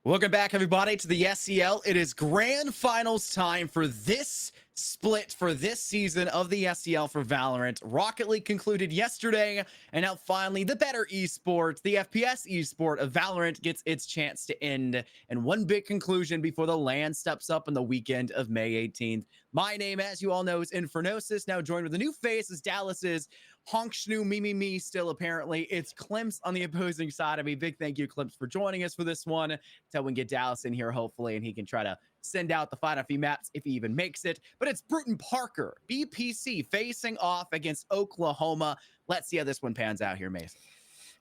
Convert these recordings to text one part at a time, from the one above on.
Welcome back, everybody, to the SEL. It is grand finals time for this split for this season of the SEL for Valorant. Rocket League concluded yesterday, and now finally the better esport, the FPS esport of Valorant, gets its chance to end in one big conclusion before the LAN steps up on the weekend of May 18th. My name, as you all know, is Infernosis, now joined with a new face is Dallas's Honk Schnoo me. Still, apparently, it's Klimps on the opposing side of me. Big thank you, Klimps, for joining us for this one. Until we can get Dallas in here, hopefully, and he can try to send out the final few maps if he even makes it. But it's Bruton Parker, BPC, facing off against Oklahoma. Let's see how this one pans out here, Mason.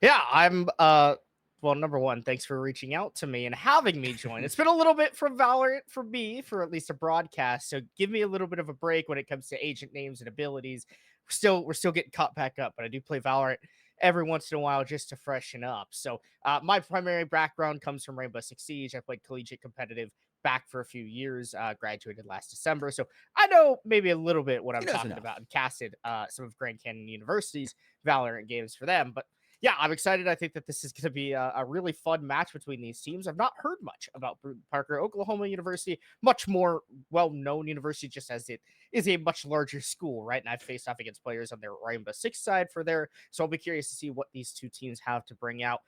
Yeah, well, number one, thanks for reaching out to me and having me join. It's been a little bit from Valorant for me for at least a broadcast, so give me a little bit of a break when it comes to agent names and abilities. We're still getting caught back up, but I do play Valorant every once in a while just to freshen up. So my primary background comes from Rainbow Six Siege. I played collegiate competitive back for a few years, graduated last December. So I know maybe a little bit what I'm talking about and casted some of Grand Canyon University's Valorant games for them. But yeah, I'm excited. I think that this is going to be a really fun match between these teams. I've not heard much about Bruton Parker. Oklahoma University, much more well-known university, just as it is a much larger school, right? And I've faced off against players on their Rainbow Six side for there. So I'll be curious to see what these two teams have to bring out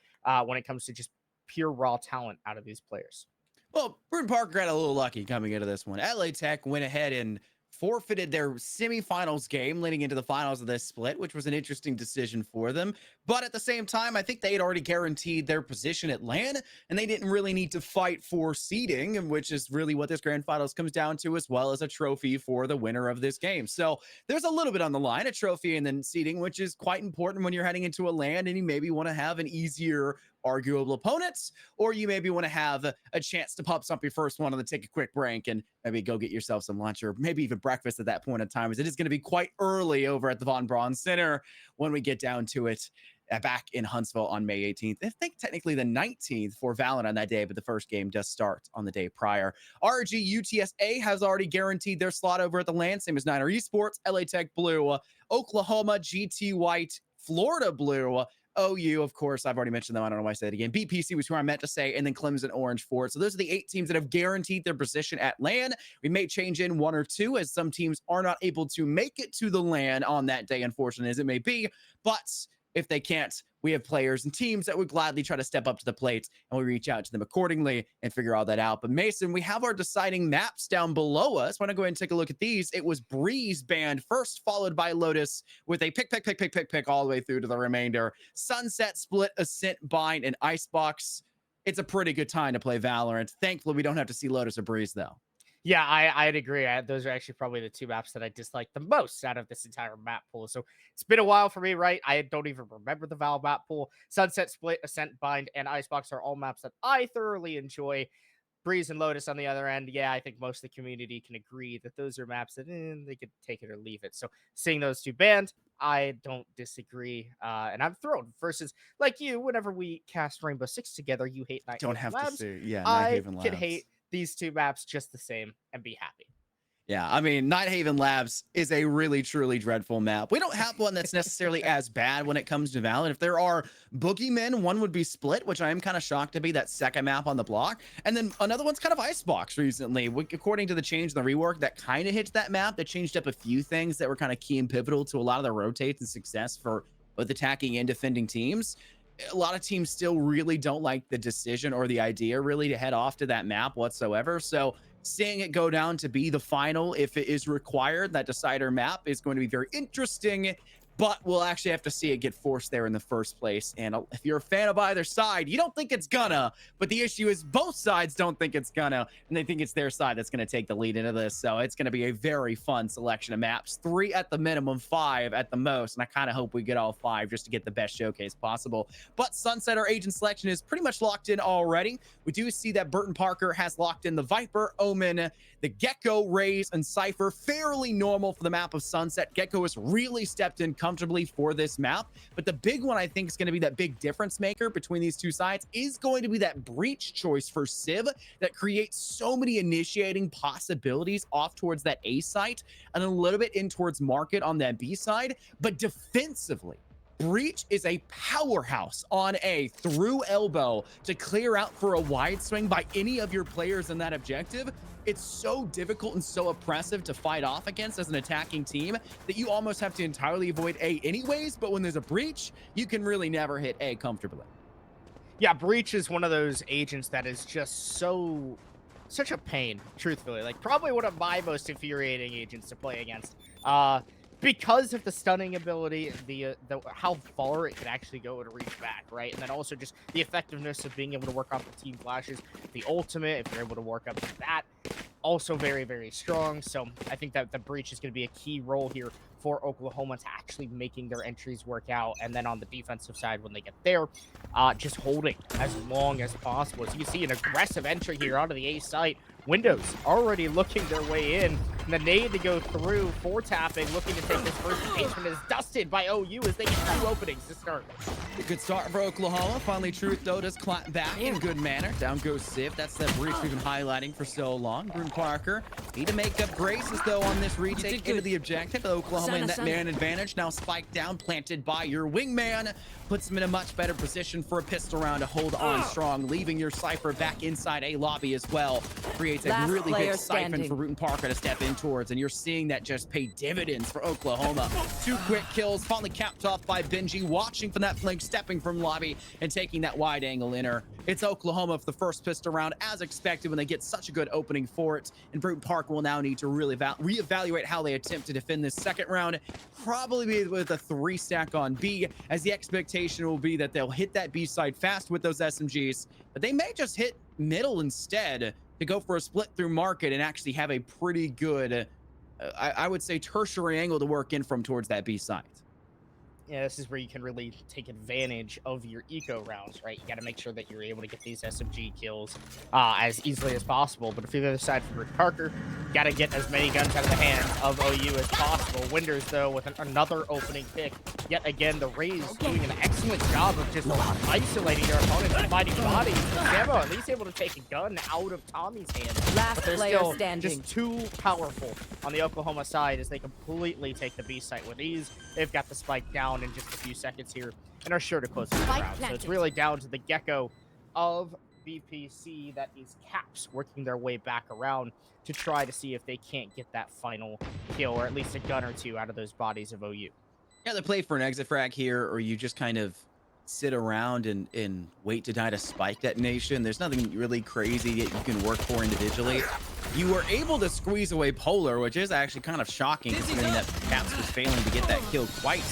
when it comes to just pure raw talent out of these players. Well, Bruton Parker got a little lucky coming into this one. LA Tech went ahead and forfeited their semifinals game leading into the finals of this split, which was an interesting decision for them. But at the same time, I think they had already guaranteed their position at LAN, and they didn't really need to fight for seeding, which is really what this grand finals comes down to, as well as a trophy for the winner of this game. So there's a little bit on the line, a trophy and then seeding, which is quite important when you're heading into a LAN and you maybe want to have an easier arguable opponents, or you maybe want to have a chance to pop something first one and then take a quick break and maybe go get yourself some lunch or maybe even breakfast at that point in time, as it is going to be quite early over at the Von Braun Center when we get down to it back in Huntsville on May 18th. I think technically the 19th for Valorant on that day, but the first game does start on the day prior. RG UTSA has already guaranteed their slot over at the LAN, same as Niner Esports, LA Tech Blue, Oklahoma, GT White, Florida Blue, OU, of course, I've already mentioned them. I don't know why I said it again. BPC was who I meant to say, and then Clemson Orange for it. So those are the 8 teams that have guaranteed their position at LAN. We may change in 1 or 2 as some teams are not able to make it to the LAN on that day, unfortunately, as it may be. But if they can't, we have players and teams that would gladly try to step up to the plate, and we reach out to them accordingly and figure all that out. But Mason, we have our deciding maps down below us. Why don't I go ahead and take a look at these? It was Breeze banned first, followed by Lotus with a pick all the way through to the remainder. Sunset, Split, Ascent, Bind, and Icebox. It's a pretty good time to play Valorant. Thankfully, we don't have to see Lotus or Breeze, though. Yeah, I'd agree. Those are actually probably the 2 maps that I dislike the most out of this entire map pool. So it's been a while for me, right? I don't even remember the Val map pool. Sunset, Split, Ascent, Bind, and Icebox are all maps that I thoroughly enjoy. Breeze and Lotus on the other end, yeah, I think most of the community can agree that those are maps that they could take it or leave it. So seeing those 2 banned, I don't disagree, and I'm thrilled. Versus, like you, whenever we cast Rainbow Six together, you hate Night Haven Labs. To see, yeah, Night Haven Labs. I can hate these 2 maps just the same and be happy. Yeah, I mean, Night Haven Labs is a really, truly dreadful map. We don't have one that's necessarily as bad when it comes to Valorant. If there are boogeymen, one would be Split, which I am kind of shocked to be that second map on the block. And then another one's kind of Icebox recently. According to the change and the rework, that kind of hits that map. That changed up a few things that were kind of key and pivotal to a lot of the rotates and success for both attacking and defending teams. A lot of teams still really don't like the decision or the idea really to head off to that map whatsoever. So seeing it go down to be the final, if it is required, that decider map is going to be very interesting, but we'll actually have to see it get forced there in the first place. And if you're a fan of either side, you don't think it's gonna, but the issue is both sides don't think it's gonna, and they think it's their side that's gonna take the lead into this. So it's gonna be a very fun selection of maps, 3 at the minimum, 5 at the most, and I kind of hope we get all 5 just to get the best showcase possible. But Sunset, our agent selection, is pretty much locked in already. We do see that Bruton Parker has locked in the Viper, Omen, the Gecko, Raze, and Cypher. Fairly normal for the map of Sunset. Gecko has really stepped in comfortably for this map, but the big one I think is going to be that big difference maker between these 2 sides is going to be that breach choice for Civ that creates so many initiating possibilities off towards that A site and a little bit in towards market on that B side. But defensively, Breach is a powerhouse on A through elbow to clear out for a wide swing by any of your players in that objective. It's so difficult and so oppressive to fight off against as an attacking team that you almost have to entirely avoid A anyways. But when there's a breach, you can really never hit A comfortably. Yeah, Breach is one of those agents that is just such a pain, truthfully. Like, probably one of my most infuriating agents to play against. Because of the stunning ability, the how far it can actually go to reach back, right? And then also just the effectiveness of being able to work off the team flashes, the ultimate, if you're able to work up to that, also very, very strong. So I think that the Breach is going to be a key role here for Oklahoma to actually making their entries work out. And then on the defensive side, when they get there, just holding as long as possible. As you can see, an aggressive entry here onto the A site. Windows already looking their way in. And the nade to go through, for tapping, looking to take this first engagement is dusted by OU as they get 2 openings to start. A good start for Oklahoma. Finally, Truth, though, does clap back in good manner. Down goes Civ. That's that breach we've been highlighting for so long. Brune Parker need to make up graces, though, on this retake into the objective. Oklahoma in that man advantage. Now spiked down, planted by your wingman. Puts him in a much better position for a pistol round to hold on strong, leaving your Cypher back inside A lobby as well. Creates a really big siphon for Brune Parker to step in towards, and you're seeing that just pay dividends for Oklahoma. 2 quick kills, finally capped off by Benji, watching from that flank, stepping from lobby, and taking that wide angle inner. It's Oklahoma for the first pistol round, as expected, when they get such a good opening for it, and Brune Parker will now need to really reevaluate how they attempt to defend this second round, probably with a 3 stack on B, as the expectation will be that they'll hit that B side fast with those SMGs, but they may just hit middle instead to go for a split through market and actually have a pretty good, I would say, tertiary angle to work in from towards that B side. Yeah, this is where you can really take advantage of your eco rounds, right? You got to make sure that you're able to get these SMG kills as easily as possible. But if you're the other side for Brune Parker, got to get as many guns out of the hands of OU as possible. Winders, though, with another opening pick. Yet again, the Rays doing an excellent job of just isolating their opponents and fighting bodies. Sammo at least able to take a gun out of Tommy's hand. Last but player still standing. Just too powerful on the Oklahoma side as they completely take the B site with ease. They've got the spike down in just a few seconds here and are sure to close the round. So it's really down to the Gecko of BPC, that is Caps, working their way back around to try to see if they can't get that final kill, or at least a gun or 2 out of those bodies of OU. Yeah, they play for an exit frag here, or you just kind of sit around and wait to die to spike detonation. There's nothing really crazy that you can work for individually. You were able to squeeze away Polar, which is actually kind of shocking considering that Caps was failing to get that kill quite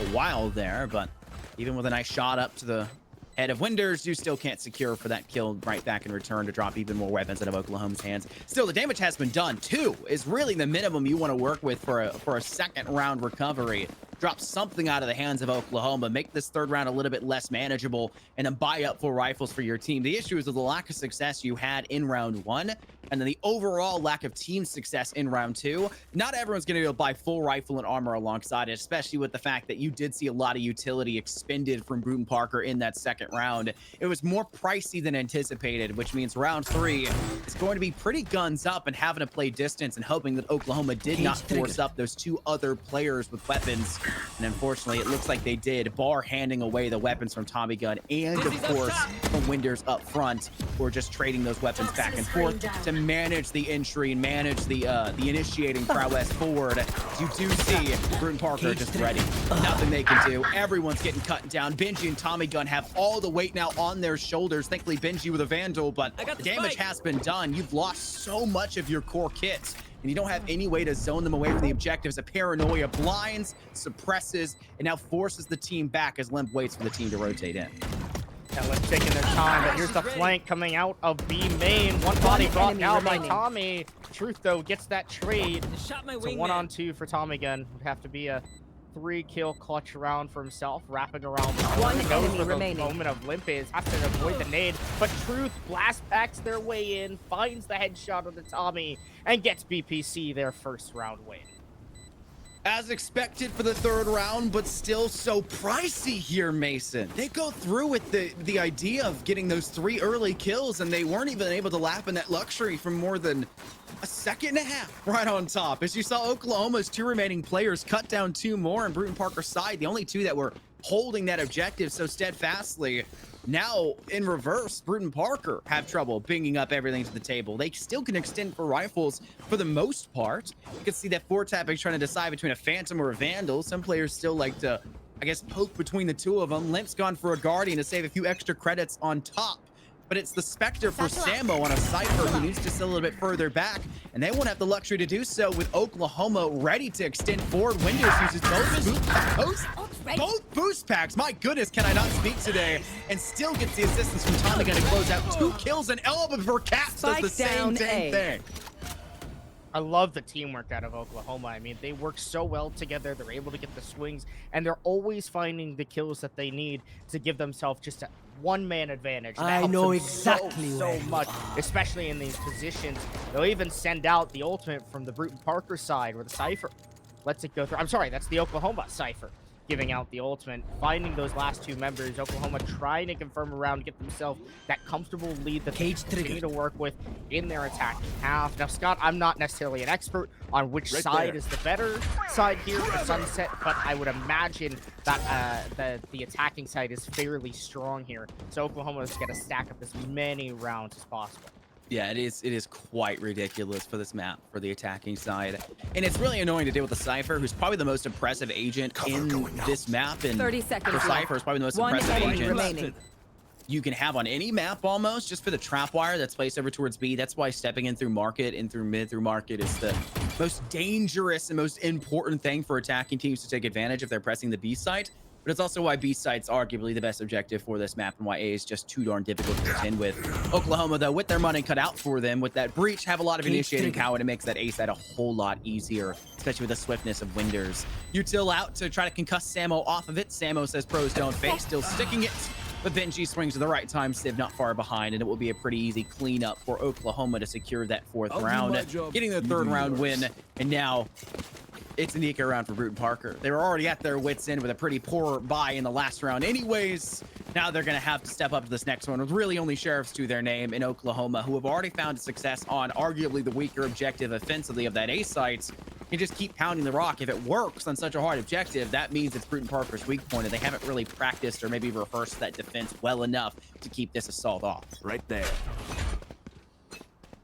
a while there, but even with a nice shot up to the head of Winders, you still can't secure for that kill right back in return to drop even more weapons out of Oklahoma's hands. Still, the damage has been done. 2 is really the minimum you want to work with for a second round recovery. Drop something out of the hands of Oklahoma, make this third round a little bit less manageable, and then buy up full rifles for your team. The issue is the lack of success you had in round 1, and then the overall lack of team success in round 2. Not everyone's going to be able to buy full rifle and armor alongside it, especially with the fact that you did see a lot of utility expended from Brune Parker in that second round. It was more pricey than anticipated, which means round 3 is going to be pretty guns up and having to play distance and hoping that Oklahoma did not force up those 2 other players with weapons. And unfortunately, it looks like they did, bar handing away the weapons from Tommy Gun and, of course, from Winders up front, or just trading those weapons back and forth to manage the entry and manage the initiating prowess forward. You do see Brune Parker just ready. Nothing they can do. Everyone's getting cut down. Benji and Tommy Gun have all the weight now on their shoulders. Thankfully, Benji with a Vandal, but the damage has been done. You've lost so much of your core kits, and you don't have any way to zone them away from the objectives. A paranoia blinds, suppresses, and now forces the team back as Limp waits for the team to rotate in. Yeah, Limp taking their time, but here's the flank coming out of B main. One body brought down by Tommy. Truth, though, gets that trade. It's a 1-on-2 for Tommy Gun. Would have to be a 3-kill clutch round for himself, wrapping around. One enemy remaining. The moment of Limp is has to avoid the nade, but Truth blast packs their way in, finds the headshot of the Tommy, and gets BPC their first round win. As expected for the third round, but still so pricey here, Mason. They go through with the idea of getting those 3 early kills, and they weren't even able to lap in that luxury for more than a second and a half right on top. As you saw Oklahoma's 2 remaining players cut down 2 more, and Brune Parker's side, the only 2 that were holding that objective so steadfastly. Now, in reverse, Brute and Parker have trouble bringing up everything to the table. They still can extend for rifles for the most part. You can see that 4-Tap is trying to decide between a Phantom or a Vandal. Some players still like to, I guess, poke between the two of them. Limp's gone for a Guardian to save a few extra credits on top. But it's the Spectre for Samo on a Cypher who needs to sit a little bit further back, and they won't have the luxury to do so with Oklahoma ready to extend forward. Windows uses both boost packs. My goodness, can I not speak today? And still gets the assistance from Tommy to close out 2 kills, and Elba for Caps does the same thing. I love the teamwork out of Oklahoma. I mean, they work so well together. They're able to get the swings, and they're always finding the kills that they need to give themselves just a one-man advantage. I know exactly so much, especially in these positions. They'll even send out the ultimate from the Brute and Parker side, where the Cypher lets it go through. I'm sorry, that's the Oklahoma Cypher giving out the ultimate, finding those last 2 members. Oklahoma trying to confirm around, get themselves that comfortable lead that they continue to work with in their attacking half. Now, Scott, I'm not necessarily an expert on which side is the better side here for Sunset, but I would imagine that the attacking side is fairly strong here. So Oklahoma's got to stack up as many rounds as possible. Yeah, it is quite ridiculous for this map for the attacking side. And it's really annoying to deal with the Cypher, who's probably the most impressive agent in this map. And 30 seconds the Cypher is probably the most impressive agent remaining. you can have on any map almost, just for the trapwire that's placed over towards B. That's why stepping in through market and through mid through market is the most dangerous and most important thing for attacking teams to take advantage if they're pressing the B site. But it's also why B site's arguably the best objective for this map, and why A is just too darn difficult to contend with. Oklahoma, though, with their money cut out for them, with that breach, have a lot of initiating power, and it makes that A site a whole lot easier, especially with the swiftness of Winders. Util out to try to concuss Samo off of it. Samo says pros don't fake, still sticking it. But Benji swings at the right time, Civ not far behind, and it will be a pretty easy cleanup for Oklahoma to secure that 4th round, getting the 3rd round win, and now it's an eco round for Brute and Parker. They were already at their wits' end with a pretty poor buy in the last round anyways. Now they're going to have to step up to this next one with really only Sheriffs to their name in Oklahoma, who have already found success on arguably the weaker objective offensively of that A site. You just keep pounding the rock. If it works on such a hard objective, that means it's Brute and Parker's weak point, and they haven't really practiced or maybe rehearsed that defense well enough to keep this assault off. Right there.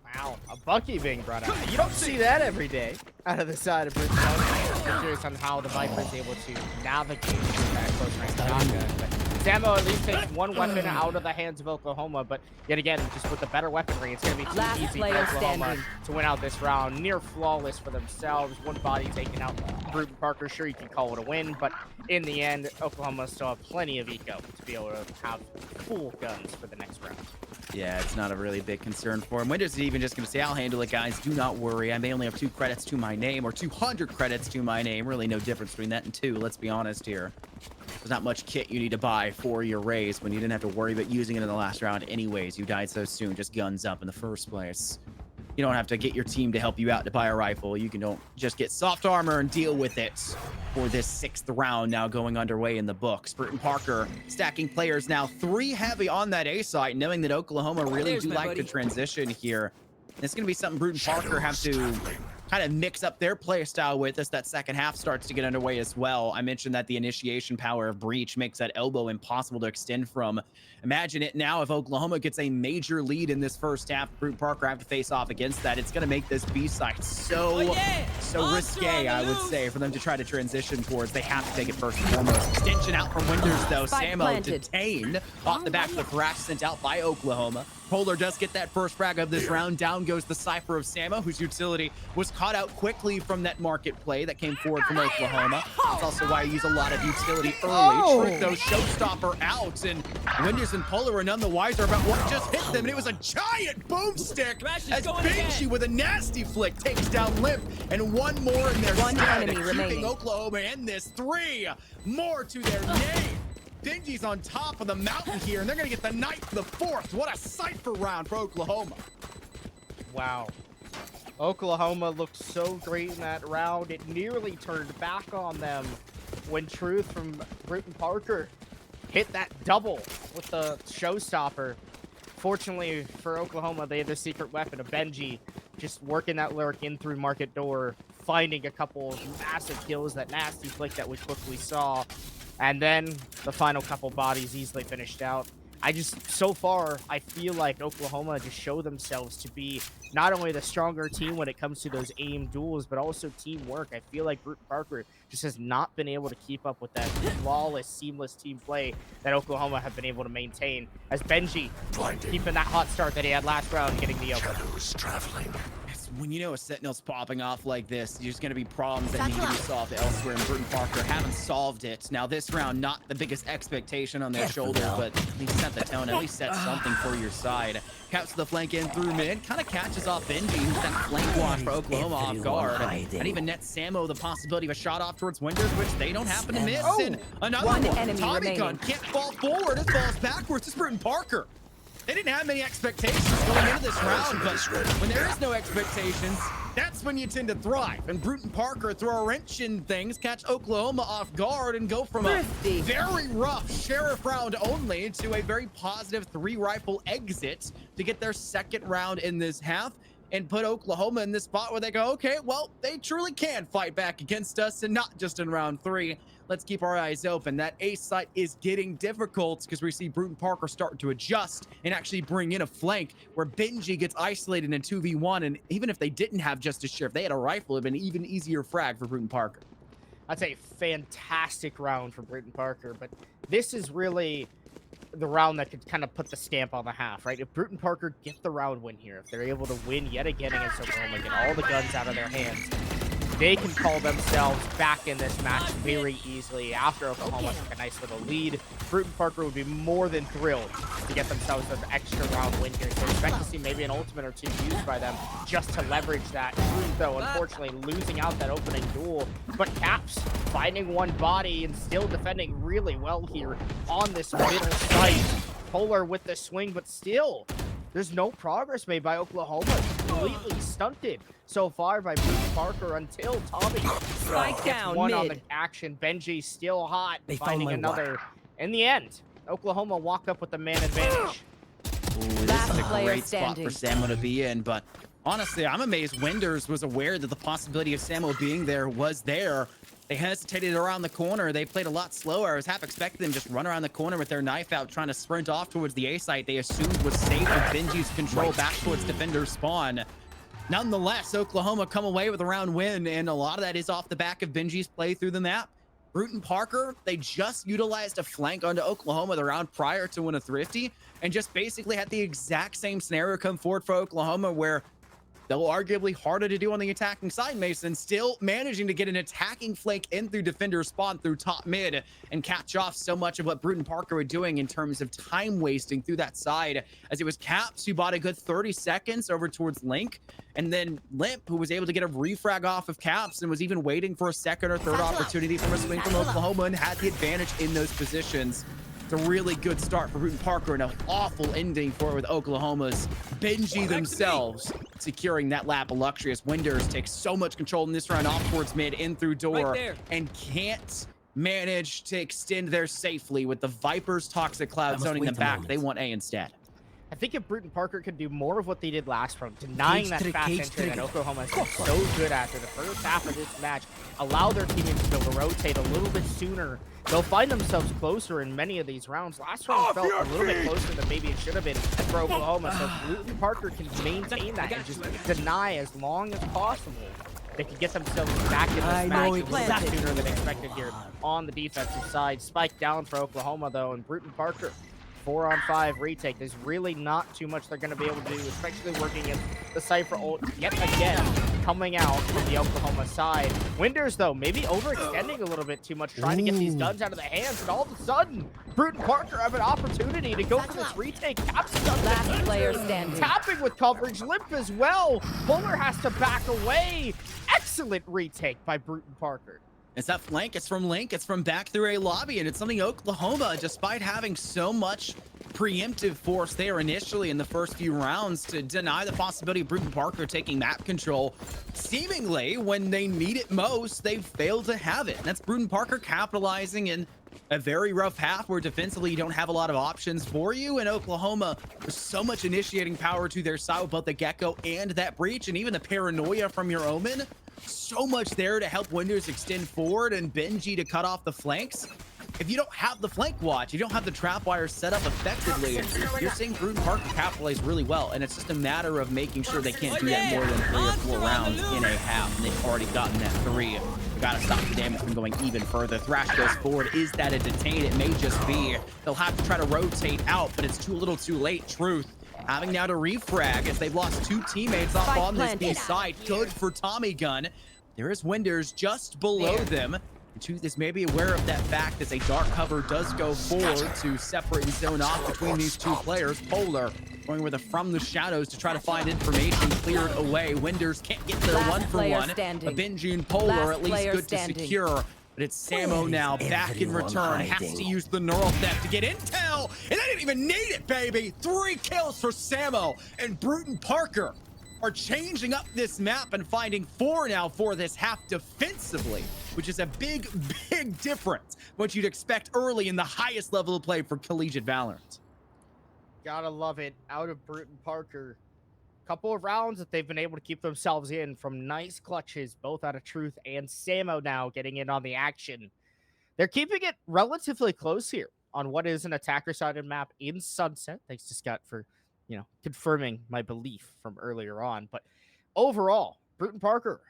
Wow, a Bucky being brought out. You don't see that every day out of the side of Brute and Parker. I'm curious on how the Viper is able to navigate that close range shotgun. But Samo at least takes one weapon out of the hands of Oklahoma, but yet again, just with the better weaponry, it's going to be too easy for Oklahoma to win out this round. Near flawless for themselves. One body taken out. Brute and Parker, sure, you can call it a win, but in the end, Oklahoma still have plenty of eco to be able to have full guns for the next round. Yeah, it's not a really big concern for him. Windows is even just going to say, I'll handle it, guys. Do not worry. I may only have 2 credits to my name, or 200 credits to my name. Really no difference between that and 2, let's be honest here. There's not much kit you need to buy for your raise when you didn't have to worry about using it in the last round anyways. You died so soon, just guns up in the first place. You don't have to get your team to help you out to buy a rifle. You can don't just get soft armor and deal with it for this 6th round now going underway in the books. Brute and Parker stacking players now 3 heavy on that A site, knowing that Oklahoma really do like to transition here. And it's going to be something Brute and Parker have to kind of mix up their play style with as that second half starts to get underway as well. I mentioned that the initiation power of Breach makes that elbow impossible to extend from. Imagine it now if Oklahoma gets a major lead in this first half, Brute and Parker have to face off against that. It's going to make this B site so risque, I would say, for them to try to transition towards. They have to take it first and foremost. Extension out from Winders, though. Samo detained off the back of the thrash sent out by Oklahoma. Polar does get that first frag of this round. Down goes the Cypher of Samo, whose utility was caught out quickly from that market play that came forward from Oklahoma. That's also why I use a lot of utility early. Trick those showstopper out, and Winders and Polar are none the wiser about what just hit them, and it was a giant boomstick as Benji with a nasty flick takes down Limp, and one more in their stead, keeping Oklahoma in this. 3 more to their name. Benji's on top of the mountain here, and they're going to get the knight for the 4th. What a Cypher round for Oklahoma. Wow. Oklahoma looked so great in that round. It nearly turned back on them when Truth from Brute and Parker hit that double with the showstopper. Fortunately for Oklahoma, they have the secret weapon of Benji just working that lurk in through market door, finding a couple of massive kills, that nasty flick that we quickly saw. And then the final couple bodies easily finished out. So far, I feel like Oklahoma just show themselves to be not only the stronger team when it comes to those aim duels, but also teamwork. I feel like Bruton Parker just has not been able to keep up with that flawless, seamless team play that Oklahoma have been able to maintain. As Benji keeping that hot start that he had last round, getting the open. Shadows traveling. When you know a Sentinel's popping off like this, there's going to be problems that need to be solved elsewhere, and Bruton Parker haven't solved it. Now, this round, not the biggest expectation on their shoulders, but at least set the tone, at least set something for your side. Caps the flank in through mid, kind of catches off Benji, who's that flank watch for Oklahoma off guard, and even nets Samo the possibility of a shot off towards Winters, which they don't happen to miss. And another one, Tommy gun can't fall forward, it falls backwards. It's Bruton Parker. They didn't have many expectations going into this round, but when there is no expectations, that's when you tend to thrive. And Bruton Parker throw a wrench in things, catch Oklahoma off guard, and go from a very rough sheriff round only to a very positive 3-rifle exit to get their second round in this half and put Oklahoma in this spot where they go, okay, well, they truly can fight back against us, and not just in round 3. Let's keep our eyes open. That A site is getting difficult because we see Bruton Parker starting to adjust and actually bring in a flank where Benji gets isolated in 2v1. And even if they didn't have Justice Sheriff, they had a rifle, it would have been even easier frag for Bruton Parker. That's a fantastic round for Bruton Parker, but this is really the round that could kind of put the stamp on the half, right? If Bruton Parker get the round win here, if they're able to win yet again against Oklahoma, get all the guns out of their hands, they can call themselves back in this match very easily. After Oklahoma took a nice little lead, Bruton Parker would be more than thrilled to get themselves an extra round win here. So expect to see maybe an ultimate or two used by them just to leverage that. Bruton, though, unfortunately losing out that opening duel. But Caps finding one body and still defending really well here on this middle site. Polar with the swing, but still, there's no progress made by Oklahoma. Completely stunted so far by Bruton Parker until Tommy Strike down one mid. on the action. Benji still hot, They finding found my another. wire. In the end, Oklahoma walk up with the man advantage. Ooh, this Last is a player great spot standing. for Samo to be in, but honestly, I'm amazed Winders was aware that the possibility of Samo being there was there. They hesitated around the corner. They played a lot slower. I was half expecting them just run around the corner with their knife out, trying to sprint off towards the A site they assumed was safe with Benji's control back towards defender spawn. Nonetheless, Oklahoma come away with a round win, and a lot of that is off the back of Benji's play through the map. Bruton Parker, they just utilized a flank onto Oklahoma the round prior to win a Thrifty, and just basically had the exact same scenario come forward for Oklahoma, where they'll arguably harder to do on the attacking side, Mason, still managing to get an attacking flank in through defender spawn through top mid and catch off so much of what Bruton Parker were doing in terms of time wasting through that side, as it was Caps who bought a good 30 seconds over towards Link, and then Limp, who was able to get a refrag off of Caps and was even waiting for a second or third opportunity from a swing from Oklahoma and had the advantage in those positions. It's a really good start for Bruton Parker and an awful ending for it with Oklahoma's Benji themselves securing that lap of luxury as Winders takes so much control in this round off towards mid, in through door, and can't manage to extend there safely with the Vipers Toxic Cloud zoning them back. They want A instead. I think if Bruton Parker could do more of what they did last round, denying that fast entry that Oklahoma has been so good at through the first half of this match, allow their teammates to be able to rotate a little bit sooner, they'll find themselves closer in many of these rounds. Last round felt a little bit closer than maybe it should have been for Oklahoma, so if Bruton Parker can maintain that and just deny as long as possible, they could get themselves back in this match a little bit sooner than expected here on the defensive side. Spike down for Oklahoma, though, and Bruton Parker 4-on-5 retake. There's really not too much they're going to be able to do, especially working in the Cypher ult yet again coming out from the Oklahoma side. Winders, though, maybe overextending a little bit too much, trying to get these guns out of the hands, and all of a sudden, Bruton Parker have an opportunity to go for this retake. Last player standing. Tapping with coverage. Limp as well. Fuller has to back away. Excellent retake by Bruton Parker. It's that flank, it's from Link, it's from back through a lobby, and it's something Oklahoma, despite having so much preemptive force there initially in the first few rounds to deny the possibility of Bruton Parker taking map control, seemingly when they need it most, they've failed to have it. And that's Bruton Parker capitalizing in a very rough half where defensively you don't have a lot of options for you, and Oklahoma, there's so much initiating power to their side with both the Gecko and that breach, and even the paranoia from your Omen. So much there to help Winders extend forward and Benji to cut off the flanks. if you don't have the flank watch, you don't have the trap wire set up effectively, you're seeing Brute Parker capitalize really well, and it's just a matter of making sure they can't do that more than 3 or 4 rounds in a half, and they've already gotten that 3. You gotta stop the damage from going even further. Thrash goes forward. Is that a detain? It may just be. They'll have to try to rotate out, but it's too little too late. Truth having now to refrag as they've lost 2 teammates off on this B side. Good for Tommy Gun. There is Winders just below them. And Truth is maybe aware of that fact as a dark cover does go forward to separate and zone off between these 2 players. Polar going with a from the shadows to try to find information cleared away. Winders can't get their 1-for-1. But Benji and Polar at least good to secure. But it's Samo now back in return. Has to use the neural theft to get intel. And they didn't even need it, baby. 3 kills for Samo. And Brute and Parker are changing up this map and finding 4 now for this half defensively, which is a big, big difference what you'd expect early in the highest level of play for collegiate Valorant. Gotta love it. Out of Brute and Parker. Couple of rounds that they've been able to keep themselves in from nice clutches, both out of Truth and Samo now getting in on the action. They're keeping it relatively close here on what is an attacker-sided map in Sunset. Thanks to Scott for, confirming my belief from earlier on. But overall, Brute and Parker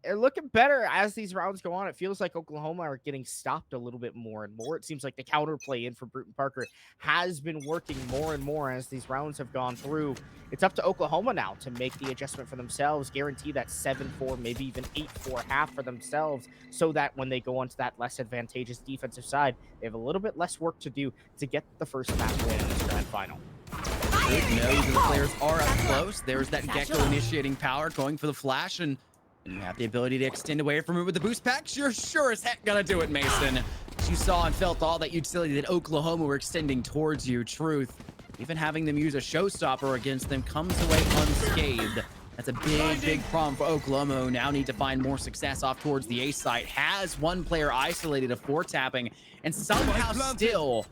are looking better as these rounds go on. It feels like Oklahoma are getting stopped a little bit more and more. It seems like the counterplay in for Brute and Parker has been working more and more as these rounds have gone through. It's up to Oklahoma now to make the adjustment for themselves, guarantee that 7-4, maybe even 8-4 half for themselves, so that when they go onto that less advantageous defensive side, they have a little bit less work to do to get the first match win in this grand final. Truth knows the players are up close. There's that Gecko initiating power, going for the flash, and you have the ability to extend away from it with the boost packs. You're sure as heck gonna do it, Mason. You saw and felt all that utility that Oklahoma were extending towards you. Truth, even having them use a showstopper against them comes away unscathed. That's a big, big problem for Oklahoma, who now need to find more success off towards the A site. Has one player isolated of 4-tapping, and somehow still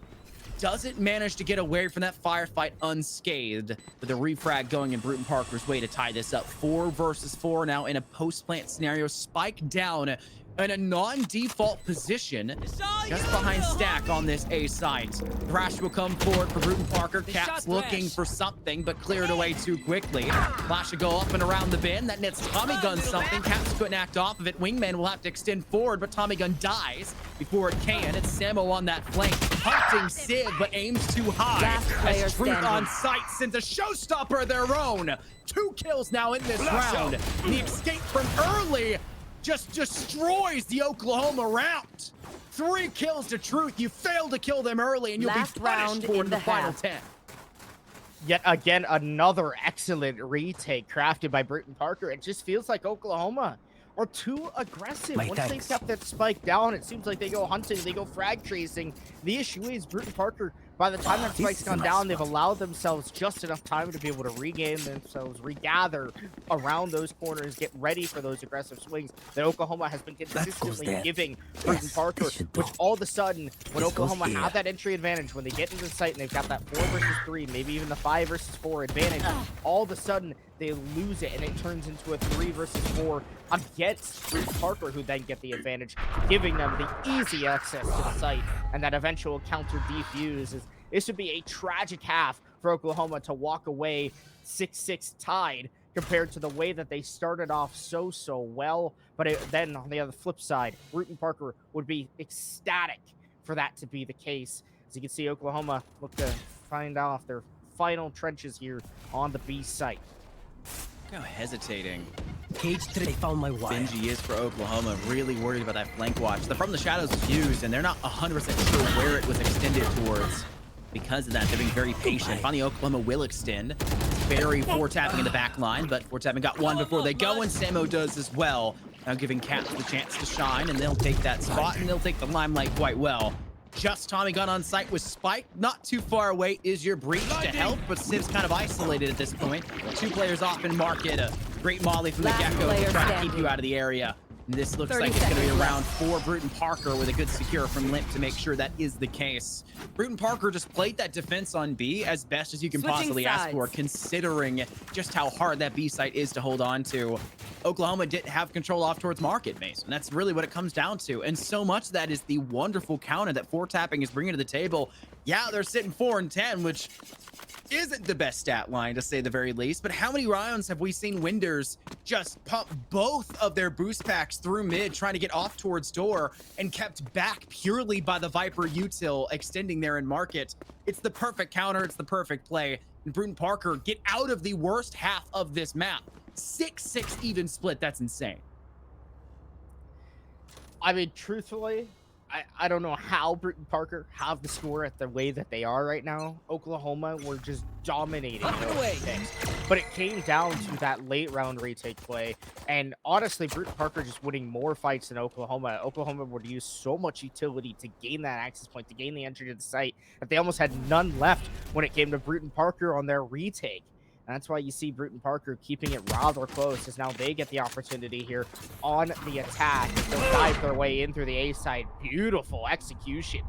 doesn't manage to get away from that firefight unscathed, with a refrag going in Brute and Parker's way to tie this up. 4 versus 4 now in a post-plant scenario. Spike down in a non-default position just behind Stack on this A site. Thrash will come forward for Brute and Parker. Cap's looking for something, but cleared away too quickly. Flash will go up and around the bend. That nets Tommy Gun something. Caps couldn't act off of it. Wingman will have to extend forward, but Tommy Gun dies before it can. It's Samo on that flank, hunting Sid, but aims too high. As Truth on site sends a showstopper of their own. 2 kills now in this round. And the escape from early just destroys the Oklahoma round. 3 kills to Truth. You failed to kill them early, and you'll be punished for the final 10. Yet again, another excellent retake crafted by Brute and Parker. It just feels like Oklahoma are too aggressive. Once they've got that spike down, it seems like they go hunting, they go frag tracing. The issue is Brute and Parker, by the time that spike's gone down, they've allowed themselves just enough time to be able to regain themselves, regather around those corners, get ready for those aggressive swings that Oklahoma has been consistently giving Brute and Parker, which all of a sudden, when Oklahoma have that entry advantage, when they get into the site and they've got that 4 versus 3, maybe even the 5 versus 4 advantage, all of a sudden, they lose it and it turns into a 3 versus 4 against Brute and Parker, who then get the advantage, giving them the easy access to the site and that eventual counter defuse. This would be a tragic half for Oklahoma to walk away 6-6 tied compared to the way that they started off so well. But then on the other flip side, Brute and Parker would be ecstatic for that to be the case. As you can see, Oklahoma look to find off their final trenches here on the B site. Look how hesitating Cage 3, found my wire. Benji is for Oklahoma. Really worried about that flank watch. The From the Shadows is used, and they're not 100% sure where it was extended towards. Because of that, they're being very patient. Finally, Oklahoma will extend. Barry 4-tapping in the back line, but 4-tapping got 1 before they go, and Samo does as well. Now giving Caps the chance to shine, and they'll take that spot, and they'll take the limelight quite well. Just Tommy Gun on site with Spike. Not too far away is your breach to help, but Siv's kind of isolated at this point. 2 players off in market. A great molly from the Gecko to try to keep you out of the area. This looks 30 like it's going to be seconds around for Bruton Parker with a good secure from Limp to make sure that is the case. Bruton Parker just played that defense on B as best as you can Switching possibly ask for, sides. considering just how hard that B site is to hold on to. Oklahoma didn't have control off towards market base, and that's really what it comes down to. And so much of that is the wonderful counter that 4-tapping is bringing to the table. Yeah, they're sitting 4 and 10, which isn't the best stat line to say the very least, but how many rounds have we seen Winders just pump both of their boost packs through mid trying to get off towards door and kept back purely by the Viper util extending there in market? It's the perfect counter, it's the perfect play, and Bruton Parker get out of the worst half of this map. 6-6 even split, that's insane. I mean, truthfully, I don't know how Bruton Parker have the score at the way that they are right now. Oklahoma were just dominating those things. But it came down to that late round retake play. And honestly, Bruton Parker just winning more fights than Oklahoma. Oklahoma would use so much utility to gain that access point, to gain the entry to the site, that they almost had none left when it came to Bruton Parker on their retake. And that's why you see Bruton Parker keeping it rather close, as now they get the opportunity here on the attack. They'll dive their way in through the A side. Beautiful execution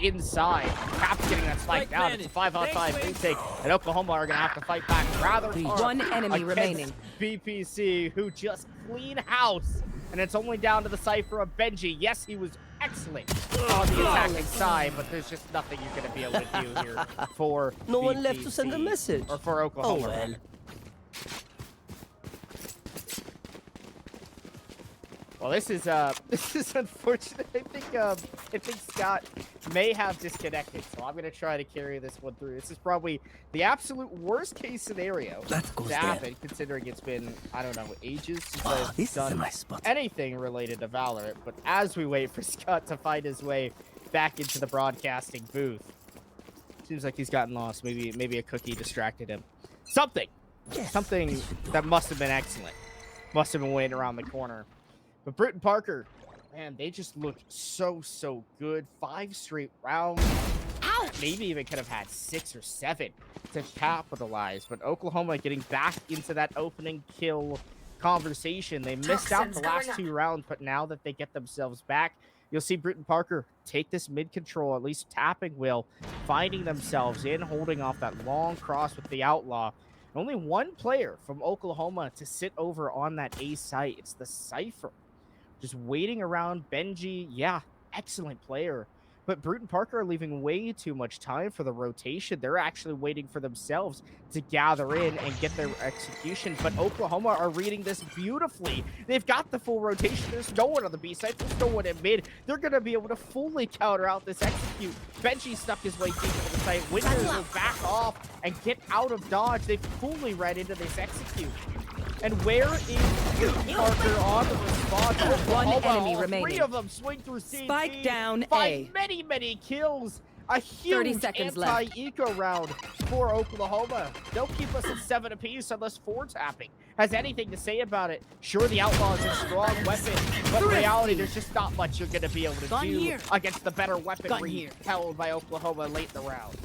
inside. Cap's getting that spike down. It's a 5-on-5 retake, and Oklahoma are going to have to fight back rather hard. One enemy against remaining. BPC, who just clean house. And it's only down to the Cypher of Benji. Yes, he was excellent on the attacking side, but there's just nothing you're going to be able to do here for No one BPC, left to send a message. or for Oklahoma. Oh, well. Well, this is unfortunate. I think Scott may have disconnected, so I'm gonna try to carry this one through. This is probably the absolute worst case scenario That goes to there. happen, considering it's been, I don't know, ages since Ah, I've this is a done nice spot. anything related to Valorant. But as we wait for Scott to find his way back into the broadcasting booth, seems like he's gotten lost. Maybe a cookie distracted him. Something that must have been excellent. Must have been waiting around the corner. But Bruton Parker, man, they just looked so good. 5 straight rounds. Maybe even could have had 6 or 7 to capitalize. But Oklahoma getting back into that opening kill conversation. They missed out the last 2 rounds, but now that they get themselves back, you'll see Bruton Parker take this mid control, at least tapping Will, finding themselves in, holding off that long cross with the Outlaw. Only one player from Oklahoma to sit over on that A site. It's the Cypher. Just waiting around. Benji, yeah, excellent player. But Bruton Parker are leaving way too much time for the rotation. They're actually waiting for themselves to gather in and get their execution. But Oklahoma are reading this beautifully. They've got the full rotation. There's no one on the B side. There's no one in mid. They're going to be able to fully counter out this execute. Benji stuck his way deep into the site. Winters will back off and get out of dodge. They fully read into this execute. And where is Bruton Parker on the response? One Oklahoma, enemy all remaining. 3 of them swing through CT. Spike down Find A. many kills. A 30 huge seconds left. anti-eco round for Oklahoma. They'll keep us at 7 apiece unless 4-tapping has anything to say about it. Sure, the Outlaw is a strong weapon, but in reality, there's just not much you're going to be able to do against the better weaponry held by Oklahoma late in the round.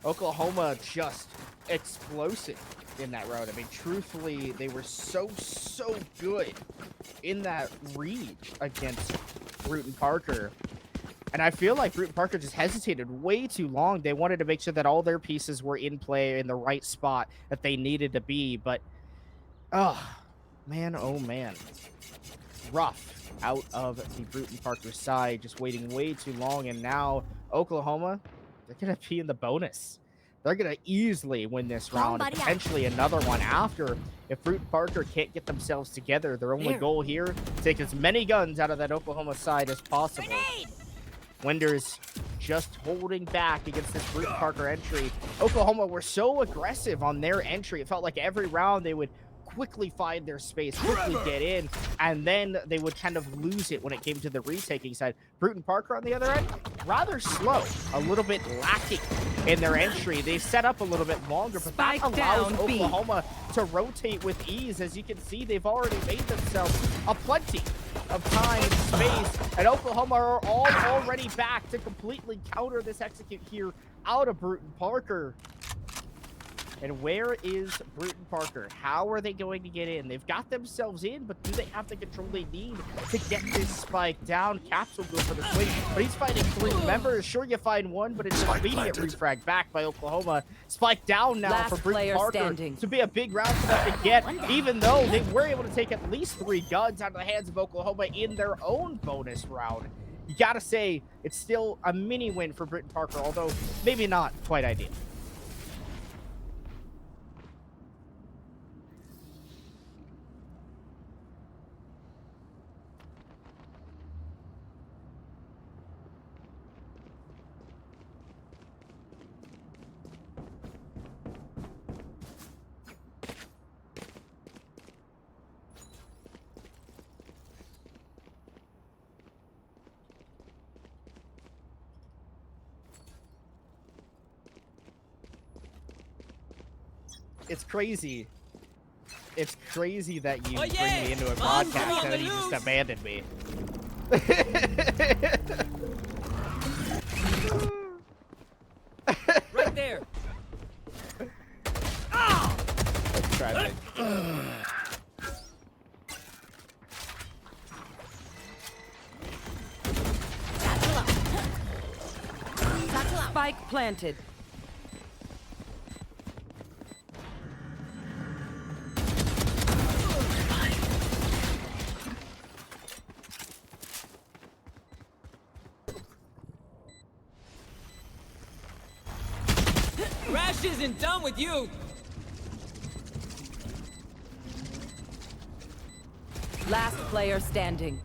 Oklahoma just explosive in that round. I mean, truthfully, they were so good in that read against Bruton Parker. And I feel like Bruton Parker just hesitated way too long. They wanted to make sure that all their pieces were in play in the right spot that they needed to be. But, oh man. Rough out of the Bruton Parker side, just waiting way too long. And now Oklahoma, they're going to be in the bonus. They're going to easily win this round, and potentially another one after. If Bruton Parker can't get themselves together, their only goal here, take as many guns out of that Oklahoma side as possible. Winders just holding back against this Bruton Parker entry. Oklahoma were so aggressive on their entry. It felt like every round they would quickly find their space, quickly get in, and then they would kind of lose it when it came to the retaking side. Bruton Parker, on the other end, rather slow, a little bit lacking in their entry. They set up a little bit longer, but that allows Oklahoma to rotate with ease. As you can see, they've already made themselves a plenty of time and space, and Oklahoma are all already back to completely counter this execute here out of Bruton Parker. And where is Bruton Parker? How are they going to get in? They've got themselves in, but do they have the control they need to get this spike down? Caps will go for the swing, but he's fighting 3 members. Sure, you find 1, but it's an immediate refrag back by Oklahoma. Spike down now Last for Bruton player Parker standing. to be a big round for them to get, even though they were able to take at least 3 guns out of the hands of Oklahoma in their own bonus round. You gotta say, it's still a mini win for Bruton Parker, although maybe not quite ideal. It's crazy. It's crazy that you bring me into a broadcast and then you just abandon me. Right there. Let's try that. Spike planted. Rash isn't done with you. Last player standing.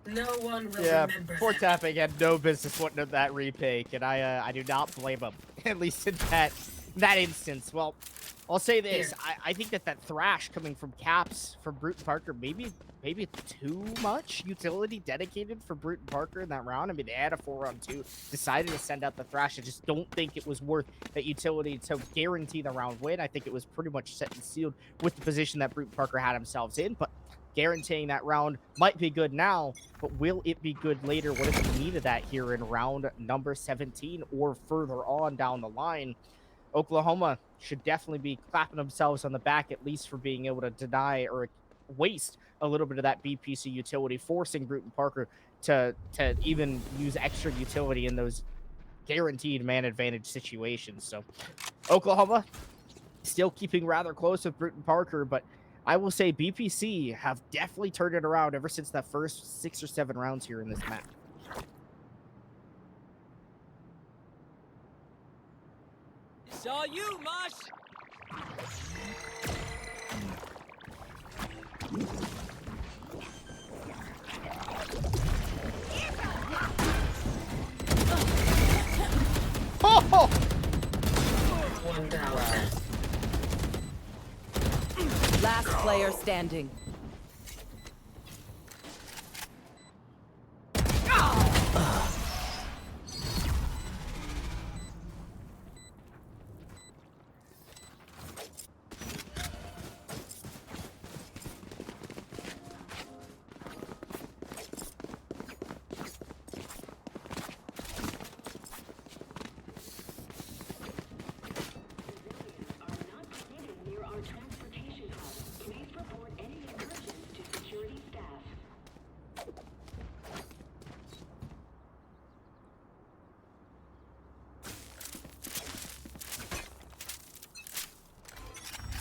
No one will Yeah, remember poor them. tapping had no business wanting that retake, and I do not blame him. At least in that instance. Well, I'll say this: I think that thrash coming from Caps from Bruton Parker maybe too much utility dedicated for Bruton Parker in that round. I mean, they had a 4-on-2, decided to send out the thrash. I just don't think it was worth that utility to guarantee the round win. I think it was pretty much set and sealed with the position that Bruton Parker had themselves in, but guaranteeing that round might be good now, but will it be good later? What if we needed that here in round number 17 or further on down the line? Oklahoma should definitely be clapping themselves on the back, at least for being able to deny or waste a little bit of that BPC utility, forcing Bruton Parker to even use extra utility in those guaranteed man advantage situations. So Oklahoma still keeping rather close with Bruton Parker, but I will say BPC have definitely turned it around ever since that first 6 or 7 rounds here in this map. It's all you, Mosh. Oh! One down. Last player standing.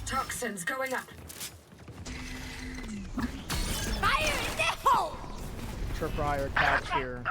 Toxins going up. Tripwire catch here.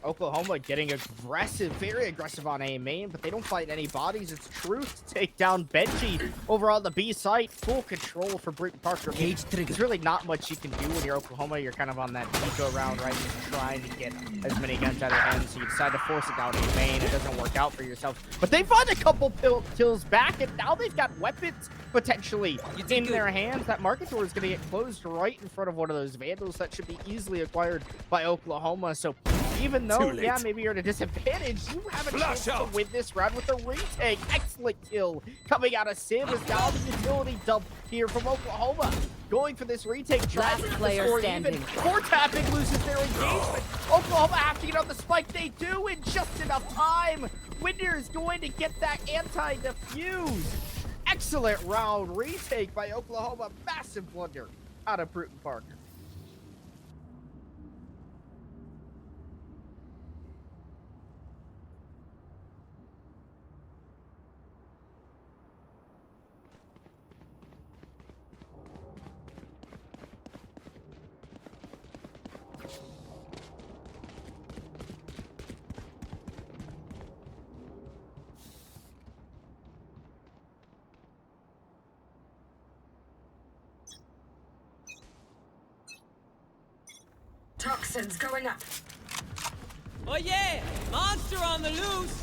Oklahoma getting aggressive, very aggressive on A main, but they don't find any bodies. It's Truth to take down Benji over on the B site. Full control for Britton Parker. I mean, there's really not much you can do when you're Oklahoma. You're kind of on that eco round, right? Just trying to get as many guns out of your hands. So you decide to force it down A main. It doesn't work out for yourself. But they find a couple kills back, and now they've got weapons potentially in their hands. That market door is going to get closed right in front of one of those Vandals that should be easily acquired by Oklahoma. So even though, yeah, maybe you're at a disadvantage, you have a chance to win this round with a retake. Excellent kill coming out of Sim as now the utility dump here from Oklahoma. Going for this retake, trying to player even. standing. Core tapping loses their engagement. Oklahoma have to get on the spike. They do in just enough time. Winder is going to get that anti-defuse. Excellent round retake by Oklahoma. Massive blunder out of Britton Parker. Toxins going up. Oh yeah! Monster on the loose!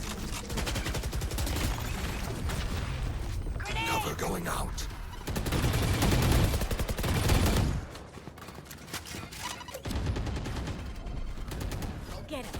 Cover going out. Go get him.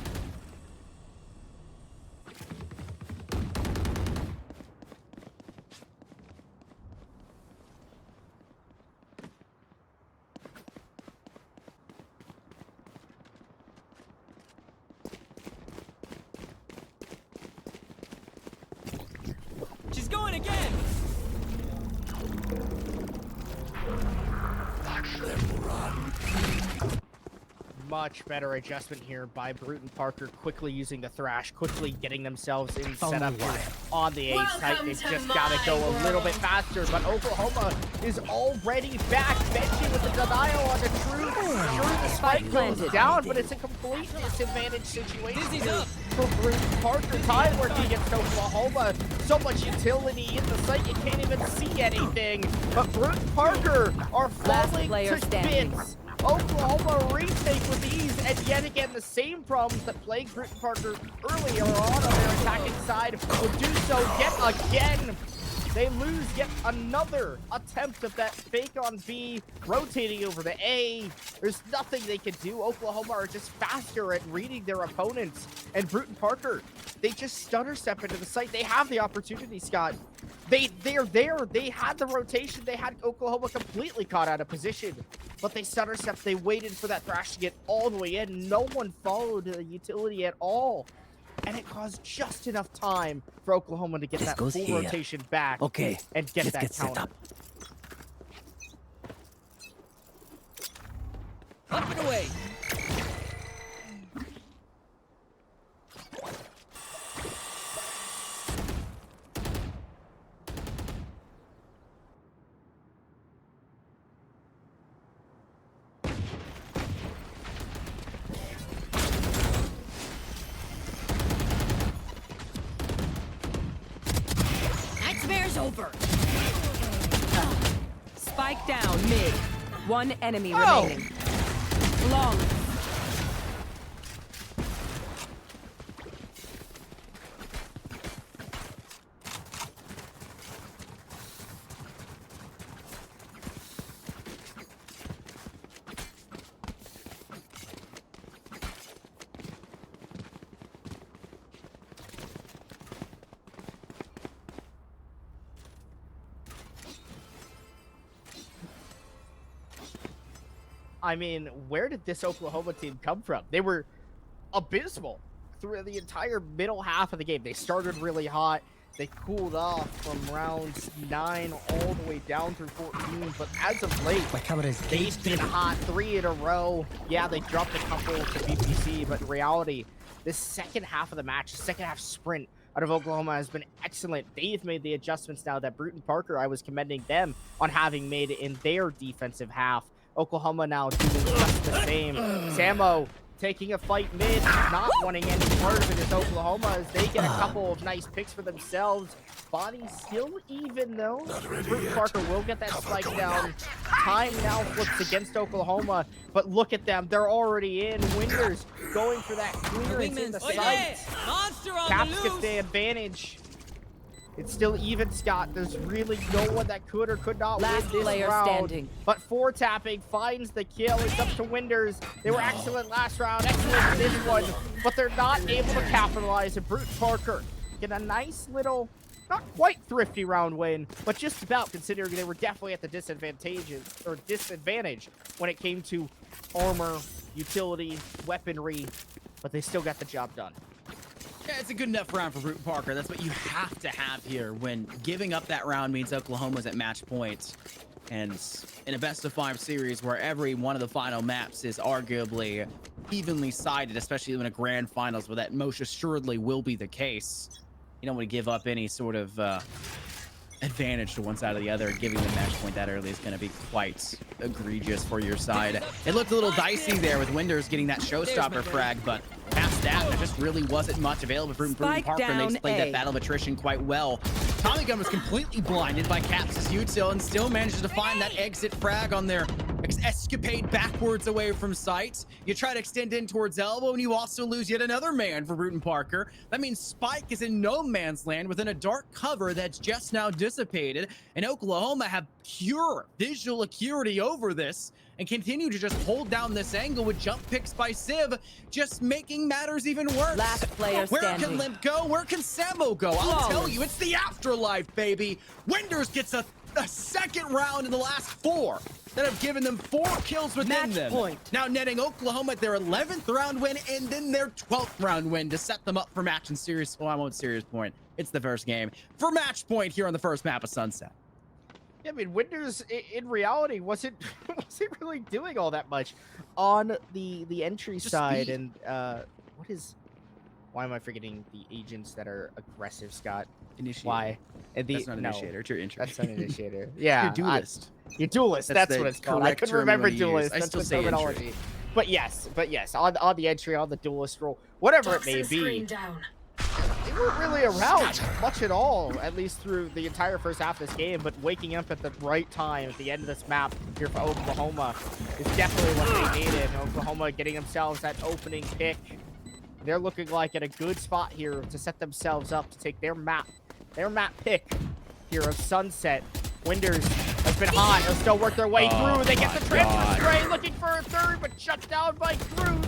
She's going again! Watch them run. Much better adjustment here by Britton Parker, quickly using the thrash, quickly getting themselves in setup on the A site. Welcome They've to just got to go a my little bit world. faster, but Oklahoma is already back. Benji with the denial on the Truth. Sure, the spike goes planted. down, but it's a complete disadvantage situation Dizzy's here up. for Britton Parker. Time working against Oklahoma. So much utility in the site, you can't even see anything. But Britton Parker are Last falling player to standing. bits. Oklahoma retake with ease, and yet again the same problems that plagued Britton Parker earlier on their attacking side will do so yet again. They lose yet another attempt of that fake on B, rotating over to A. There's nothing they can do. Oklahoma are just faster at reading their opponents. And Britton Parker, they just stutter step into the site. They have the opportunity, Scott. They're there. They had the rotation. They had Oklahoma completely caught out of position. But they stutter step. They waited for that thrash to get all the way in. No one followed the utility at all. And it caused just enough time for Oklahoma to get that full rotation back and get that counter. Up and away! Nightmare's over. Spike down mid. One enemy remaining. Long. I mean, where did this Oklahoma team come from? They were abysmal through the entire middle half of the game. They started really hot. They cooled off from rounds 9 all the way down through 14. But as of late, they've been hot 3 in a row. Yeah, they dropped a couple to BPC, but in reality, this second half of the match, the second half sprint out of Oklahoma has been excellent. They've made the adjustments now that Britton Parker, I was commending them on having made it in their defensive half. Oklahoma now doing just the same. Samo taking a fight mid, not wanting any part of it is Oklahoma as they get a couple of nice picks for themselves. Body still even though. Bruton Parker will get that spike down. Time now flips against Oklahoma, but look at them. They're already in. Winders going for that clearance in the Oh yeah! sight. Monster on Caps the get loose! the advantage. It's still even, Scott. There's really no one that could or could not Last win this player round. standing. But 4-tapping finds the kill. It's up to Winders. They were excellent last round, excellent this one, but they're not able to capitalize. And Bruton Parker get a nice little, not quite thrifty round win, but just about, considering they were definitely at the disadvantage when it came to armor, utility, weaponry, but they still got the job done. Yeah, it's a good enough round for Bruton Parker. That's what you have to have here when giving up that round means Oklahoma's at match point. And in a best-of-5 series where every one of the final maps is arguably evenly sided, especially in a grand finals where that most assuredly will be the case, you don't want to give up any sort of advantage to one side or the other. Giving the match point that early is going to be quite egregious for your side. It looked a little dicey there with Winders getting that showstopper frag, but past that, there just really wasn't much available for Bruton Parker, and they played that battle of attrition quite well. Tommy Gun was completely blinded by Caps' util and still manages to find that exit frag on their escapade backwards away from sight. You try to extend in towards elbow, and you also lose yet another man for Bruton Parker. That means Spike is in no man's land within a dark cover that's just now dissipated, and Oklahoma have pure visual acuity over this and continue to just hold down this angle with jump picks by Civ, just making matters even worse. Last player Where standing. can Limp go? Where can Sambo go? I'll tell you, it's the afterlife, baby. Winders gets a second round in the last 4 that have given them 4 kills within Match them. point. Now netting Oklahoma at their 11th round win and then their 12th round win to set them up for match and series. Well, I won't serious point. It's the first game for match point here on the first map of Sunset. Yeah, I mean, Winders in reality wasn't really doing all that much on the entry Just side. speed. And why am I forgetting the agents that are aggressive, Scott? Initiator. Why? And That's not initiator. It's your entry. That's not initiator. Yeah, Your duelist. Your duelist. That's That's the what it's called. I correct couldn't term remember you wanna use. duelist. I That's still the say entry. terminology. But yes, on the entry, on the duelist role, whatever it may Toxin screen be, down. they weren't really around much at all, at least through the entire first half of this game, but waking up at the right time at the end of this map here for Oklahoma is definitely what they needed. Oklahoma getting themselves that opening pick. They're looking like at a good spot here to set themselves up to take their map pick here of Sunset. Winders has been hot. They'll still work their way through. They get the transfer stray, looking for a third, but shut down by Cruz.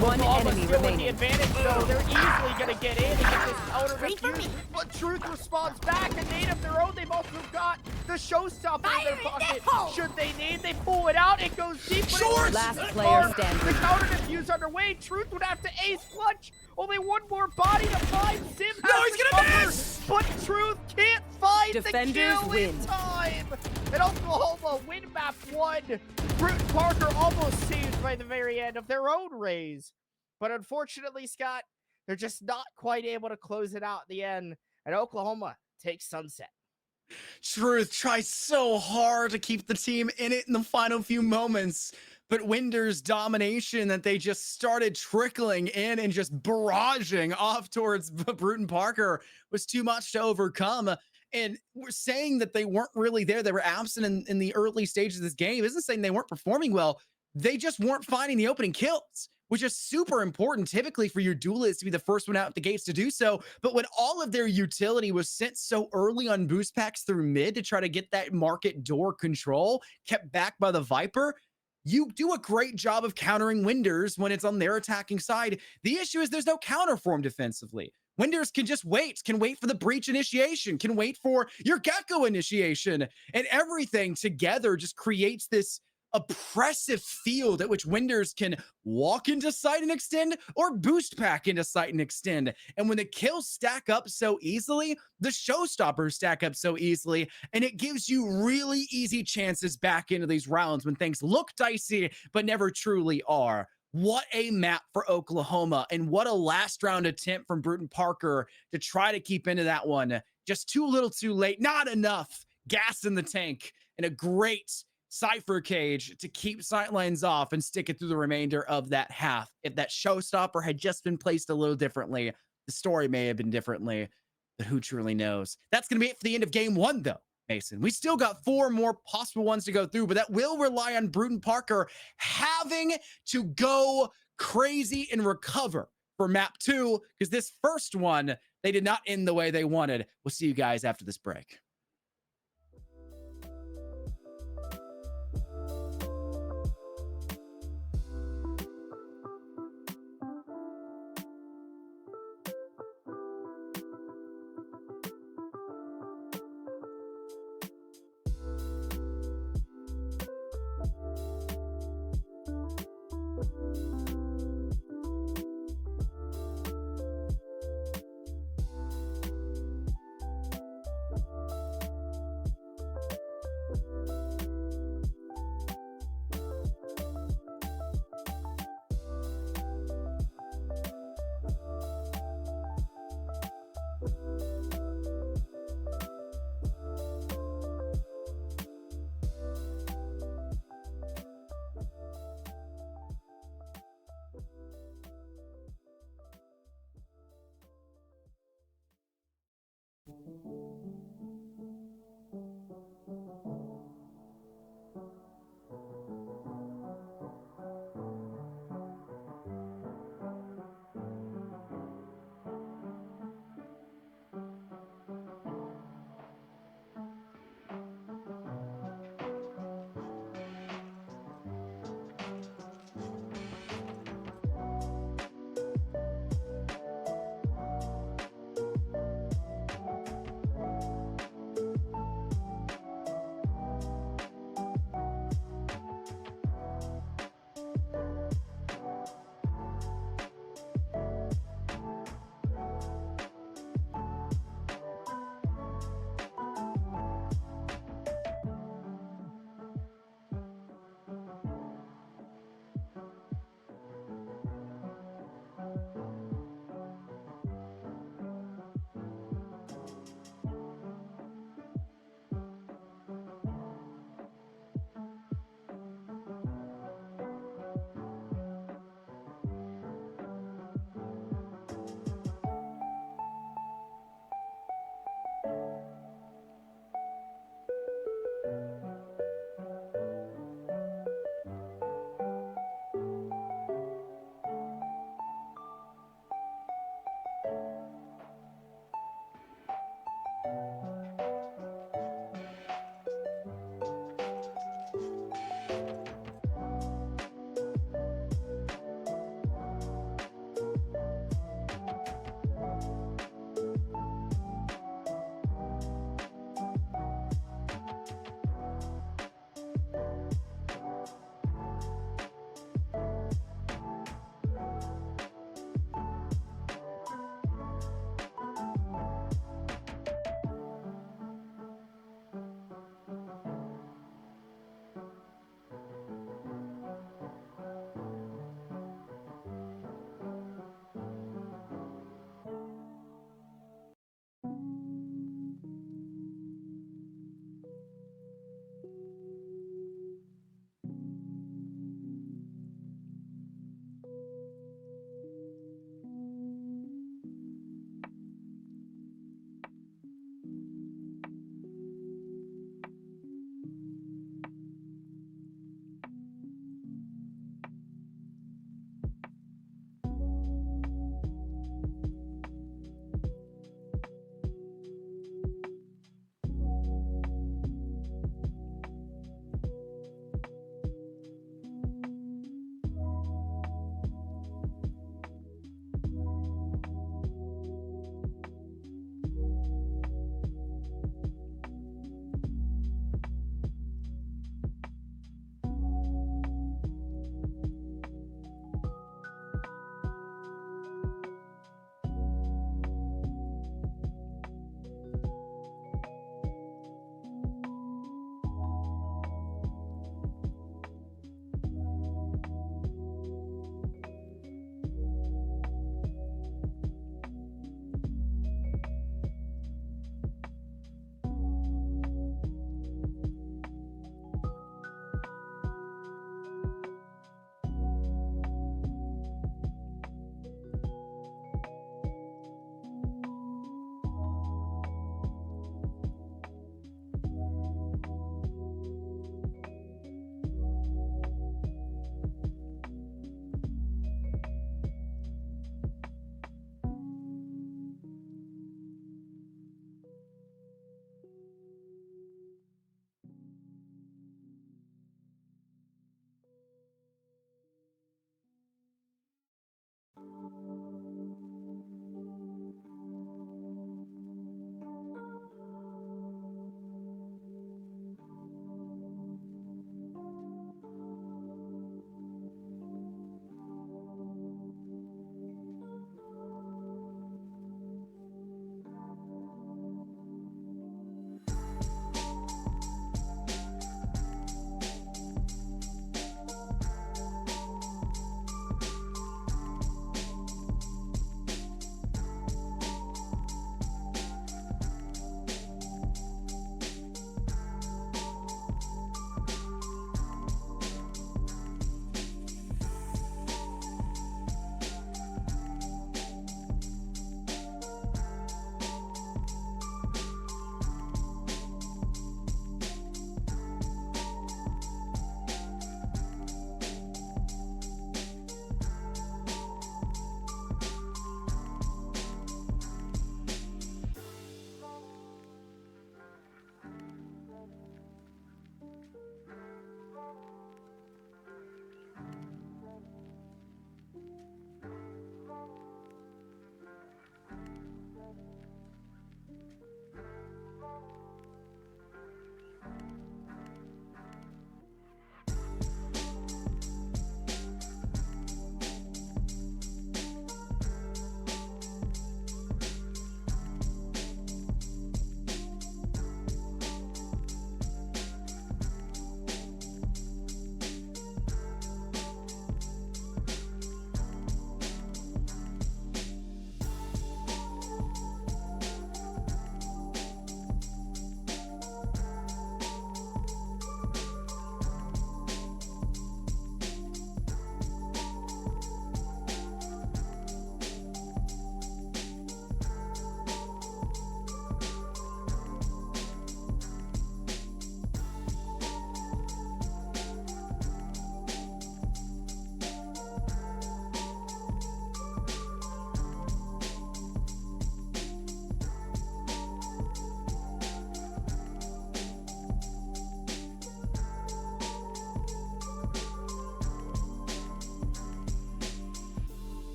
One Oklahoma enemy still with the remaining. advantage, though. They're easily going to get in and get this counter defused. But Truth responds back. A nade of their own. They've also got the showstopper in their pocket. Should they need, they pull it out. It goes deep. But Short! Last it's player hard. standing. The counter defuse underway. Truth would have to ace clutch. Only one more body to find. Sim has No, he's the gonna cover, miss! but Truth can't find Defenders the kill win. in time. And Oklahoma win map 1. Bruton Parker almost saved by the very end of their own raise. But unfortunately, Scott, they're just not quite able to close it out at the end. And Oklahoma takes Sunset. Truth tries so hard to keep the team in it in the final few moments, but Winders' domination that they just started trickling in and just barraging off towards Bruton Parker was too much to overcome. And we're saying that they weren't really there. They were absent in the early stages of this game. Isn't saying they weren't performing well. They just weren't finding the opening kills, which is super important typically for your duelist to be the first one out the gates to do so. But when all of their utility was sent so early on boost packs through mid to try to get that market door control, kept back by the Viper, you do a great job of countering Winders when it's on their attacking side. The issue is there's no counter for them defensively. Winders can just wait, can wait for the breach initiation, can wait for your Gecko initiation, and everything together just creates this oppressive field at which Winders can walk into sight and extend or boost pack into sight and extend. And when the kills stack up so easily, the showstoppers stack up so easily, and it gives you really easy chances back into these rounds when things look dicey but never truly are. What a map for Oklahoma, and what a last round attempt from Bruton Parker to try to keep into that one. Just too little too late, not enough gas in the tank, and a great Cypher Cage to keep sightlines off and stick it through the remainder of that half. If that showstopper had just been placed a little differently, the story may have been differently, but who truly knows? That's going to be it for the end of game 1, though, Mason. We still got 4 more possible ones to go through, but that will rely on Bruton Parker having to go crazy and recover for map 2, because this first one, they did not end the way they wanted. We'll see you guys after this break.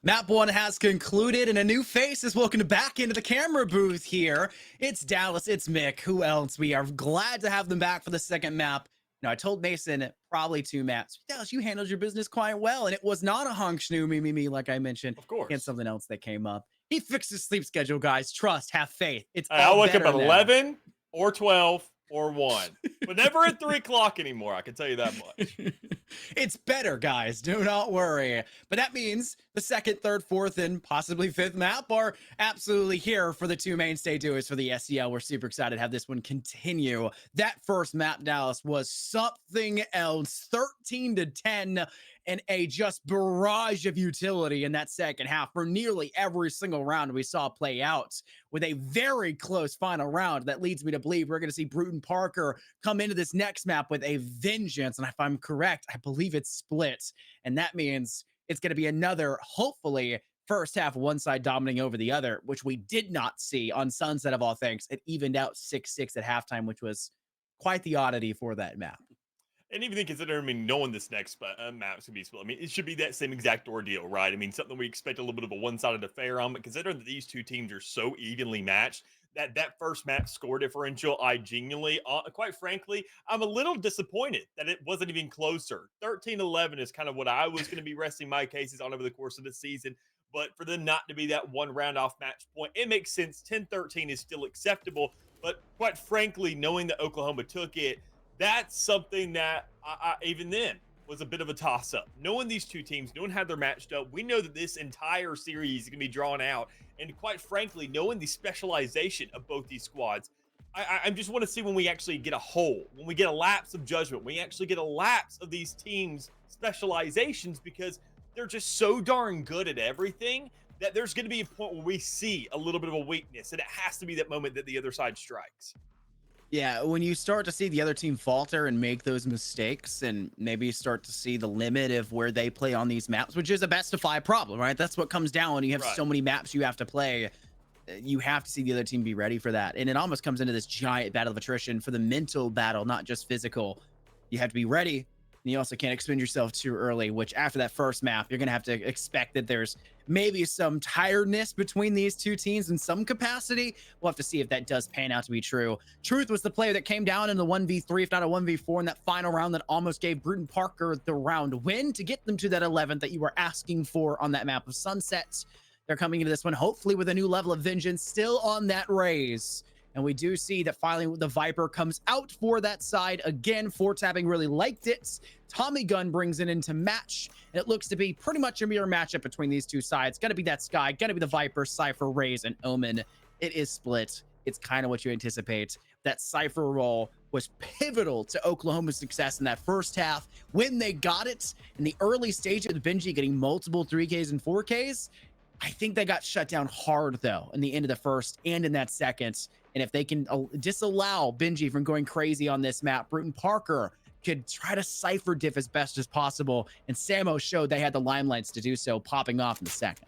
Map 1 has concluded, and a new face is welcomed back into the camera booth here. It's Dallas, it's Mick. Who else? We are glad to have them back for the second map. Now, I told Mason probably 2 maps. Dallas, you handled your business quite well, and it was not a honk shnu me like I mentioned. Of course. And something else that came up. He fixed his sleep schedule, guys. Trust, have faith. It's all I'll wake up better at now. 11 or 12 or 1, but never at 3 o'clock anymore. I can tell you that much. It's better, guys. Do not worry. But that means the second, third, fourth, and possibly fifth map are absolutely here for the 2 mainstay duos for the SEL. We're super excited to have this one continue. That first map, Dallas, was something else. 13-10. And a just barrage of utility in that second half for nearly every single round we saw play out, with a very close final round that leads me to believe we're going to see Bruton Parker come into this next map with a vengeance. And if I'm correct, I believe it's split. And that means it's going to be another, hopefully, first half one side dominating over the other, which we did not see on Sunset of all things. It evened out 6-6 at halftime, which was quite the oddity for that map. And even then, considering, knowing this next map's gonna be split, it should be that same exact ordeal, right? Something we expect a little bit of a one-sided affair on, but considering that these 2 teams are so evenly matched, that first map score differential, I genuinely, quite frankly, I'm a little disappointed that it wasn't even closer. 13-11 is kind of what I was going to be resting my cases on over the course of the season, but for them not to be that one round off match point, it makes sense. 10-13 is still acceptable, but quite frankly, knowing that Oklahoma took it, that's something that I even then was a bit of a toss-up. Knowing these 2 teams, knowing how they're matched up, we know that this entire series is going to be drawn out. And quite frankly, knowing the specialization of both these squads, I just want to see when we actually get a whole, when we get a lapse of judgment, when we actually get a lapse of these teams' specializations, because they're just so darn good at everything that there's going to be a point where we see a little bit of a weakness, and it has to be that moment that the other side strikes. Yeah, when you start to see the other team falter and make those mistakes, and maybe start to see the limit of where they play on these maps, which is a best of 5 problem, right? That's what comes down when you have so many maps you have to play. You have to see the other team be ready for that. And it almost comes into this giant battle of attrition for the mental battle, not just physical. You have to be ready. And you also can't expend yourself too early, which after that first map, you're going to have to expect that there's maybe some tiredness between these 2 teams in some capacity. We'll have to see if that does pan out to be true. Truth was the player that came down in the 1v3, if not a 1v4 in that final round that almost gave Bruton Parker the round win to get them to that 11th that you were asking for on that map of Sunset. They're coming into this one, hopefully with a new level of vengeance, still on that raise. And we do see that finally the Viper comes out for that side. Again, Fortapping really liked it. Tommy Gun brings it into match. And it looks to be pretty much a mirror matchup between these 2 sides. Gonna be that Sky, gonna be the Viper, Cypher, Raze, and Omen. It is split. It's kind of what you anticipate. That Cypher role was pivotal to Oklahoma's success in that first half. When they got it in the early stage of the Benji getting multiple 3Ks and 4Ks, I think they got shut down hard, though, in the end of the first and in that second. And if they can disallow Benji from going crazy on this map, Bruton Parker could try to Cypher diff as best as possible. And Samo showed they had the limelights to do so, popping off in the second.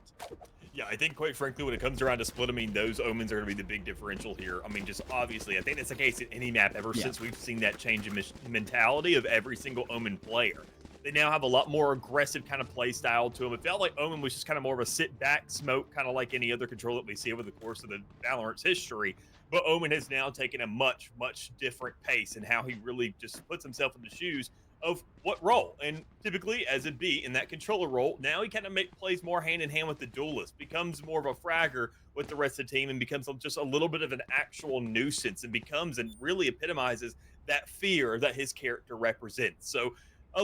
Yeah, I think, quite frankly, when it comes around to split, those Omens are going to be the big differential here. Just obviously, I think that's the case in any map ever since we've seen that change in mentality of every single Omen player. They now have a lot more aggressive kind of play style to them. It felt like Omen was just kind of more of a sit back, smoke, kind of like any other control that we see over the course of the Valorant's history. But Omen has now taken a much, much different pace in how he really just puts himself in the shoes of what role. And typically, as it'd be in that controller role, now he kind of plays more hand in hand with the duelist, becomes more of a fragger with the rest of the team, and becomes just a little bit of an actual nuisance, and becomes and really epitomizes that fear that his character represents. So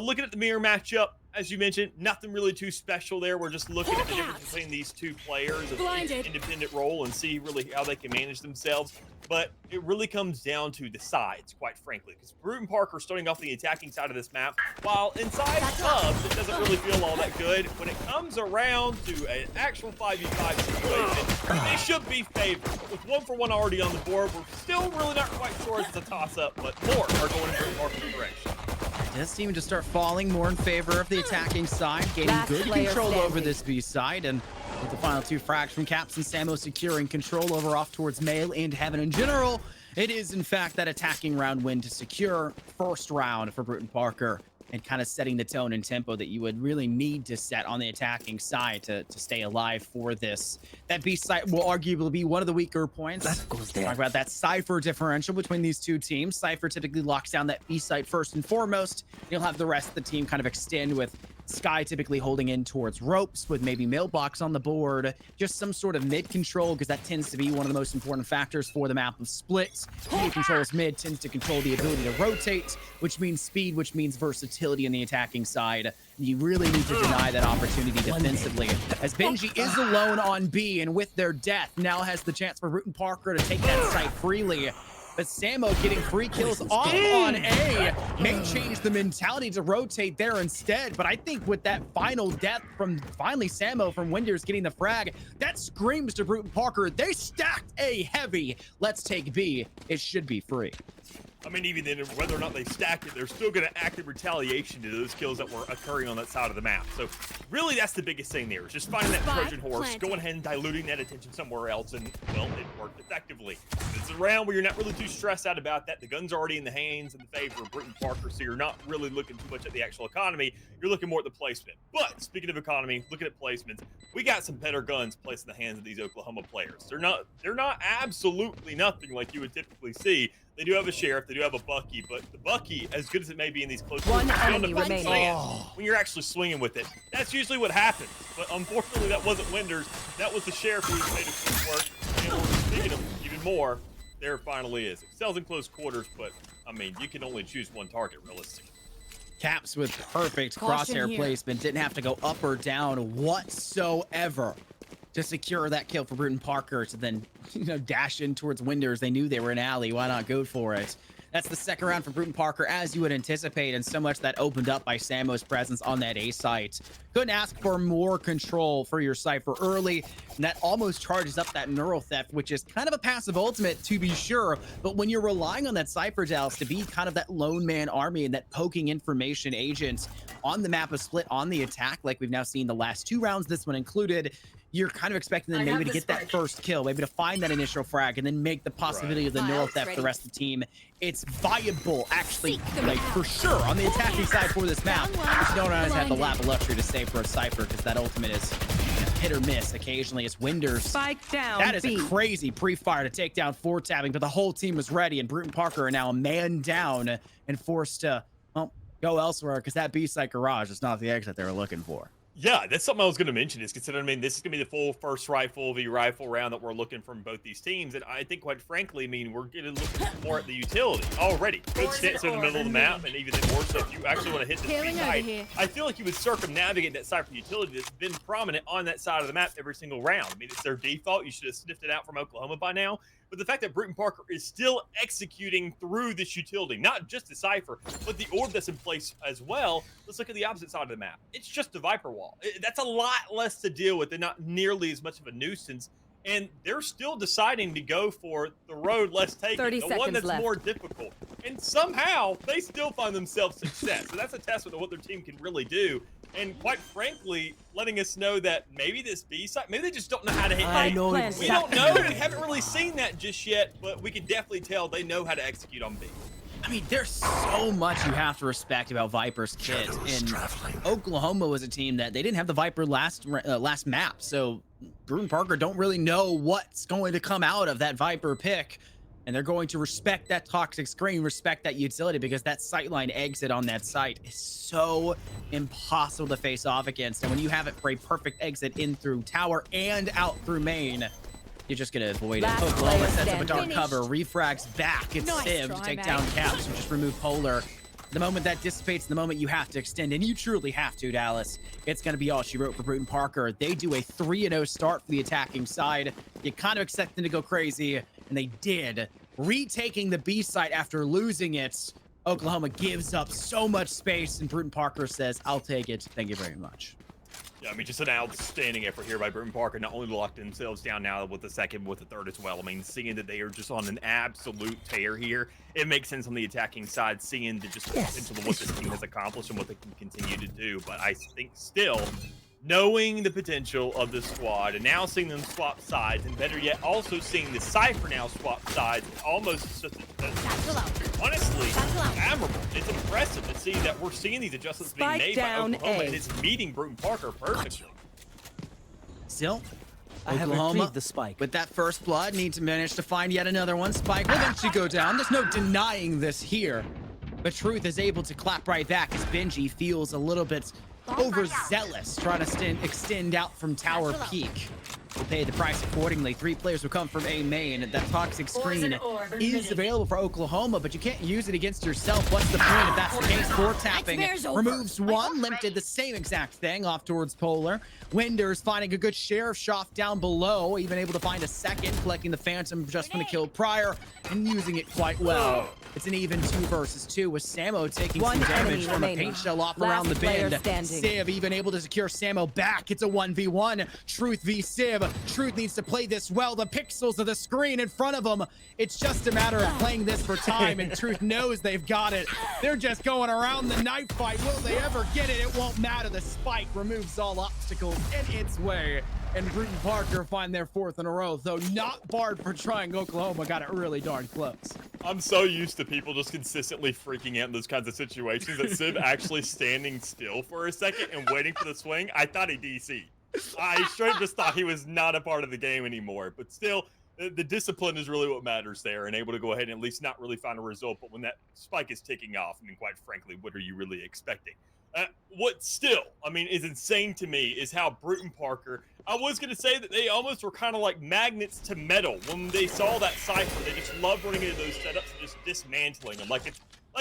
looking at the mirror matchup, as you mentioned, nothing really too special there. We're just looking at the difference between these 2 players of each independent role and see really how they can manage themselves. But it really comes down to the sides, quite frankly, because Bruton Parker starting off the attacking side of this map, while inside subs, it doesn't really feel all that good. When it comes around to an actual 5v5 situation, they should be favored. With 1-for-1 already on the board, we're still really not quite sure if it's a toss-up, but more are going in Bruton Parker's direction. It does seem to start falling more in favor of the attacking side, gaining good control over this B side, and with the final 2 frags from Caps and Samo securing control over off towards Mail and Heaven in general, it is in fact that attacking round win to secure first round for Bruton Parker. and kind of setting the tone and tempo that you would really need to set on the attacking side to stay alive for this. That B site will arguably be one of the weaker points. That goes there. Talk about that Cypher differential between these two teams. Cypher typically locks down that B site first and foremost. You'll have the rest of the team kind of extend with Sky typically holding in towards ropes with maybe mailbox on the board, just some sort of mid control, because that tends to be one of the most important factors for the map of splits. Who controls mid tends to control the ability to rotate, which means speed, which means versatility on the attacking side. You really need to deny that opportunity defensively, as Benji is alone on B, and with their death now has the chance for Root and Parker to take that site freely. But Samo getting free kills off on A may change the mentality to rotate there instead. But I think with that final death from finally Samo from Winders getting the frag, that screams to Brute and Parker. They stacked A heavy. Let's take B. It should be free. I mean, even then, whether or not they stacked it, they're still going to act in retaliation to those kills that were occurring on that side of the map. So really, that's the biggest thing there, is just finding that Trojan horse, going ahead and diluting that attention somewhere else, and, well, it worked effectively. It's a round where you're not really too stressed out about that. The gun's already in the hands and the favor of Britton Parker, so you're not really looking too much at the actual economy. You're looking more at the placement. But speaking of economy, looking at placements, we got some better guns placed in the hands of these Oklahoma players. They're not absolutely nothing like you would typically see. They do have a Sheriff, they do have a Bucky, but the Bucky, as good as it may be in these close One quarters, enemy remaining. when you're actually swinging with it, that's usually what happens. But unfortunately, that wasn't Winders. That was the Sheriff who made it quick work. And speaking of even more, there finally is. Excels in close quarters, but I mean, you can only choose one target realistically. Caps with perfect Caution crosshair here. placement, didn't have to go up or down whatsoever to secure that kill for Bruton Parker to then, dash in towards Winders. They knew they were in alley. Why not go for it? That's the second round for Bruton Parker, as you would anticipate, and so much that opened up by Samo's presence on that A site. Couldn't ask for more control for your Cypher early, and that almost charges up that Neural Theft, which is kind of a passive ultimate, to be sure, but when you're relying on that Cypher, Dallas, to be kind of that lone man army and that poking information agent on the map of Split on the attack, like we've now seen the last two rounds, this one included, you're kind of expecting them maybe to get that first kill, maybe to find that initial frag, and then make the possibility of the Neural Theft the rest of the team. It's viable, actually, like for sure, on the attacking side for this map. But you don't always have the lap of luxury to save for a Cypher, because that ultimate is hit or miss occasionally. As Winders, Spike down. that is B. a crazy pre-fire to take down 4-tabbing, but the whole team was ready, and Bruton Parker are now a man down and forced to, well, go elsewhere, because that B-side garage is not the exit they were looking for. Yeah, that's something I was going to mention, is considering, I mean, this is going to be the full first rifle v rifle round that we're looking from both these teams. And I think, quite frankly, I mean, we're going to look more at the utility already. Good stance in the middle of the map, and even then more so if you actually want to hit this Healing over side. here. I feel like you would circumnavigate that side for utility that's been prominent on that side of the map every single round. I mean, it's their default. You should have sniffed it out from Oklahoma by now. But the fact that Bruton Parker is still executing through this utility, not just the Cypher, but the orb that's in place as well. Let's look at the opposite side of the map. It's just a Viper wall. That's a lot less to deal with and not nearly as much of a nuisance. And they're still deciding to go for the road less taken, 30 the one seconds that's left. more difficult. And somehow they still find themselves success. So that's a testament to what their team can really do. And quite frankly, letting us know that maybe this B side, maybe they just don't know how to hit. I know We don't know. We haven't really seen that just yet, but we can definitely tell they know how to execute on B. I mean, there's so much you have to respect about Viper's kit. Shadows And traveling. Oklahoma was a team that they didn't have the Viper last map, so Bruton Parker don't really know what's going to come out of that Viper pick. And they're going to respect that toxic screen, respect that utility, because that sightline exit on that site is so impossible to face off against. And when you have it for a perfect exit in through tower and out through main, you're just going to avoid Last it. Oklahoma player sets up a standing. dark cover, refrags back. It's Nice Civ to try, take mate. down Caps, and just remove Polar. The moment that dissipates, the moment you have to extend, and you truly have to, Dallas, it's going to be all she wrote for Bruton Parker. They do a 3-0 start for the attacking side. You kind of expect them to go crazy, and they did. Retaking the B site after losing it, Oklahoma gives up so much space, and Bruton Parker says, I'll take it. Thank you very much. Yeah, I mean, just an outstanding effort here by Bruton Parker. Not only locked themselves down now with the second, but with the third as well. I mean, seeing that they are just on an absolute tear here, it makes sense on the attacking side, seeing the just potential of what this team has accomplished and what they can continue to do. But I think still, knowing the potential of the squad and now seeing them swap sides, and better yet, also seeing the Cypher now swap sides, almost just honestly admirable. It's impressive to see that we're seeing these adjustments being Spike made down by Oklahoma, A. and it's meeting Bruton Parker perfectly. Still, I have Oklahoma, retrieved the spike. with that first blood, need to manage to find yet another one. Spike will eventually go down. There's no denying this here. But Truth is able to clap right back as Benji feels a little bit overzealous, trying to extend out from tower peak. Will pay the price accordingly. 3 players will come from A main. That toxic screen is available for Oklahoma, but you can't use it against yourself. What's the point if that's the case? 4 tapping removes 1. Limp did the same exact thing off towards Polar. Winders finding a good share of Shoff down below, even able to find a second, collecting the Phantom just from the kill prior and using it quite well. It's an even 2 versus 2 with Samo taking some damage from a paint shell off around the bend. Civ even able to secure Samo back. It's a 1v1. Truth v Civ. Truth needs to play this well. The pixels of the screen in front of him. It's just a matter of playing this for time, and Truth knows they've got it. They're just going around the knife fight. Will they ever get it? It won't matter. The spike removes all obstacles in its way. And Bruton Parker find their 4th in a row, though not barred for trying. Oklahoma got it really darn close. I'm so used to people just consistently freaking out in those kinds of situations that Civ actually standing still for a second and waiting for the swing. I thought he DC'd. I straight just thought he was not a part of the game anymore. But still, the discipline is really what matters there, and able to go ahead and at least not really find a result. But when that spike is ticking off, I mean, quite frankly, what are you really expecting? What still, I mean, is insane to me is how Bruton Parker, I was going to say that they almost were kind of like magnets to metal. When they saw that Cypher, they just loved running into those setups and just dismantling them. Like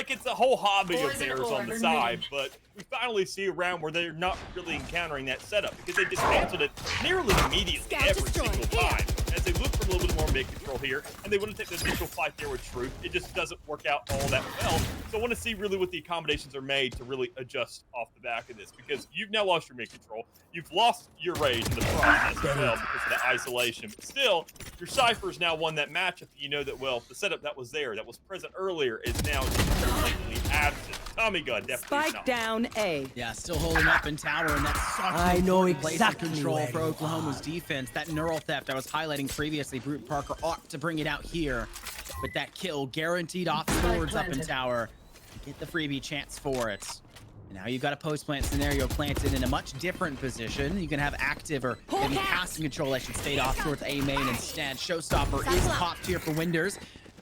it's a whole hobby of theirs on the side, but we finally see a round where they're not really encountering that setup because they dismantled it nearly immediately every single time. As they look for a little bit more mid-control here, and they want to take the initial fight there with Truth. It just doesn't work out all that well. So I want to see really what the accommodations are made to really adjust off the back of this, because you've now lost your mid-control. You've lost your rage in the process as well because of that isolation. But still, your Cypher's now won that matchup. You know that, well, the setup that was there, that was present earlier, is now completely absent. Tommy Gun definitely Spike down A. Yeah, still holding up in tower, and that's such I know place exactly of control where for you Oklahoma's are. defense. That neural theft I was highlighting previously, Bruton Parker ought to bring it out here. But that kill guaranteed off swords up in tower. Get the freebie chance for it. And now you've got a post-plant scenario planted in a much different position. You can have active or maybe passing control, I should state, off towards A main instead. Showstopper is popped here for Winders.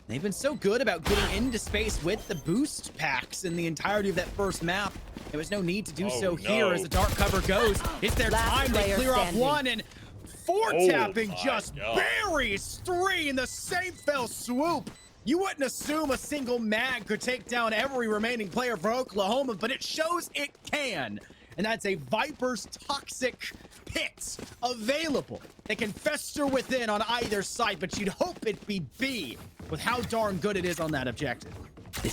They've been so good about getting into space with the boost packs in the entirety of that first map. There was no need to do so here as the dark cover goes. It's their time. They clear off 1, and 4 tapping just buries 3 in the same fell swoop. You wouldn't assume a single mag could take down every remaining player for Oklahoma, but it shows it can. And that's a Viper's toxic pit available. They can fester within on either side, but you'd hope it be B with how darn good it is on that objective.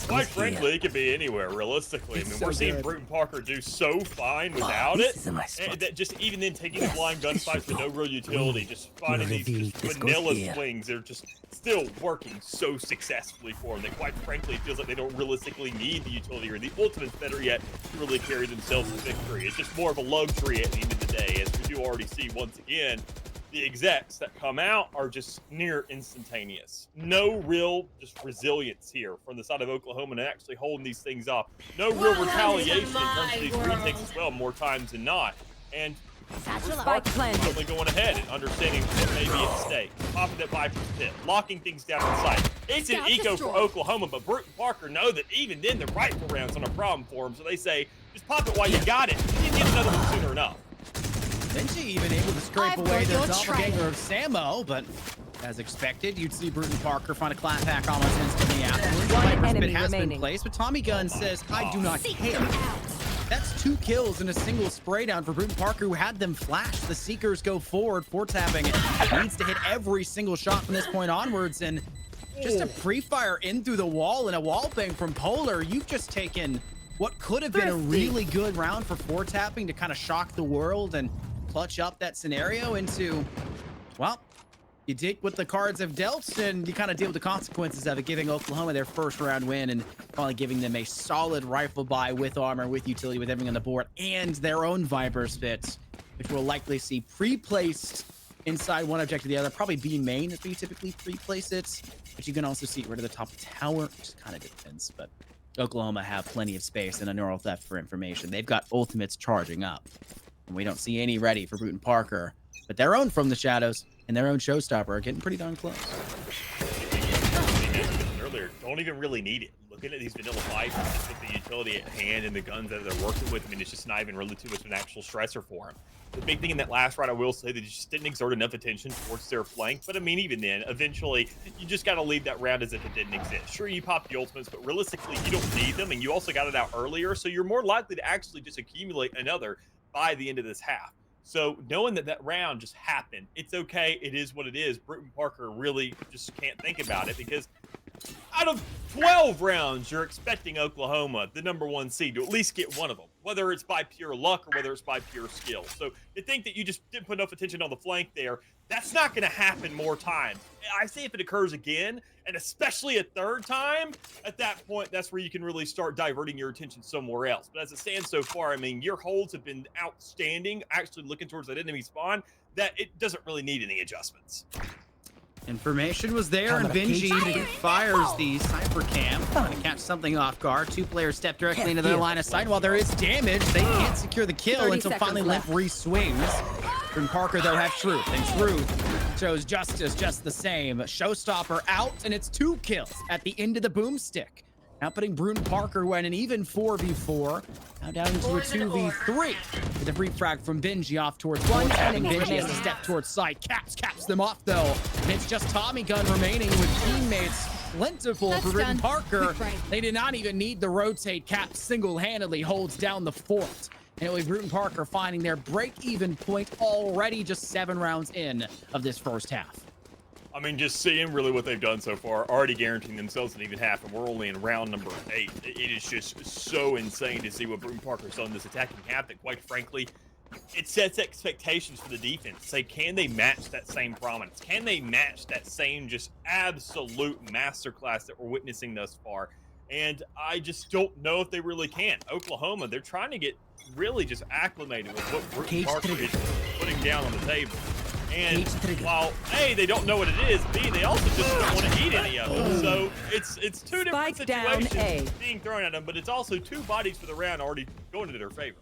Quite frankly, it could be anywhere, realistically. I mean, we're seeing Bruton Parker do so fine without it. And that just even then taking the blind gunfights with no real utility, just finding these just vanilla swings, they're just still working so successfully for them that, quite frankly, it feels like they don't realistically need the utility or the ultimates, better yet, to really carry themselves to victory. It's just more of a luxury at the end of the day, as we do already see once again. The execs that come out are just near instantaneous. No real just resilience here from the side of Oklahoma and actually holding these things up. No real retaliation in terms of these retakes as well, more times than not. And probably going ahead and understanding what may be at stake. Popping that Viper's pit, locking things down in sight. It's an eco for Oklahoma, but Bruton Parker know that even then the rifle round's on a problem for him, so they say, just pop it while you got it. You can get another one sooner enough. Benji even able to scrape away the doppelganger of Samo, but as expected, you'd see Bruton Parker find a clap back almost instantly afterwards. Viper's pit has been placed, but Tommy Gun says, I do not care. That's 2 kills in a single spray down for Bruton Parker, who had them flash. The Seekers go forward, 4 tapping. Needs to hit every single shot from this point onwards, and just a pre-fire in through the wall and a wall bang from Polar. You've just taken what could have been a really good round for 4 tapping to kind of shock the world and clutch up that scenario into, well, you take what the cards have dealt and you kind of deal with the consequences of it, giving Oklahoma their first round win and finally giving them a solid rifle buy with armor, with utility, with everything on the board, and their own Viper's pit. which we'll likely see pre-placed inside one objective or the other. Probably B main as we typically pre-place it, but you can also see it right at the top tower, which kind of depends. But Oklahoma have plenty of space and a neural theft for information. They've got ultimates charging up, and we don't see any ready for Bruton Parker. But their own From the Shadows and their own Showstopper are getting pretty darn close. Earlier, don't even really need it. Looking at these vanilla fights, just with the utility at hand and the guns that they're working with, I mean, it's just not even really too much of an actual stressor for them. The big thing in that last round, I will say, they just didn't exert enough attention towards their flank. But I mean, even then, eventually, you just got to leave that round as if it didn't exist. Sure, you pop the ultimates, but realistically, you don't need them, and you also got it out earlier, so you're more likely to actually just accumulate another by the end of this half. So knowing that that round just happened, it's okay. It is what it is. Bruton Parker really just can't think about it, because out of 12 rounds, you're expecting Oklahoma, the #1 seed, to at least get one of them, whether it's by pure luck or whether it's by pure skill. So to think that you just didn't put enough attention on the flank there, that's not going to happen more times. I say if it occurs again, and especially a third time, at that point, that's where you can really start diverting your attention somewhere else. But as it stands so far, I mean, your holds have been outstanding, actually looking towards that enemy spawn, that it doesn't really need any adjustments. Information was there, and Benji fires the sniper cam to catch something off guard. Two players step directly into their line of sight. While there is damage, they can't secure the kill until finally Limp re-swings. From Parker, though, have Truth, and Truth shows justice just the same. Showstopper out, and it's 2 kills at the end of the boomstick. Now putting Bruton Parker who had an even 4v4. Now down into a 2v3 with a free frag from Benji off towards one. Benji has to step towards side. Caps them off though. And it's just Tommy Gun remaining with teammates plentiful for Bruton Parker. They did not even need the rotate. Caps single-handedly holds down the fort. And it'll be Bruton Parker finding their break-even point already just 7 rounds in of this first half. I mean, just seeing really what they've done so far, already guaranteeing themselves an even half, and we're only in round number 8. It is just so insane to see what Bruton Parker's done in this attacking half that, quite frankly, it sets expectations for the defense. Say, can they match that same prominence? Can they match that same just absolute masterclass that we're witnessing thus far? And I just don't know if they really can. Oklahoma, they're trying to get really just acclimated with what Bruton Parker is putting down on the table. And while A, they don't know what it is, B, they also just don't want to eat any of it. So it's 2 different situations being thrown at them, but it's also 2 bodies for the round already going into their favor.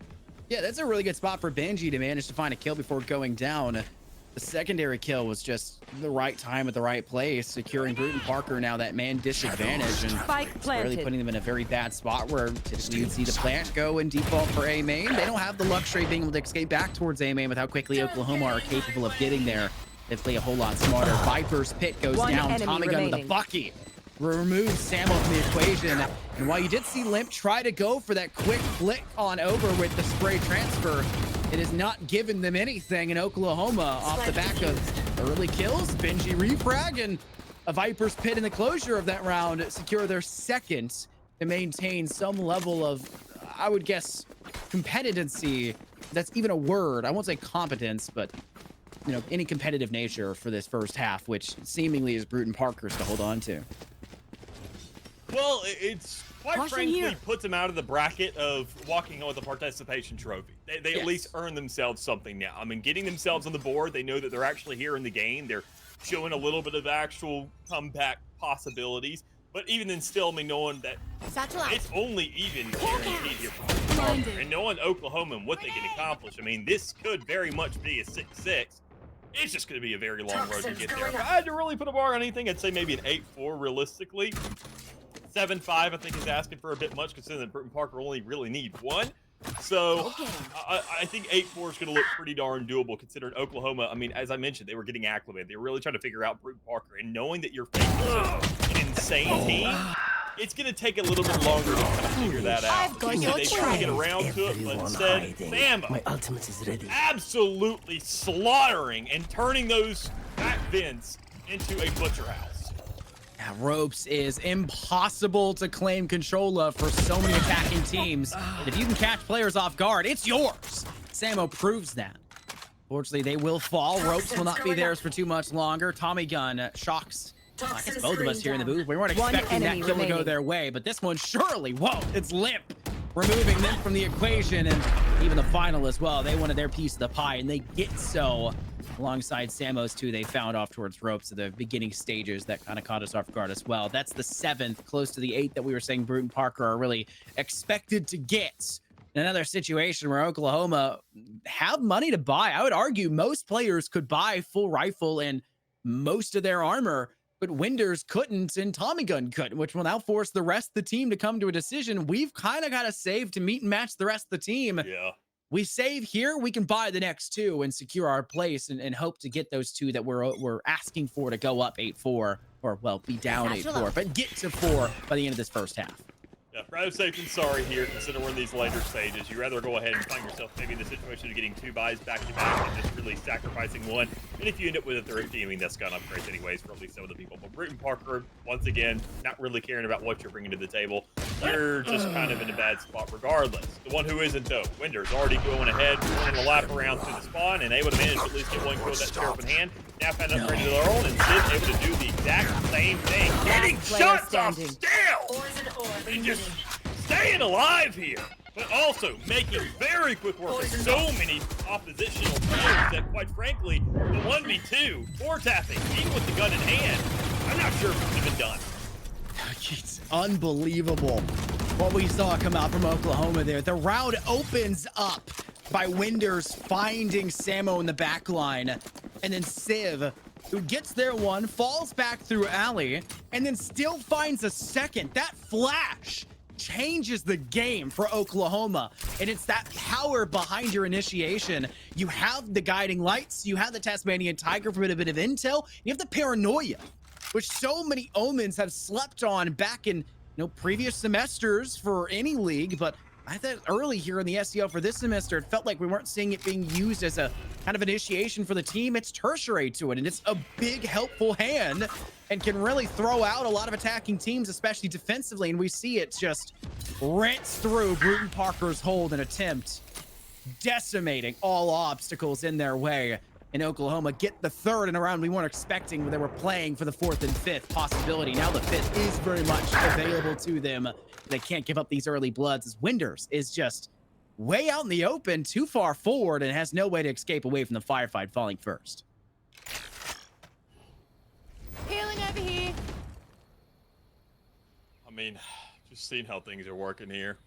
Yeah, that's a really good spot for Benji to manage to find a kill before going down. The secondary kill was just the right time at the right place, securing Bruton Parker now that man disadvantage, and really putting them in a very bad spot where typically you'd see the plant go and default for A main. They don't have the luxury of being able to escape back towards A main with how quickly Oklahoma are capable of getting there. They play a whole lot smarter. Viper's pit goes down. Tommy Gun with a Bucky removes Samo from the equation. And while you did see Limp try to go for that quick flick on over with the spray transfer, it has not given them anything in Oklahoma off the back of early kills. Benji refrag and a Viper's pit in the closure of that round secure their second to maintain some level of, I would guess, competency. That's even a word. I won't say competence, but you know, any competitive nature for this first half, which seemingly is Bruton Parker's to hold on to. Well, it's quite frankly puts them out of the bracket of walking on with a participation trophy. They at least earn themselves something now. I mean, getting themselves on the board, they know that they're actually here in the game. They're showing a little bit of actual comeback possibilities. But even then still, I mean, knowing that it's only even guaranteed here for Parker, and knowing Oklahoma and what they can accomplish, I mean, this could very much be a 6-6. It's just going to be a very long road to get there. If I had to really put a bar on anything, I'd say maybe an 8-4 realistically. 7-5, I think, is asking for a bit much, considering that Bruton Parker only really need 1. So I think 8-4 is going to look pretty darn doable, considering Oklahoma, I mean, as I mentioned, they were getting acclimated. They were really trying to figure out Bruton Parker, and knowing that you're facing an insane team, it's going to take a little bit longer to kind of figure that out. They try to get around to it, but instead, Samo absolutely slaughtering and turning those back vents into a butcher house. Yeah, Ropes is impossible to claim control of for so many attacking teams. And if you can catch players off guard, it's yours. Samo proves that. Fortunately, they will fall. Ropes will not be theirs for too much longer. Tommy Gun shocks, I guess, both of us here in the booth. We weren't expecting that kill to go their way, but this one surely won't. It's Limp removing them from the equation, and even the final as well. They wanted their piece of the pie, and they get so alongside Samos too. They found off towards ropes at the beginning stages that kind of caught us off guard as well. That's the 7th, close to the 8th that we were saying Brute and Parker are really expected to get. In another situation where Oklahoma have money to buy. I would argue most players could buy full rifle and most of their armor, but Winders couldn't and Tommy Gun couldn't, which will now force the rest of the team to come to a decision. We've kind of got to save to meet and match the rest of the team. Yeah. We save here, we can buy the next 2 and secure our place and hope to get those 2 that we're asking for to go up 8-4, or well, be down 8-4, but get to 4 by the end of this first half. Yeah, rather safe than sorry here, considering we're in these later stages. You'd rather go ahead and find yourself maybe in the situation of getting 2 buys back-to-back and just really sacrificing one. And if you end up with a third team, I mean, that's gun upgrades anyways for at least some of the people. But Brute and Parker, once again, not really caring about what you're bringing to the table. You're just kind of in a bad spot regardless. The one who isn't, though, Winder's already going ahead, running a lap around through the spawn, and able to manage to at least get one kill with that sheriff in hand. Now found an upgrade to their own, and Sid able to do the exact same thing. Getting shots off still! And just staying alive here, but also making very quick work of so many oppositional players that, quite frankly, the 1v2, 4 tapping, even with the gun in hand, I'm not sure if it's even done. It's unbelievable what we saw come out from Oklahoma there. The round opens up by Winders finding Samo in the back line, and then Civ, who gets there one, falls back through alley, and then still finds a second. That flash changes the game for Oklahoma, and it's that power behind your initiation. You have the guiding lights, you have the Tasmanian Tiger for a bit of intel, you have the paranoia, which so many Omens have slept on back in previous semesters for any league. But I thought early here in the SEO for this semester, it felt like we weren't seeing it being used as a kind of initiation for the team. It's tertiary to it, and it's a big helpful hand and can really throw out a lot of attacking teams, especially defensively. And we see it just rinse through Brute and Parker's hold and attempt, decimating all obstacles in their way. And Oklahoma get the 3rd in a round we weren't expecting when they were playing for the 4th and 5th possibility. Now the 5th is very much available to them. They can't give up these early bloods, as Winders is just way out in the open, too far forward, and has no way to escape away from the firefight, falling first. Healing over here. I mean, just seeing how things are working here.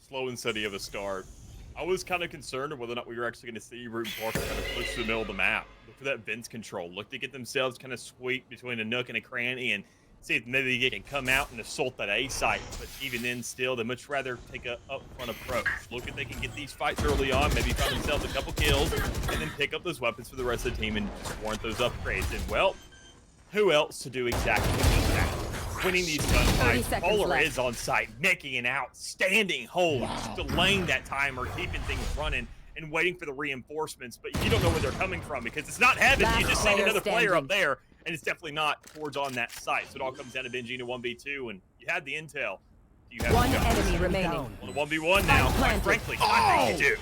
Slow and steady of a start. I was kind of concerned of whether or not we were actually going to see Brute and Parker kind of push to the middle of the map. Look for that Vince control. Look to get themselves kind of squeaked between a nook and a cranny and see if maybe they can come out and assault that A site. But even then, still, they'd much rather take a upfront approach. Look if they can get these fights early on, maybe find themselves a couple kills, and then pick up those weapons for the rest of the team and just warrant those upgrades. And, well, who else to do exactly just that? Winning these gunfights. Polar is on site, making an outstanding hold, just delaying that timer, keeping things running, and waiting for the reinforcements. But you don't know where they're coming from because it's not heaven. You just see another player up there, and it's definitely not towards on that site. So it all comes down to Benji in a 1v2, and you had the intel. You have one enemy remaining. On a 1v1 now, quite frankly, I think you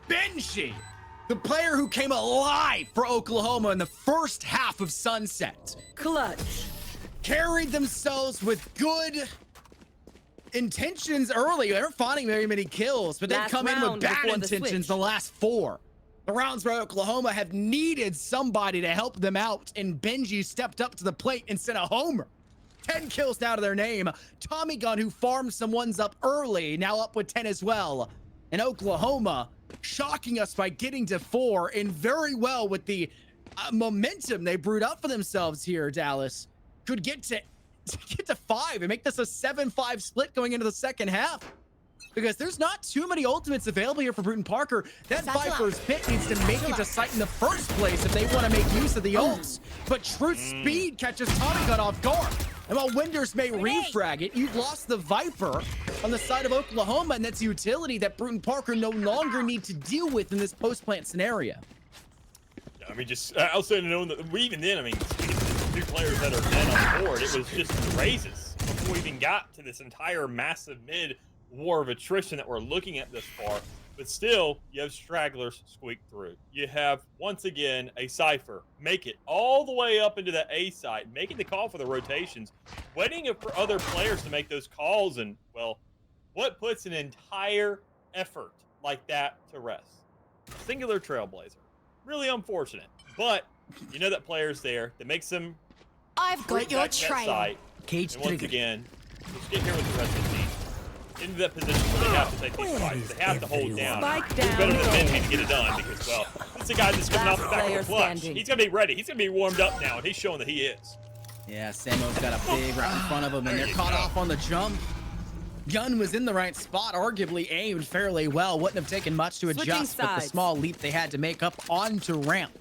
do. Benji, the player who came alive for Oklahoma in the first half of Sunset. Clutch. Carried themselves with good intentions early. They weren't finding very many kills, but they've come in with bad intentions the last 4. The rounds where Oklahoma have needed somebody to help them out, and Benji stepped up to the plate and sent a homer. 10 kills now to their name. Tommy Gun, who farmed some ones up early, now up with 10 as well. And Oklahoma shocking us by getting to 4, and very well with the momentum they brewed up for themselves here, Dallas. Could get to 5 and make this a 7-5 split going into the second half, because there's not too many ultimates available here for Brute and Parker. That Viper's Pit needs to make it to sight in the first place if they want to make use of the ults. But Truth Speed catches Tommy Gun off guard. And while Winders may refrag it, you've lost the Viper on the side of Oklahoma, and that's utility that Brute and Parker no longer need to deal with in this post-plant scenario. I mean, just outside of knowing that, even then, I mean, 2 players that are dead on the board, it was just raises before we even got to this entire massive mid war of attrition that we're looking at this far. But still, you have stragglers squeak through. You have, once again, a Cypher make it all the way up into the A site, making the call for the rotations, waiting for other players to make those calls, and, well, What puts an entire effort like that to rest? Singular Trailblazer. Really unfortunate. But you know that player's there that makes them I've got your trail. site. Cage And once triggered. again, let's get here with the rest of the team. Into that position where they have to take these fights. They have to hold down. Spike Who's down. better than Benji to get it done because, well, this is a guy that's coming off the Last back of player the clutch. standing. He's going to be ready. He's going to be warmed up now, and he's showing that he is. Yeah, Samo's got a big right in front of him, and There they're you caught go. off on the jump. Gun was in the right spot, arguably aimed fairly well. Wouldn't have taken much to Switching adjust, but the sides. small leap they had to make up onto ramp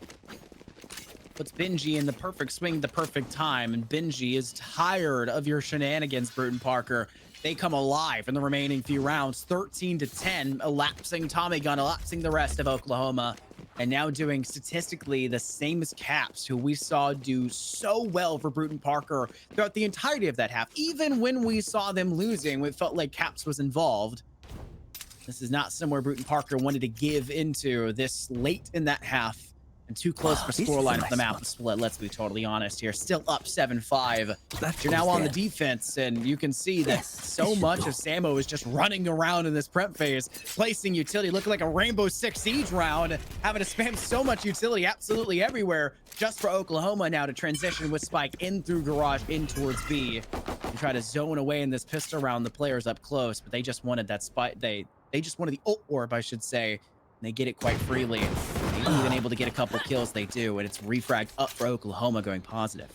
puts Benji in the perfect swing, the perfect time, and Benji is tired of your shenanigans, Bruton Parker. They come alive in the remaining few rounds, 13-10, elapsing Tommy Gun, elapsing the rest of Oklahoma, and now doing statistically the same as Caps, who we saw do so well for Bruton Parker throughout the entirety of that half. Even when we saw them losing, it felt like Caps was involved. This is not somewhere Bruton Parker wanted to give into this late in that half. And too close for this is scoreline a of the nice map one. split, let's be totally honest here. Still up 7-5. You're now on the defense, and you can see that Yes, so this should much go. of Samo is just running around in this prep phase, placing utility, looking like a Rainbow Six Siege round, having to spam so much utility absolutely everywhere, just for Oklahoma now to transition with Spike in through Garage, in towards B, and try to zone away in this pistol round the players up close, but they just wanted that Spike, they just wanted the ult orb, I should say, and they get it quite freely. They've even able to get a couple kills, they do, and it's refragged up for Oklahoma going positive.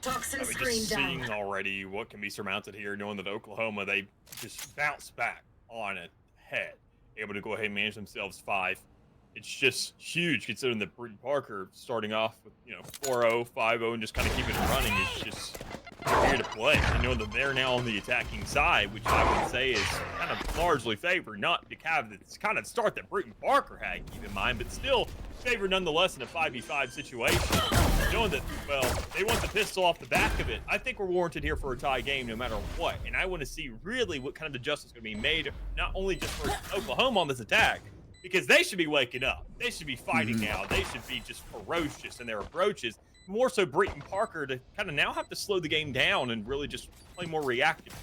Toxin I mean, screen just down. seeing already what can be surmounted here, knowing that Oklahoma, they just bounce back on it head, able to go ahead and manage themselves 5. It's just huge considering that Bruton Parker starting off with, 4-0, 5-0, and just kind of keeping it running is just here to play. And knowing that they're now on the attacking side, which I would say is kind of largely favored, not the kind of start that Bruton Parker had, keep in mind, but still favored nonetheless in a 5v5 situation. Knowing that, well, they want the pistol off the back of it, I think we're warranted here for a tie game no matter what. And I want to see really what kind of adjustments are going to be made, not only just for Oklahoma on this attack, because they should be waking up. They should be fighting now. They should be just ferocious in their approaches. More so Bruton Parker to kind of now have to slow the game down and really just play more reactive.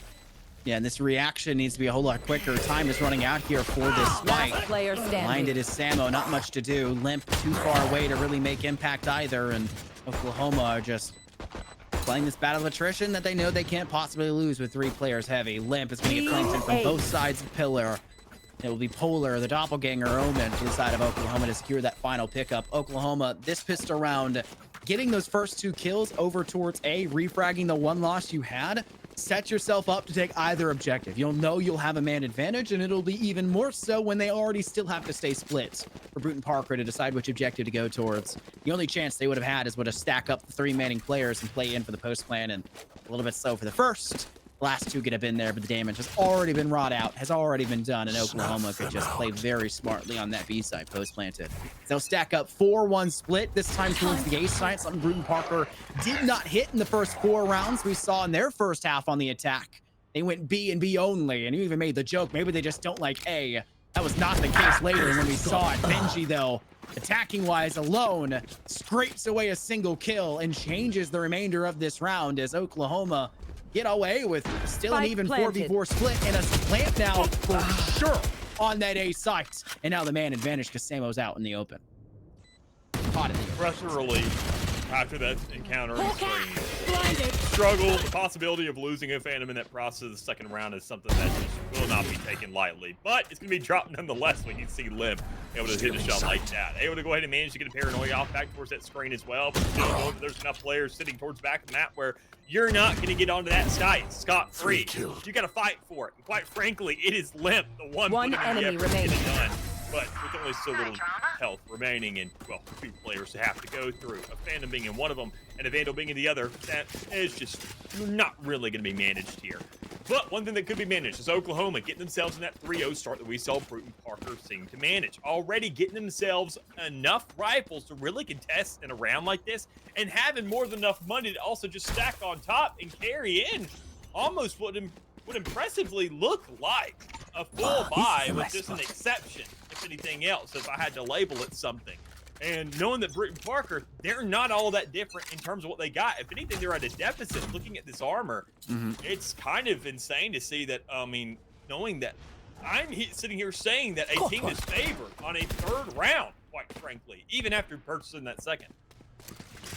Yeah, and this reaction needs to be a whole lot quicker. Time is running out here for this Last Spike. player standing. Blinded is Samo, not much to do. Limp too far away to really make impact either, and Oklahoma are just playing this battle of attrition that they know they can't possibly lose with 3 players heavy. Limp is going to get flanked in from both sides of Pillar. It will be Polar, the doppelganger Omen, to the side of Oklahoma to secure that final pickup. Oklahoma, this pistol round, getting those first 2 kills over towards A, refragging the 1 loss you had, set yourself up to take either objective. You'll know you'll have a man advantage, and it'll be even more so when they already still have to stay split for Bruton Parker to decide which objective to go towards. The only chance they would have had is would have stack up the 3 remaining players and play in for the post plan, and a little bit slow for the first. Last 2 could have been there, but the damage has already been wrought out, has already been done, and Oklahoma could just play very smartly on that B side post-planted. They'll stack up 4-1 split, this time towards the A side, something Bruton Parker did not hit in the first 4 rounds we saw in their first half on the attack. They went B and B only, and you even made the joke, maybe they just don't like A. That was not the case later when we saw it. Benji, though, attacking-wise alone, scrapes away a single kill and changes the remainder of this round as Oklahoma get away with still an Spike even planted. 4v4 split and a plant now for sure on that A site. And now the man advantage because Samo's out in the open. Caught it. Pressure relief after that encounter in screen. Blinded. Struggle, the possibility of losing a Phantom in that process of the second round is something that just will not be taken lightly. But it's going to be dropped nonetheless when you see Limp able to hit a shot like that. Able to go ahead and manage to get a paranoia off back towards that screen as well. But still know that there's enough players sitting towards the back of the map where you're not going to get onto that site scot-free. You got to fight for it. And quite frankly, it is Limp, the one One putting in the enemy effort to get it remaining. done. But with only so little health remaining and, well, 2 players to have to go through, a Phantom being in one of them and a Vandal being in the other, that is just not really going to be managed here. But one thing that could be managed is Oklahoma getting themselves in that 3-0 start that we saw Bruton Parker seem to manage. Already getting themselves enough rifles to really contest in a round like this and having more than enough money to also just stack on top and carry in almost what would impressively look like a full buy with just an exception, if anything else, if I had to label it something. And knowing that Bruton Parker, they're not all that different in terms of what they got. If anything, they're at a deficit. Looking at this armor, it's kind of insane to see that, I mean, knowing that I'm sitting here saying that a team is favored on a third round, quite frankly, even after purchasing that second.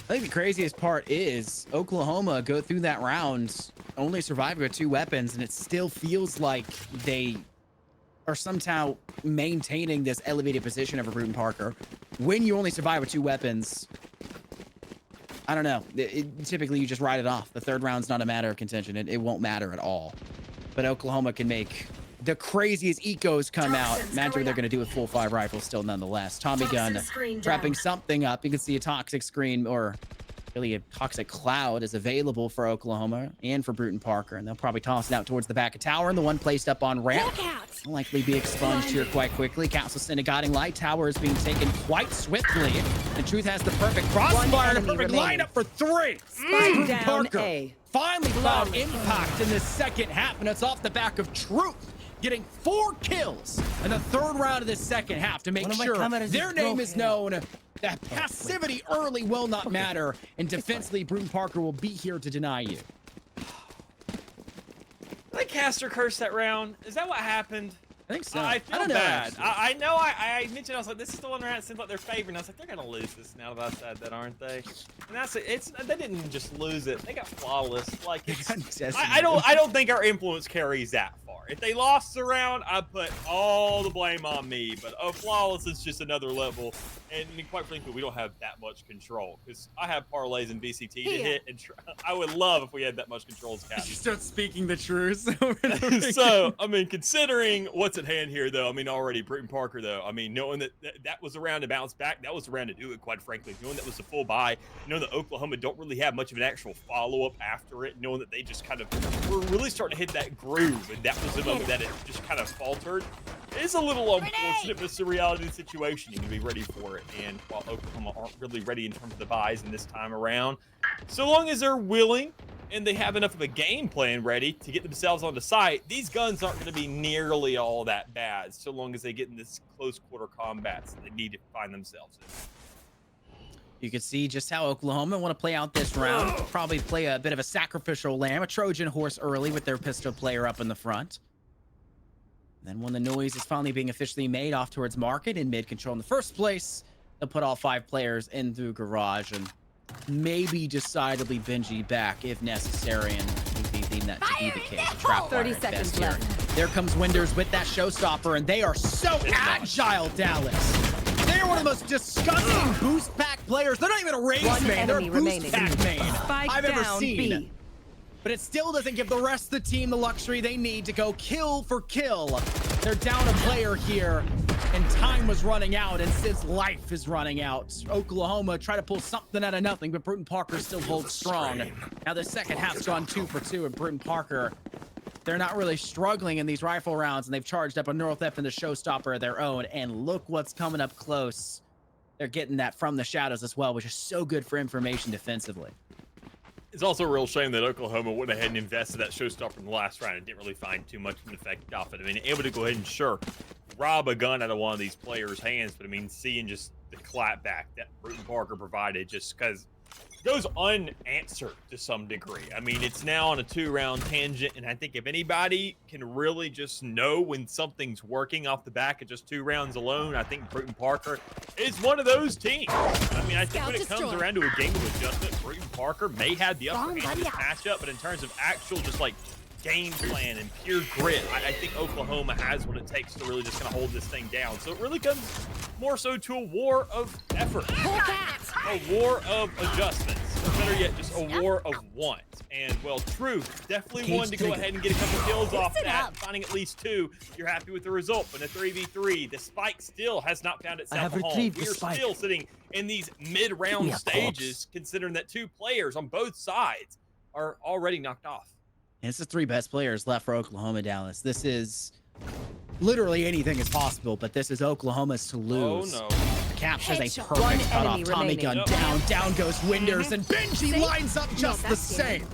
I think the craziest part is Oklahoma go through that round only surviving with 2 weapons, and it still feels like they are somehow maintaining this elevated position over Bruton Parker. When you only survive with 2 weapons, I don't know. Typically, you just ride it off. The third round's not a matter of contention. It won't matter at all. But Oklahoma can make the craziest ecos come out. Imagine what they're going to do with full 5 rifles still nonetheless. Tommy gun trapping something up. You can see a toxic screen, or really a toxic cloud, is available for Oklahoma and for Bruton Parker. And they'll probably toss it out towards the back of tower. And the one placed up on ramp will likely be expunged here quite quickly. Castle sent a guiding light. Tower is being taken quite swiftly. And Truth has the perfect crossfire and a perfect lineup for 3. Spike down Parker A. finally found impact in the second half, and it's off the back of Truth getting 4 kills in the third round of the second half to make sure their name is known. That passivity early will not matter, and defensively, Bruton Parker will be here to deny you. Did I cast or curse that round? Is that what happened? I think so. I feel don't know, bad. actually. I know I mentioned, I was like, this is the one round it seems like they're favoring. I was like, they're gonna lose this now that I said that, aren't they? And that's it. They didn't just lose it. They got flawless. Like I don't think our influence carries that far. If they lost the round, I put all the blame on me. But flawless is just another level. And quite frankly, we don't have that much control because I have parlays and VCT to hit, and I would love if we had that much control as captain. You start speaking the truth. So, I mean, considering what's at hand here, though, I mean, already Bruton Parker, though, I mean, knowing that was a round to bounce back, that was a round to do it, quite frankly, knowing that was a full buy, knowing that Oklahoma don't really have much of an actual follow-up after it, knowing that they just kind of were really starting to hit that groove, and that was the moment that it just kind of faltered. It's a little unfortunate, but it's the reality of the situation. You can be ready for it. And while Oklahoma aren't really ready in terms of the buys in this time around, so long as they're willing and they have enough of a game plan ready to get themselves onto site, these guns aren't going to be nearly all that bad, so long as they get in this close quarter combats that they need to find themselves in. You can see just how Oklahoma want to play out this round. Probably play a bit of a sacrificial lamb, a Trojan horse early with their pistol player up in the front. Then when the noise is finally being officially made off towards market and mid control in the first place, they'll put all 5 players in through garage and maybe decidedly Benji back if necessary, and we deem that to be the case. Trap 30 seconds left. There comes Winders with that showstopper, and they are so agile, Dallas. They are one of the most disgusting boost pack players. They're not even a raise main. They're a boost pack main I've ever seen. B. But it still doesn't give the rest of the team the luxury they need to go kill for kill. They're down a player here, and time was running out, and Sid's life is running out. Oklahoma try to pull something out of nothing, but Bruton Parker still holds strong. Now the second half's gone 2 for 2, and Bruton Parker, they're not really struggling in these rifle rounds, and they've charged up a neural theft and the showstopper of their own, and look what's coming up close. They're getting that from the shadows as well, which is so good for information defensively. It's also a real shame that Oklahoma went ahead and invested that showstopper in the last round and didn't really find too much of an effect off it. I mean, able to go ahead and rob a gun out of one of these players' hands, but I mean, seeing just the clapback that Bruton Parker provided just because it goes unanswered to some degree. I mean, it's now on a 2-round tangent, and I think if anybody can really just know when something's working off the back of just 2 rounds alone, I think Bruton Parker is one of those teams. I mean, I think when it comes around to a game of adjustment, Bruton Parker may have the upper hand in this matchup, but in terms of actual just like game plan and pure grit, I think Oklahoma has what it takes to really just kind of hold this thing down. So it really comes more so to a war of effort, a war of adjustments, or better yet, just a war of want. And well, Truth definitely wanted to go ahead and get a couple kills off that, finding at least 2. You're happy with the result, but in a 3v3, the spike still has not found itself a home. We are still sitting in these mid-round stages, considering that 2 players on both sides are already knocked off. And it's the 3 best players left for Oklahoma, Dallas. This is literally anything is possible, but this is Oklahoma's to lose. Oh no. Captures a perfect cutoff. Tommy gun down goes Winders, and Benji lines up just the same.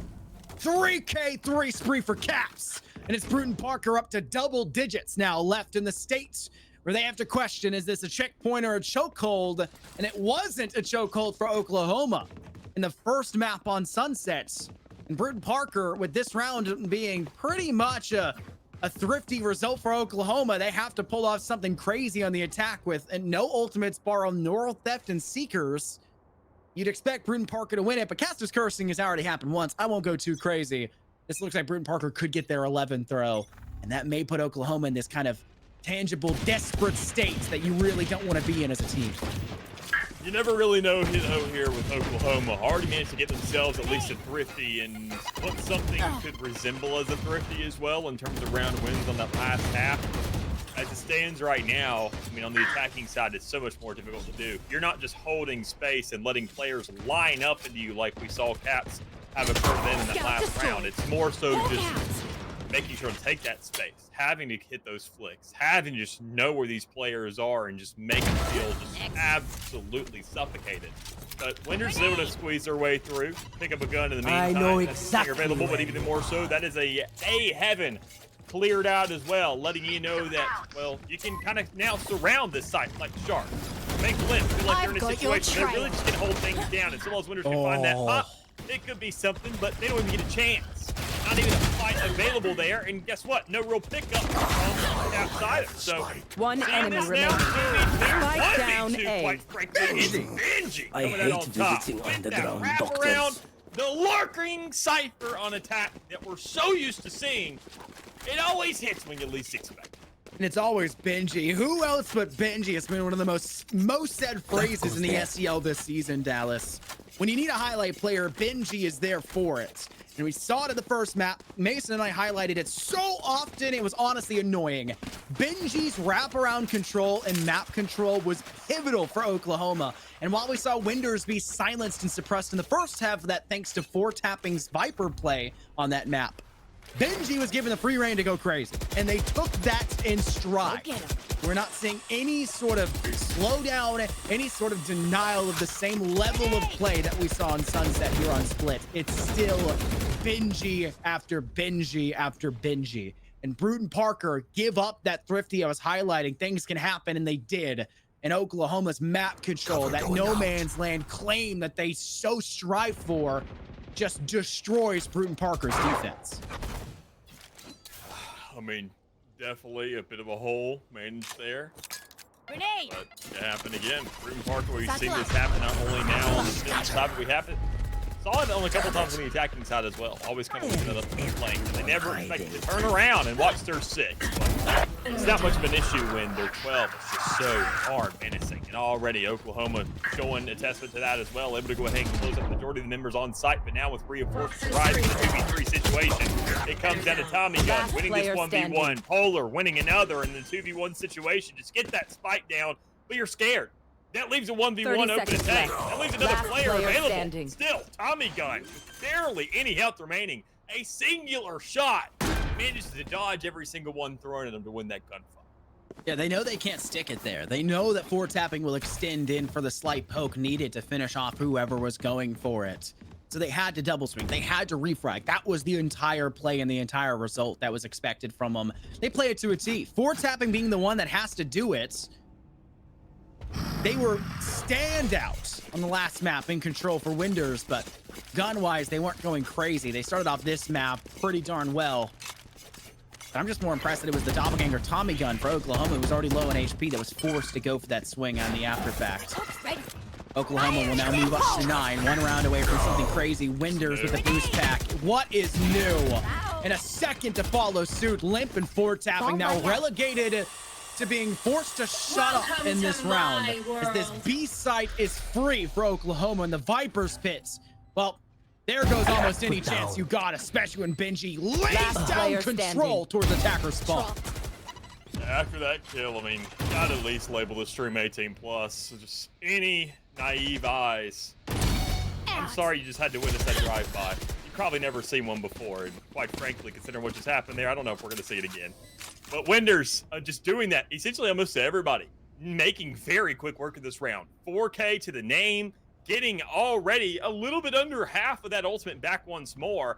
3K3 spree for Caps, and it's Bruton Parker up to double digits now left in the state, where they have to question, is this a checkpoint or a chokehold? And it wasn't a chokehold for Oklahoma in the first map on Sunsets. And Bruton Parker, with this round being pretty much a a thrifty result for Oklahoma. They have to pull off something crazy on the attack with no ultimates bar on Neural Theft and Seekers. You'd expect Bruton Parker to win it, but Caster's Cursing has already happened once. I won't go too crazy. This looks like Bruton Parker could get their 11th throw, and that may put Oklahoma in this kind of tangible, desperate state that you really don't want to be in as a team. You never really know here with Oklahoma. Already managed to get themselves at least a thrifty and what something could resemble as a thrifty as well in terms of round wins on that last half. As it stands right now, I mean, on the attacking side, it's so much more difficult to do. You're not just holding space and letting players line up into you like we saw Caps have occurred then in that last round. It's more so just making sure to take that space, having to hit those flicks, having to just know where these players are and just make them feel just absolutely suffocated. But Winders is able to squeeze their way through, pick up a gun in the meantime. I know That's exactly available, but even more so, that is a heaven cleared out as well, letting you know that, well, you can kind of now surround this site like sharks. Make Limp feel like they're in a situation they're really just going to hold things down, and so as Winders can find that pop, it could be something, but they don't even get a chance. Not even a fight available there, and guess what? No real pickup from outside. So one enemy remaining. Spike down A. Quite frankly, it's Benji I coming out on hate top. visiting With that underground wraparound, doctors. the lurking Cypher on attack that we're so used to seeing. It always hits when you least expect. And it's always Benji. Who else but Benji has been one of the most said phrases in the SEL this season, Dallas. When you need a highlight player, Benji is there for it. And we saw it in the first map. Mason and I highlighted it so often, it was honestly annoying. Benji's wraparound control and map control was pivotal for Oklahoma. And while we saw Winders be silenced and suppressed in the first half of that thanks to 4-tapping's Viper play on that map, Benji was given the free reign to go crazy, and they took that in stride. We're not seeing any sort of slowdown, any sort of denial of the same level of play that we saw in Sunset here on Split. It's still Benji after Benji after Benji. And Bruton Parker give up that thrifty I was highlighting. Things can happen, and they did. And Oklahoma's map control, that no man's land claim that they so strive for, just destroys Bruton Parker's defense. I mean, definitely a bit of a hole managed there. Grenade! But it happened again. Bruton Parker, we've seen this happen not only now on the defensive side, but we have it. Saw it only a couple times on the attacking side as well. Always kind of looking at the flank. They never expect to turn around and watch their 6. But it's not much of an issue when their 12 is just so hard menacing. And already Oklahoma showing a testament to that as well. Able to go ahead and close up the majority of the members on site. But now with reinforcements rising in the 2v3 situation, it comes down to Tommy Gun winning this 1v1. Polar winning another in the 2v1 situation. Just get that spike down, but you're scared. That leaves a 1v1 open attack. That leaves another player available. Standing. Still, Tommy Gun, barely any health remaining. A singular shot manages to dodge every single one thrown at him to win that gunfight. Yeah, they know they can't stick it there. They know that 4-tapping will extend in for the slight poke needed to finish off whoever was going for it. So they had to double swing. They had to refrag. That was the entire play and the entire result that was expected from them. They play it to a T. 4-tapping being the one that has to do it. They were standout on the last map in control for Winders, but gun-wise, they weren't going crazy. They started off this map pretty darn well. But I'm just more impressed that it was the doppelganger Tommy Gun for Oklahoma, who was already low in HP, that was forced to go for that swing on the after fact. Oklahoma will now move up to 9, 1 round away from something crazy. Winders with a boost pack. What is new? And a second to follow suit. Limp and 4-tapping now relegated to being forced to shut up in this round, as this B site is free for Oklahoma in the Vipers pits. Well, there goes almost any chance you got, especially when Benji lays down control towards attacker spawn. After that kill, I mean, gotta at least label the stream 18+. So just any naive eyes. I'm sorry you just had to witness that drive-by. You've probably never seen one before, and quite frankly, considering what just happened there, I don't know if we're gonna see it again. But Winders just doing that essentially almost to everybody, making very quick work of this round. 4K to the name, getting already a little bit under half of that ultimate back once more,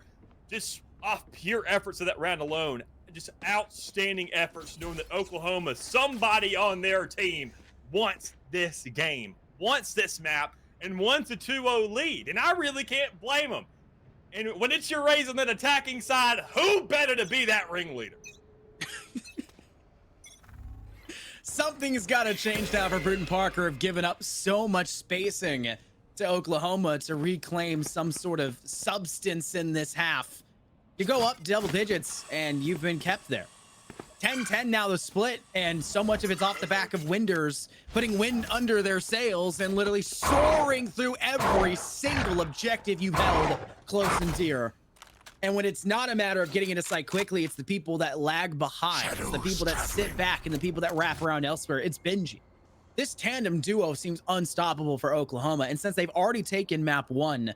just off pure efforts of that round alone. Just outstanding efforts, knowing that Oklahoma, somebody on their team, wants this game, wants this map, and wants a 2-0 lead. And I really can't blame them. And when it's your Rays on that attacking side, who better to be that ringleader? Something's got to change now for Bruton Parker have given up so much spacing to Oklahoma to reclaim some sort of substance in this half. You go up double digits and you've been kept there. 10-10 now the split, and so much of it's off the back of Winders putting wind under their sails and literally soaring through every single objective you've held close and dear. And when it's not a matter of getting into sight quickly, it's the people that lag behind. It's the people that sit back and the people that wrap around elsewhere. It's Benji. This tandem duo seems unstoppable for Oklahoma. And since they've already taken map 1,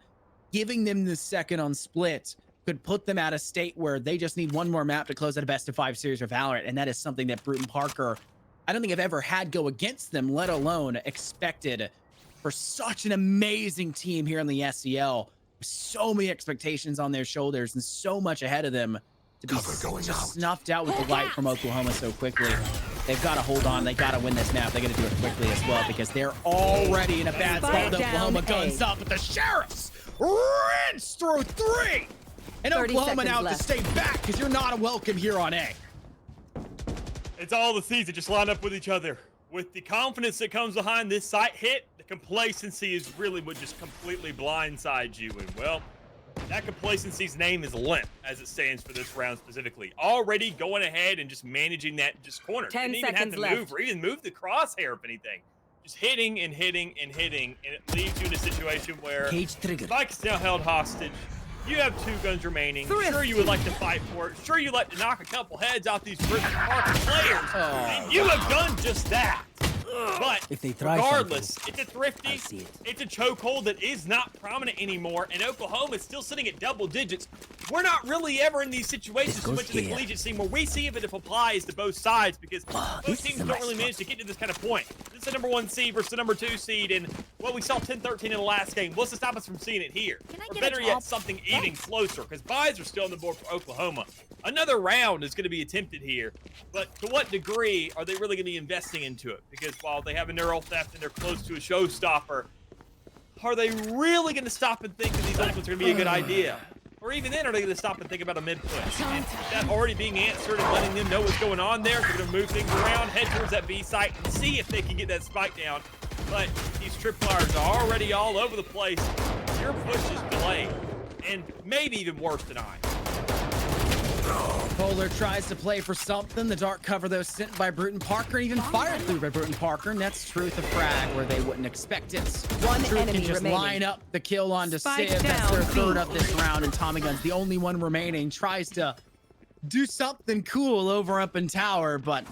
giving them the second on split could put them at a state where they just need one more map to close out a best-of-5 series for Valorant. And that is something that Bruton Parker, I don't think I've ever had go against them, let alone expected for such an amazing team here in the SEL. So many expectations on their shoulders and so much ahead of them to be just snuffed out with the light from Oklahoma so quickly. They've got to hold on. They got to win this map. They got to do it quickly as well because they're already in a bad spot. Oklahoma guns up, but the Sheriffs rinse through 3. And Oklahoma now to stay back because you're not welcome here on A. It's all the seeds that just line up with each other. With the confidence that comes behind this site hit, the complacency is really what just completely blindsides you. And well, that complacency's name is limp as it stands for this round specifically. Already going ahead and just managing that just corner. 10 Didn't even have to seconds move or even move the crosshair if anything. Just hitting and hitting and hitting, and it leaves you in a situation where Spike is now held hostage. You have 2 guns remaining. Sure, you would like to fight for it. Sure, you'd like to knock a couple heads off these Bruton Parker players. And you have done just that. But regardless, it's a thrifty, it's a chokehold that is not prominent anymore, and Oklahoma is still sitting at double digits. We're not really ever in these situations as much as the collegiate scene where we see if it applies to both sides because both teams don't really manage to get to this kind of point. This is the number 1 seed versus the number 2 seed, and well, we saw 10-13 in the last game. What's to stop us from seeing it here? Or better yet, something even closer, because buys are still on the board for Oklahoma. Another round is going to be attempted here, but to what degree are they really going to be investing into it? Because while they have a neural theft and they're close to a showstopper, are they really going to stop and think that these ultimates are going to be a good idea? Or even then, are they going to stop and think about a mid-push? And that already being answered and letting them know what's going on there, they're going to move things around, head towards that B site, and see if they can get that spike down. But these tripwires are already all over the place. Your push is delayed, and maybe even worse than I. Polar tries to play for something. The dark cover, though, sent by Bruton Parker, and even fired through by Bruton Parker. And that's Truth of frag, where they wouldn't expect it. One Truth enemy can just remaining. line up the kill onto Spike Civ. That's down, their B. third of this round, and Tommy Gun's the only one remaining. Tries to do something cool over up in tower, but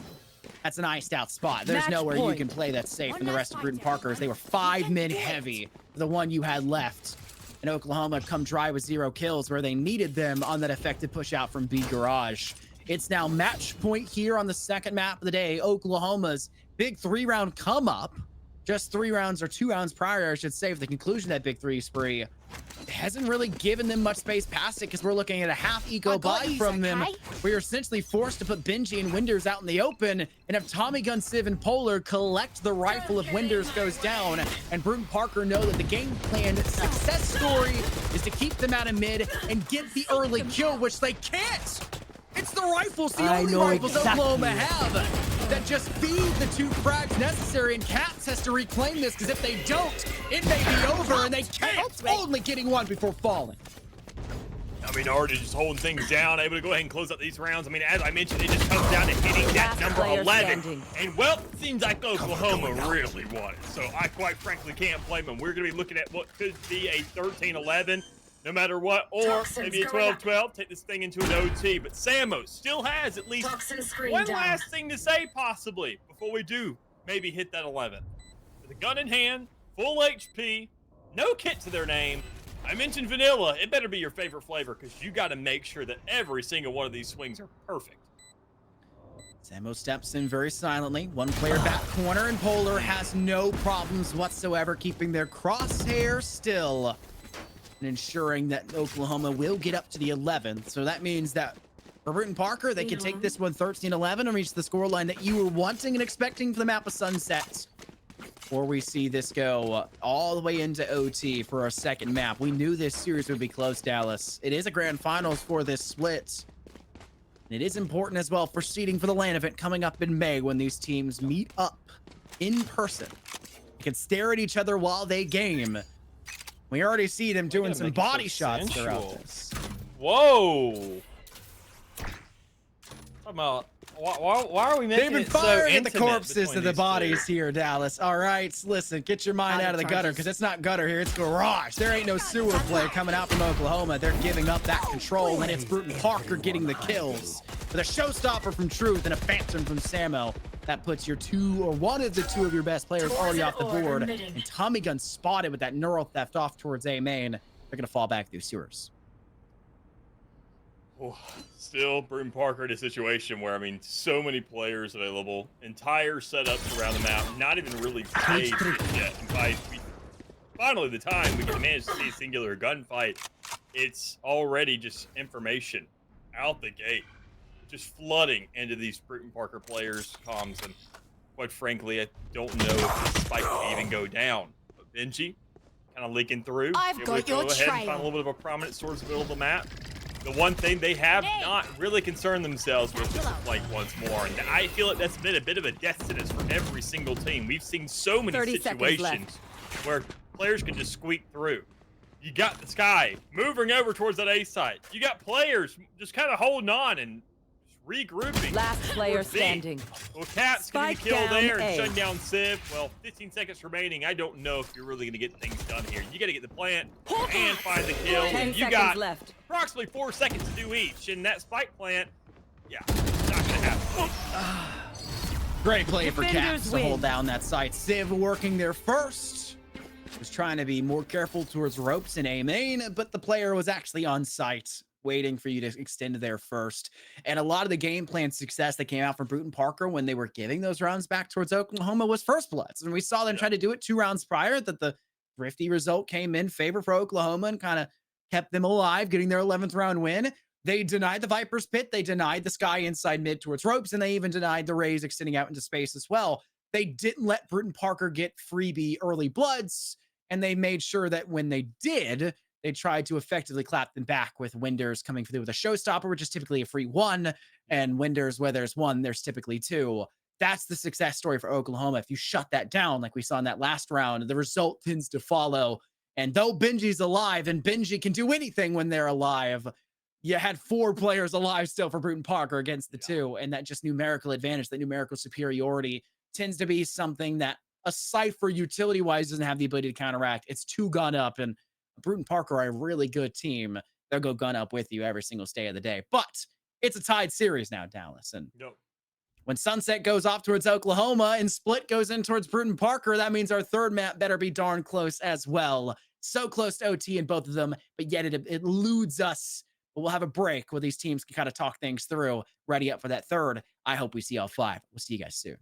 that's an iced out spot. There's Match nowhere point. you can play that safe. And the rest of Bruton Parkers, they were 5 men heavy, the one you had left. And Oklahoma come dry with 0 kills where they needed them on that effective push out from B Garage. It's now match point here on the second map of the day. Oklahoma's big 3-round come up. Just 3 rounds or 2 rounds prior, I should say, for the conclusion of that big 3 spree. It hasn't really given them much space past it because we're looking at a half eco buy from them. Where you're essentially forced to put Benji and Winders out in the open and have Tommy Gun, Civ, and Polar collect the rifle if Winders goes down. And Bruton Parker know that the game plan success story is to keep them out of mid and get the early kill, which they can't. It's the rifles, the only rifles Oklahoma have that just feed the 2 frags necessary, and Caps has to reclaim this because if they don't, it may be over, and they can't, only getting 1 before falling. I mean, already just holding things down, able to go ahead and close out these rounds. I mean, as I mentioned, it just comes down to hitting that number 11. And, well, it seems like Oklahoma really want it. So I quite frankly can't blame them. We're going to be looking at what could be a 13-11. No matter what, or maybe a 12-12, take this thing into an OT. But Samo still has at least one last thing to say, possibly, before we do maybe hit that 11. With a gun in hand, full HP, no kit to their name. I mentioned vanilla. It better be your favorite flavor because you got to make sure that every single one of these swings are perfect. Samo steps in very silently. 1 player back corner, and Polar has no problems whatsoever keeping their crosshair still and ensuring that Oklahoma will get up to the 11th. So that means that for Bruton Parker, they can take this one 13-11 and reach the scoreline that you were wanting and expecting for the map of Sunset. Or we see this go all the way into OT for our second map. We knew this series would be close, Dallas. It is a grand finals for this split. And it is important as well for seeding for the LAN event coming up in May when these teams meet up in person. They can stare at each other while they game. We already see them doing some body shots throughout this. Whoa! About, why are we making They've been it so firing at the intimate corpses between of the these bodies two? here, Dallas. All right, listen, get your mind out of the gutter, because it's not gutter here, it's garage. There ain't no sewer play coming out from Oklahoma. They're giving up that control, and it's Bruton Parker getting the kills. With a showstopper from Truth and a phantom from Samo. That puts your one of the two of your best players already off the board. And Tommy Gun spotted with that neural theft off towards A main. They're going to fall back through sewers. Oh, still, Bruton Parker in a situation where, I mean, so many players available, entire setups around the map, not even really staged yet. And by finally the time we can manage to see a singular gunfight, it's already just information out the gate, just flooding into these Bruton Parker players' comms. And quite frankly, I don't know if this spike can even go down. But Benji, kind of leaking through, I've able got to go your ahead and find a trail. little bit of a prominence towards the middle of the map. The one thing they have not really concerned themselves with is the flank once more. And I feel like that's been a bit of a death sentence for every single team. We've seen so many 30 seconds situations where players can just squeak through. You got the Sky moving over towards that A site. You got players just kind of holding on and just regrouping. Last player towards B. standing. Well, Cat's going to be Spike killed down there and A. shutting down Civ. Well, 15 seconds remaining. I don't know if you're really going to get things done here. You got to get the plant and find the kill. 10 You seconds got left. approximately 4 seconds to do each, and that spike plant, yeah, it's not going to happen. Great play for Defenders Caps to win. hold down that site. Civ working there first. Was trying to be more careful towards ropes in A main, but the player was actually on site waiting for you to extend there first. And a lot of the game plan success that came out from Bruton Parker when they were giving those rounds back towards Oklahoma was first bloods. And we saw them try to do it 2 rounds prior, that the thrifty result came in favor for Oklahoma and kind of kept them alive, getting their 11th round win. They denied the Viper's Pit. They denied the Sky inside mid towards ropes, and they even denied the Rays extending out into space as well. They didn't let Bruton Parker get freebie early bloods, and they made sure that when they did, they tried to effectively clap them back with Winders coming through with a showstopper, which is typically a free 1, and Winders, where there's 1, there's typically 2. That's the success story for Oklahoma. If you shut that down, like we saw in that last round, the result tends to follow. And though Benji's alive, and Benji can do anything when they're alive, you had 4 players alive still for Bruton Parker against the 2, and that just numerical advantage, that numerical superiority tends to be something that a Cypher utility-wise doesn't have the ability to counteract. It's 2 gun up, and Bruton Parker are a really good team. They'll go gun up with you every single day of the day. But it's a tied series now, Dallas. And when Sunset goes off towards Oklahoma and Split goes in towards Bruton Parker, that means our third map better be darn close as well. So close to OT in both of them, but yet it eludes us. But we'll have a break where these teams can kind of talk things through, ready up for that third. I hope we see all 5. We'll see you guys soon.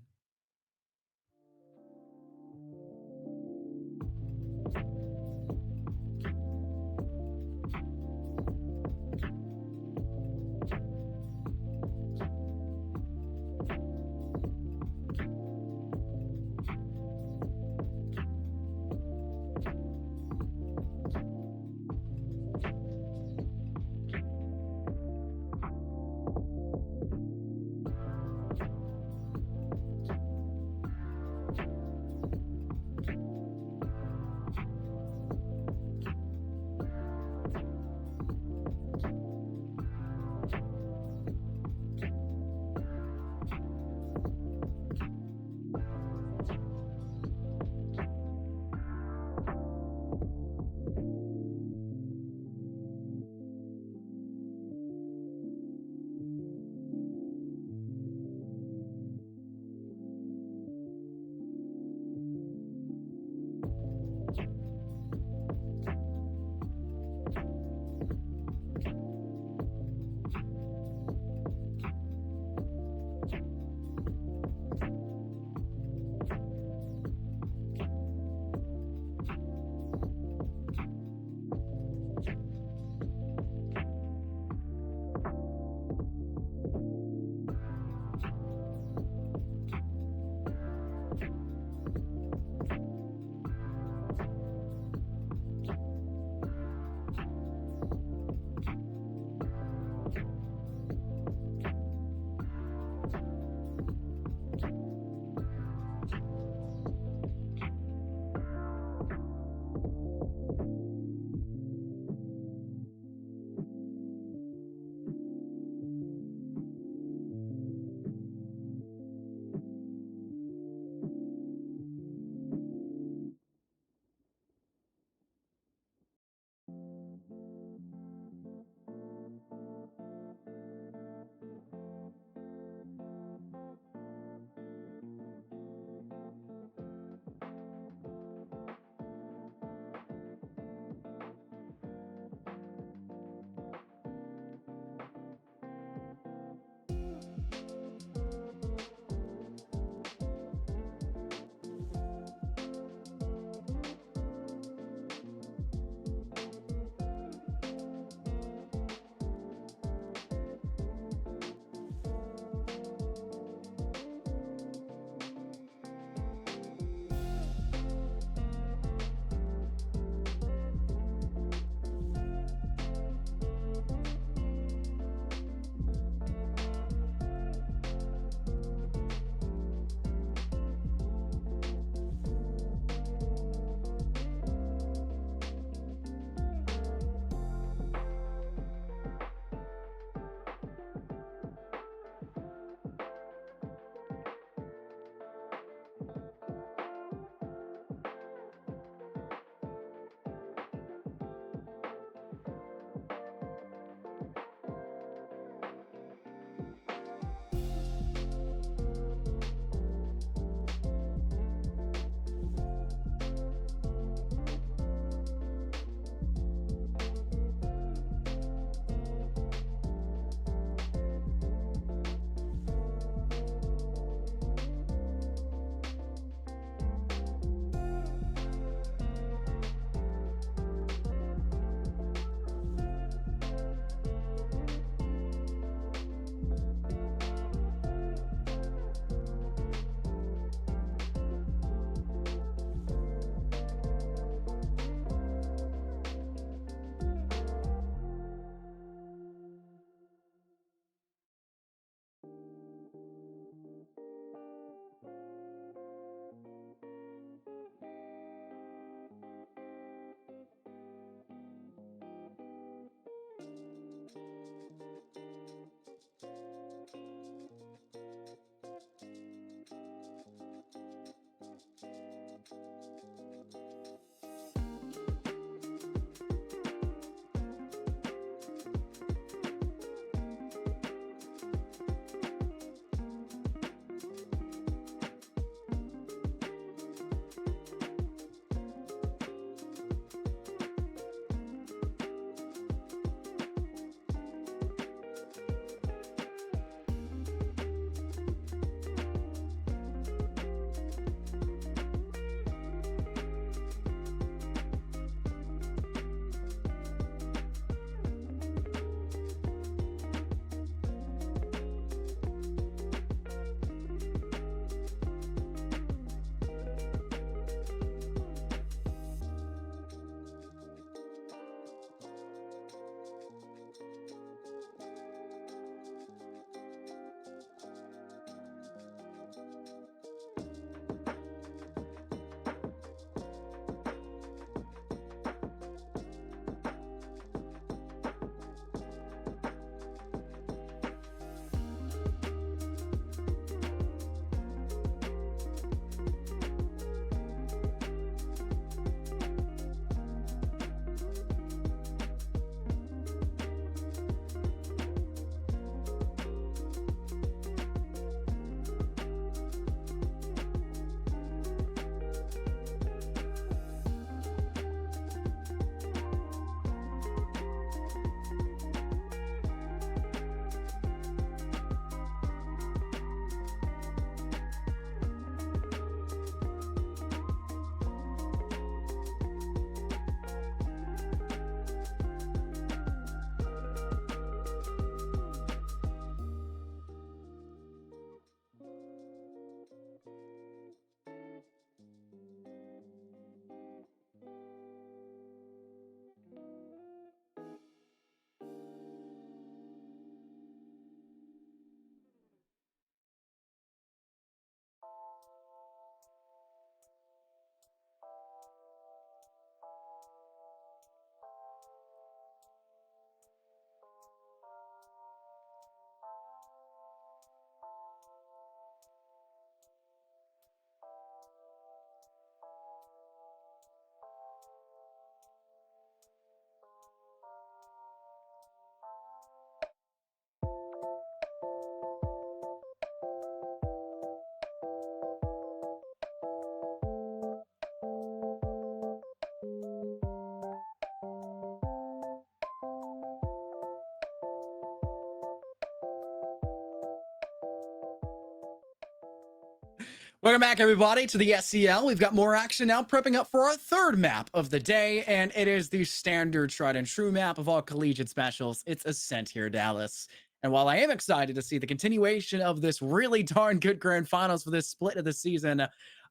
Welcome back, everybody, to the SCL. We've got more action now, prepping up for our third map of the day, and it is the standard tried and true map of all collegiate specials. It's Ascent here, Dallas. And while I am excited to see the continuation of this really darn good grand finals for this split of the season,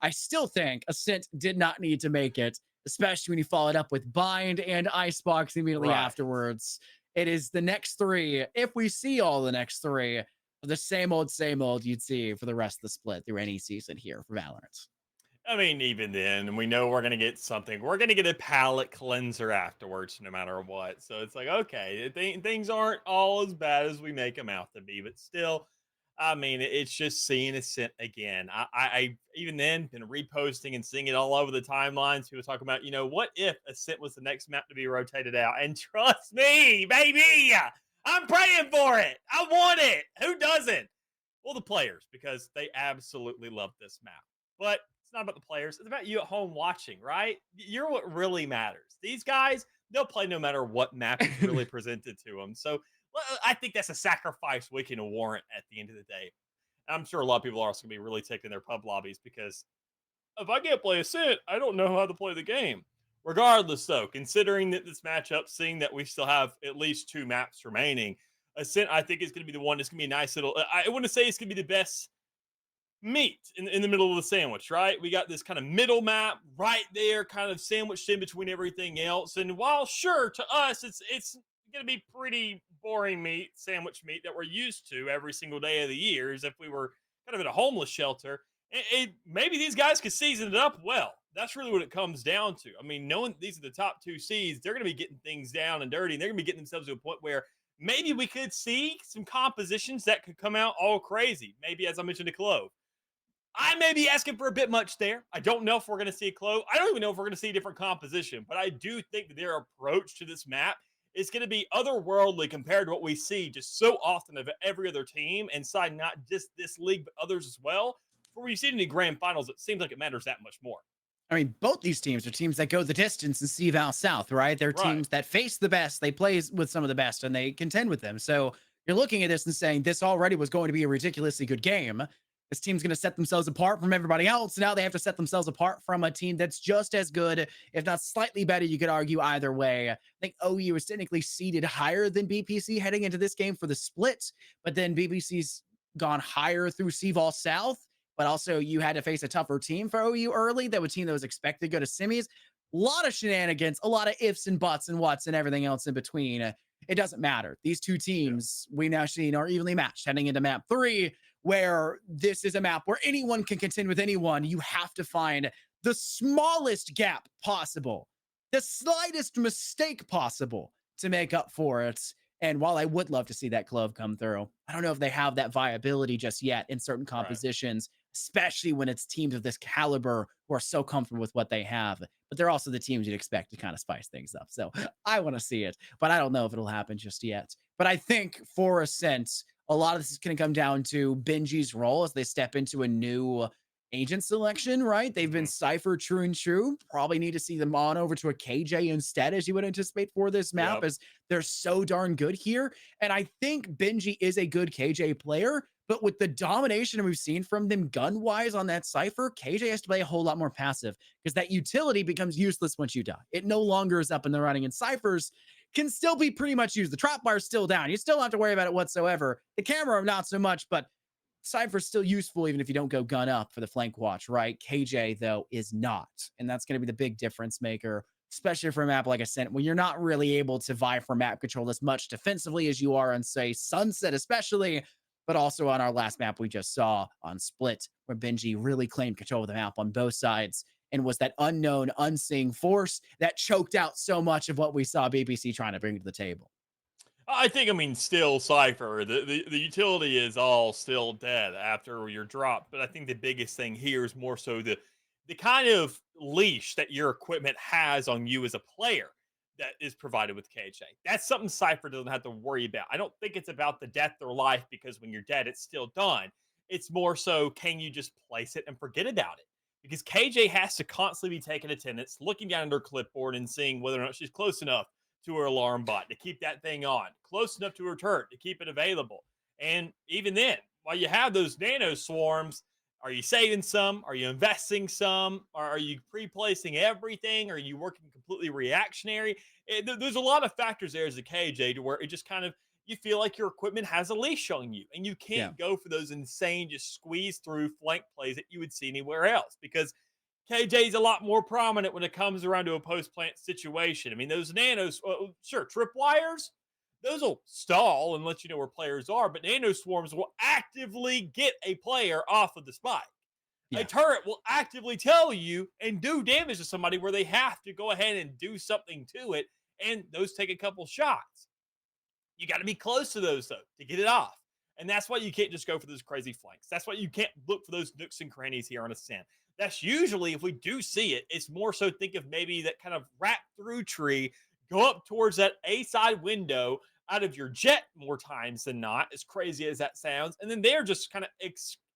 I still think Ascent did not need to make it, especially when you followed up with Bind and Icebox immediately afterwards. It is the next three, if we see all the next three, the same old you'd see for the rest of the split through any season here for Valorant. I mean, even then, we know we're going to get something. We're going to get a palate cleanser afterwards, no matter what. So it's like, okay, things aren't all as bad as we make them out to be. But still, I mean, it's just seeing Ascent again. I even then been reposting and seeing it all over the timelines. People talking about, what if Ascent was the next map to be rotated out? And trust me, baby, I'm praying for it. I want it. Who doesn't? Well, the players, because they absolutely love this map. But it's not about the players. It's about you at home watching, right? You're what really matters. These guys, they'll play no matter what map is really presented to them. So I think that's a sacrifice we can warrant at the end of the day. I'm sure a lot of people are also going to be really taking their pub lobbies because if I can't play Ascent, I don't know how to play the game. Regardless, though, considering that this matchup, seeing that we still have at least 2 maps remaining, Ascent, I think, is going to be the one that's going to be a nice little... I wouldn't say it's going to be the best meat in the middle of the sandwich, right? We got this kind of middle map right there, kind of sandwiched in between everything else. And while, sure, to us, it's going to be pretty boring meat, sandwich meat that we're used to every single day of the year, as if we were kind of in a homeless shelter. Maybe these guys could season it up well. That's really what it comes down to. I mean, knowing these are the top 2 seeds, they're going to be getting things down and dirty, and they're going to be getting themselves to a point where maybe we could see some compositions that could come out all crazy. Maybe, as I mentioned, a Clove. I may be asking for a bit much there. I don't know if we're going to see a Clove. I don't even know if we're going to see a different composition, but I do think that their approach to this map is going to be otherworldly compared to what we see just so often of every other team inside not just this league, but others as well. Where you see it in the grand finals, it seems like it matters that much more. I mean, both these teams are teams that go the distance in CVAL South, right? They're teams that face the best. They play with some of the best, and they contend with them. So you're looking at this and saying, this already was going to be a ridiculously good game. This team's going to set themselves apart from everybody else. Now they have to set themselves apart from a team that's just as good, if not slightly better. You could argue either way. I think OU is technically seeded higher than BPC heading into this game for the split, but then BPC's gone higher through CVAL South. But also you had to face a tougher team for OU early. That was a team that was expected to go to semis. A lot of shenanigans, a lot of ifs and buts and whats and everything else in between. It doesn't matter. These two teams we now see are evenly matched heading into map 3, where this is a map where anyone can contend with anyone. You have to find the smallest gap possible, the slightest mistake possible to make up for it. And while I would love to see that Clove come through, I don't know if they have that viability just yet in certain compositions, especially when it's teams of this caliber who are so comfortable with what they have. But they're also the teams you'd expect to kind of spice things up. So I want to see it, but I don't know if it'll happen just yet. But I think for Ascent, a lot of this is going to come down to Benji's role as they step into a new agent selection, right? They've been Cypher true and true. Probably need to see them on over to a KJ instead, as you would anticipate for this map, as they're so darn good here. And I think Benji is a good KJ player, but with the domination we've seen from them gun-wise on that Cypher, KJ has to play a whole lot more passive because that utility becomes useless once you die. It no longer is up in the running, and Cyphers can still be pretty much used. The trap bar is still down. You still don't have to worry about it whatsoever. The camera, not so much, but Cypher's still useful even if you don't go gun up for the flank watch, right? KJ, though, is not. And that's going to be the big difference maker, especially for a map like Ascent, when you're not really able to vie for map control as much defensively as you are on, say, Sunset especially, but also on our last map we just saw on Split, where Benji really claimed control of the map on both sides and was that unknown, unseen force that choked out so much of what we saw BBC trying to bring to the table. I think, still Cypher. The utility is all still dead after you're dropped. But I think the biggest thing here is more so the kind of leash that your equipment has on you as a player that is provided with KJ. That's something Cypher doesn't have to worry about. I don't think it's about the death or life, because when you're dead, it's still done. It's more so, can you just place it and forget about it? Because KJ has to constantly be taking attendance, looking down at her clipboard and seeing whether or not she's close enough to her alarm bot to keep that thing on, close enough to her turret to keep it available. And even then, while you have those nano swarms, Are you saving some? Are you investing some? Or are you pre-placing everything? Are you working completely reactionary? There's a lot of factors there as a KJ to where it just kind of, you feel like your equipment has a leash on you and you can't go for those insane, just squeeze through flank plays that you would see anywhere else, because KJ is a lot more prominent when it comes around to a post-plant situation. I mean, those nanos, sure, tripwires, those will stall and let you know where players are, but nano swarms will actively get a player off of the spike. Yeah. A turret will actively tell you and do damage to somebody where they have to go ahead and do something to it, and those take a couple shots. You got to be close to those, though, to get it off. And that's why you can't just go for those crazy flanks. That's why you can't look for those nooks and crannies here on Ascent. That's usually, if we do see it, it's more so think of maybe that kind of wrap through tree, go up towards that A side window out of your jet more times than not, as crazy as that sounds. And then they're just kind of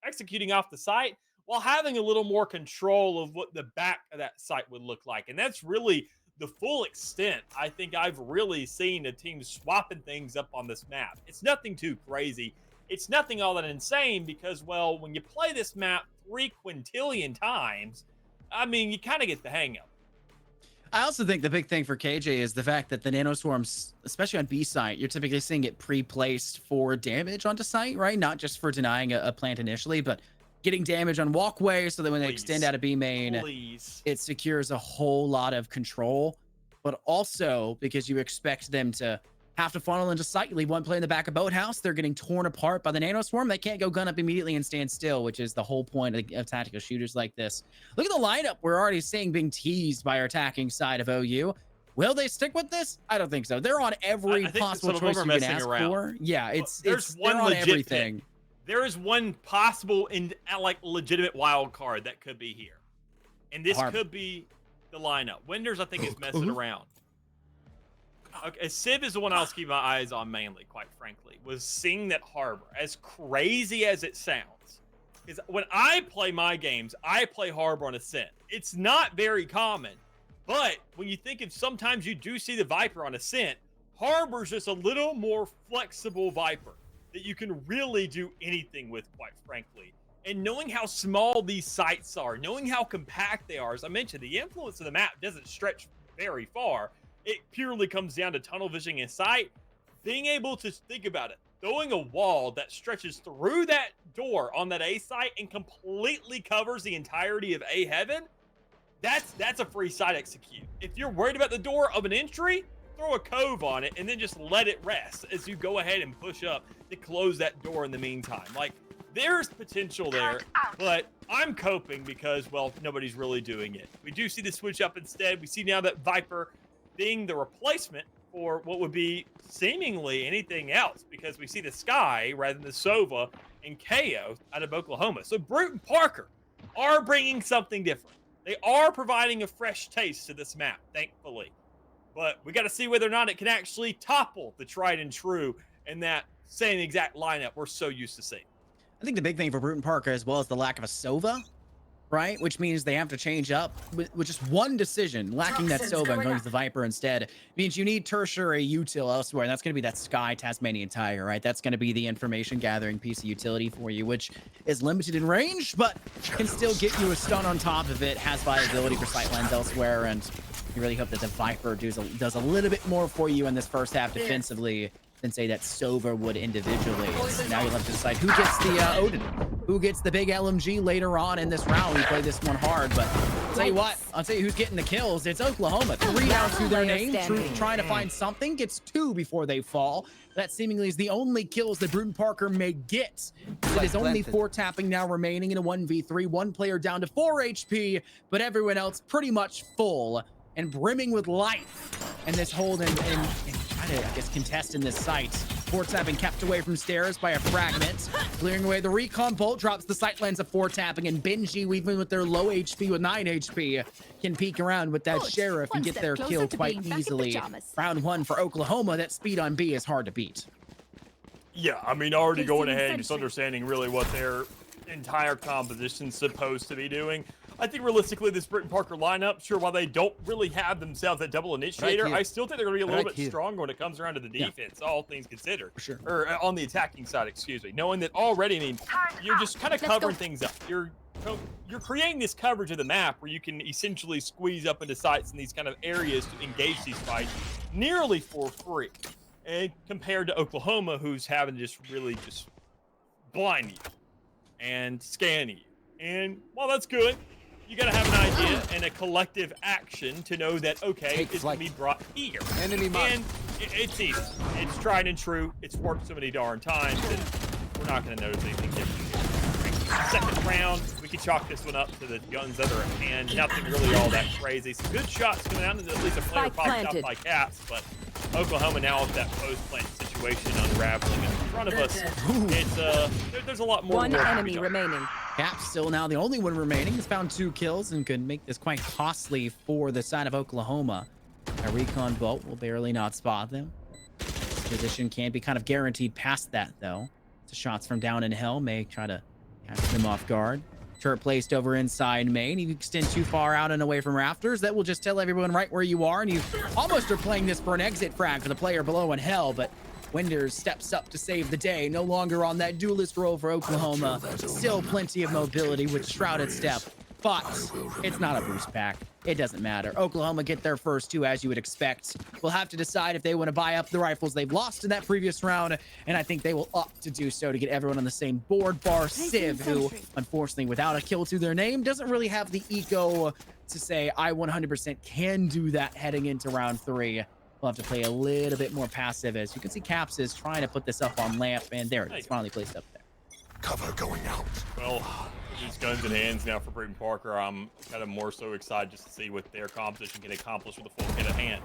executing off the site while having a little more control of what the back of that site would look like. And that's really the full extent I think I've really seen a team swapping things up on this map. It's nothing too crazy. It's nothing all that insane because, well, when you play this map 3 quintillion times, I mean, you kind of get the hang of it. I also think the big thing for KJ is the fact that the nanoswarms, especially on B site, you're typically seeing it pre-placed for damage onto site, right? Not just for denying a plant initially, but getting damage on walkway so that when they extend out of B main, it secures a whole lot of control. But also because you expect them to have to funnel into site. You leave one player in the back of boathouse, they're getting torn apart by the nanoswarm. They can't go gun up immediately and stand still, which is the whole point of tactical shooters like this. Look at the lineup we're already seeing being teased by our attacking side of OU. Will they stick with this? I don't think so. They're on every possible choice you can ask for. Yeah, they're on everything. There is one possible like legitimate wild card that could be here, and this could be the lineup. Wenders, I think, is messing around. Okay, Civ is the one I was keeping my eyes on mainly, quite frankly, was seeing that Harbor, as crazy as it sounds, is when I play my games, I play Harbor on Ascent. It's not very common, but when you think of sometimes you do see the Viper on Ascent, Harbor's just a little more flexible Viper that you can really do anything with, quite frankly. And knowing how small these sites are, knowing how compact they are, as I mentioned, the influence of the map doesn't stretch very far. It purely comes down to tunnel vision and sight. Being able to think about it, throwing a wall that stretches through that door on that A site and completely covers the entirety of A heaven, that's a free site execute. If you're worried about the door of an entry, throw a cove on it and then just let it rest as you go ahead and push up to close that door in the meantime. Like, there's potential there, but I'm coping because, well, nobody's really doing it. We do see the switch up instead. We see now that Viper being the replacement for what would be seemingly anything else, because we see the Sky rather than the Sova and KO out of Oklahoma. So Brute and Parker are bringing something different. They are providing a fresh taste to this map, thankfully. But we got to see whether or not it can actually topple the tried and true in that same exact lineup we're so used to seeing. I think the big thing for Brute and Parker as well is the lack of a Sova, right? Which means they have to change up with just one decision, lacking that Sova and going to the Viper instead. It means you need tertiary util elsewhere, and that's going to be that Sky Tasmanian Tiger, right? That's going to be the information gathering piece of utility for you, which is limited in range, but can still get you a stun on top of it, has viability for sight lens elsewhere, and you really hope that the Viper does a little bit more for you in this first half defensively than say that Sova would individually. So now you'll have to decide who gets the Odin, who gets the big LMG later on in this round. We play this one hard, but I'll tell you what, I'll tell you who's getting the kills. It's Oklahoma. 3 down to their name, trying to find something, gets 2 before they fall. That seemingly is the only kills that Brute and Parker may get. It is only 4 tapping now remaining in a 1v3. One player down to 4 HP, but everyone else pretty much full and brimming with life. And this hold and trying to, I guess, contest in this site. Forts have been kept away from stairs by a fragment. Clearing away the recon bolt, drops the sight lens of 4 tapping, and Benji, even with their low HP with 9 HP, can peek around with that sheriff and get their kill quite easily. Round 1 for Oklahoma. That speed on B is hard to beat. Yeah, I mean, already going ahead and just understanding really what their entire composition's supposed to be doing. I think realistically, this Britton Parker lineup, sure, while they don't really have themselves that double initiator, here. I still think they're going to be a little Right bit here. stronger when it comes around to the defense, all things considered. For sure. Or on the attacking side, excuse me. Knowing that already, I mean, you're just kind of Let's covering go. things up. You're creating this coverage of the map where you can essentially squeeze up into sites in these kind of areas to engage these fights nearly for free. And compared to Oklahoma, who's having to just really just blind you and scan you. And while that's good, you gotta have an idea and a collective action to know that, okay, Take it's flight. gonna be brought here. Enemy mark. And it's easy. It's tried and true. It's worked so many darn times that we're not gonna notice anything different here. Second round, we can chalk this one up to the guns that are at hand. Nothing really all that crazy. Some good shots coming out, and at least a player Spike popped out planted. by Caps, but Oklahoma now with that post-plant situation unraveling in front of us. It's there's a lot more One work to be enemy done. remaining. Cap still now the only one remaining. He's found 2 kills and could make this quite costly for the side of Oklahoma. A recon bolt will barely not spot them. Position can be kind of guaranteed past that, though. The shots from down in hell may try to catch them off guard. Turret placed over inside main. You extend too far out and away from rafters. That will just tell everyone right where you are, and you almost are playing this for an exit frag for the player below in hell, but Winders steps up to save the day. No longer on that duelist role for Oklahoma. Still plenty of mobility with Shrouded Step, but it's not a boost pack. It doesn't matter. Oklahoma get their first 2 as you would expect. We'll have to decide if they want to buy up the rifles they've lost in that previous round, and I think they will opt to do so to get everyone on the same board, bar Civ, who, unfortunately, without a kill to their name, doesn't really have the ego to say, I 100% can do that heading into round 3. We'll have to play a little bit more passive. As you can see, Caps is trying to put this up on lamp, and there it is, finally placed up there. Cover going out. Well, these guns in hands now for Britton Parker. I'm kind of more so excited just to see what their composition can accomplish with a full kit at hand.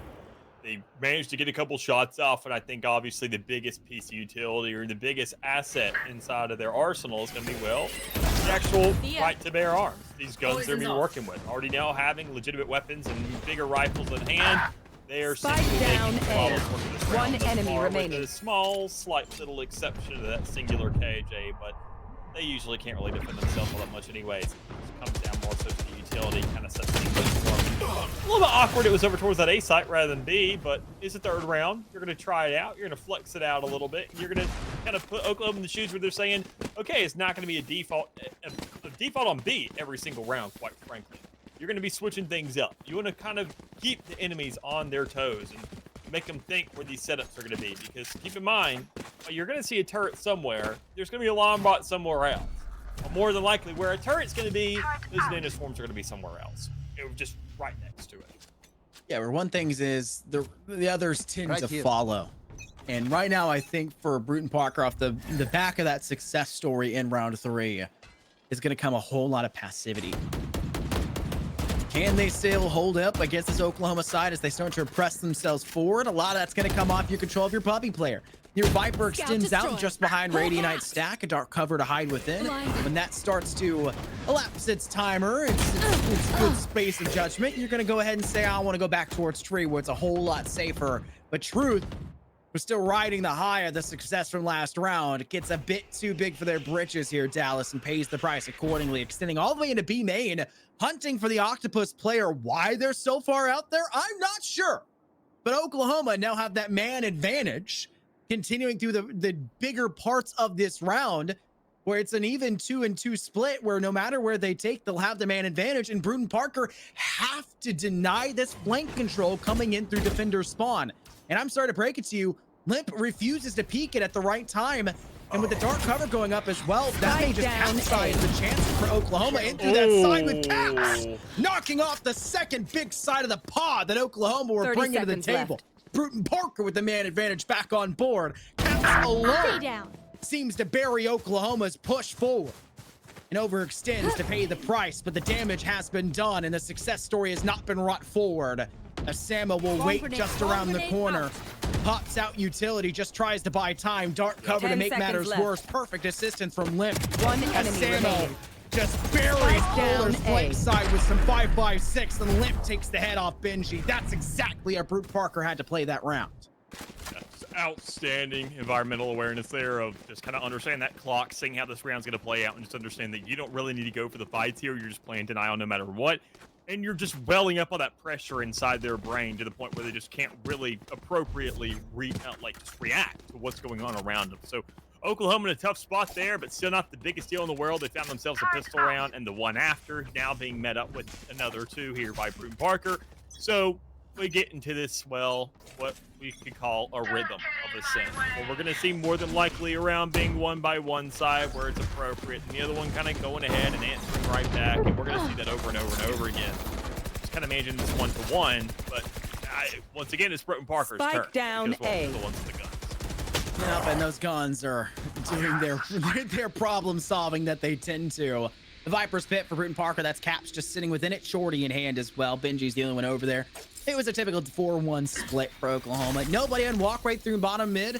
They managed to get a couple shots off, and I think obviously the biggest piece of utility or the biggest asset inside of their arsenal is going to be, well, the actual right to bear arms. These guns they're going to be working with. Already now having legitimate weapons and bigger rifles in hand. They are Spike simply down making A. flawless work of this round One thus enemy far, remaining. with a small, slight little exception to that singular KJ, but they usually can't really defend themselves all that much anyways. It comes down more so to the utility, kind of sets things up for them. A little bit awkward it was over towards that A site rather than B, but it's the third round. You're going to try it out. You're going to flex it out a little bit. You're going to kind of put Oklahoma in the shoes where they're saying, okay, it's not going to be a default on B every single round, quite frankly. You're going to be switching things up. You want to kind of keep the enemies on their toes and make them think where these setups are going to be. Because keep in mind, you're going to see a turret somewhere. There's going to be a long bot somewhere else. But more than likely, where a turret's going to be, those Ninja Swarms are going to be somewhere else. It was just right next to it. Yeah, where one thing is the others tend Right to here. follow. And right now, I think for Britton Parker, off the back of that success story in round 3, is going to come a whole lot of passivity. Can they still hold up against this Oklahoma side as they start to press themselves forward? A lot of that's going to come off your control of your puppy player. Your Viper Scout extends out destroyed. just behind Radiantite stack, a dark cover to hide within. Blinded. When that starts to elapse its timer, it's good space of judgment. You're going to go ahead and say, I want to go back towards tree where it's a whole lot safer. But truth, we're still riding the high of the success from last round. It gets a bit too big for their britches here, Dallas, and pays the price accordingly, extending all the way into B main, hunting for the Octopus player. Why they're so far out there, I'm not sure. But Oklahoma now have that man advantage, continuing through the bigger parts of this round, where it's an even 2-2 split, where no matter where they take, they'll have the man advantage, and Britton Parker have to deny this flank control coming in through defender spawn. And I'm sorry to break it to you, Limp refuses to peek it at the right time, and with the dark cover going up as well, that may just Down capsize A. the chances for Oklahoma in through that side with Caps, knocking off the second big side of the pod that Oklahoma were 30 bringing to the seconds table. left. Britton Parker with the man advantage back on board. Caps Stay alone down. seems to bury Oklahoma's push forward and overextends to pay the price, but the damage has been done and the success story has not been brought forward. Asama will Bomb wait grenade, just bomb around the grenade corner. out. Pops out utility, just tries to buy time. Dark cover to 10 make seconds matters left. worse. Perfect assistance from Limp. One enemy Asamo remaining. just buries Spike down Bowler's A. flank side with some 5.56, and Limp takes the head off Benji. That's exactly how Brute Parker had to play that round. Outstanding environmental awareness there of just kind of understanding that clock, seeing how this round's going to play out, and just understand that you don't really need to go for the fights here. You're just playing denial no matter what. And you're just welling up all that pressure inside their brain to the point where they just can't really appropriately just react to what's going on around them. So Oklahoma in a tough spot there, but still not the biggest deal in the world. They found themselves a pistol round, and the one after now being met up with another two here by Bruton Parker. So we get into this, well, what we could call a rhythm of ascent. Well, we're going to see more than likely around being won by one side where it's appropriate, and the other one kind of going ahead and answering right back, and we're going to see that over and over and over again. Just kind of imagine this one-to-one, but once again, it's Bruton Parker's turn. Spike down A. The ones with the guns. Yep, and those guns are doing their problem solving that they tend to. The Viper's Pit for Bruton Parker, that's Caps just sitting within it, Shorty in hand as well. Benji's the only one over there. It was a typical 4-1 split for Oklahoma. Nobody had walk right through bottom mid.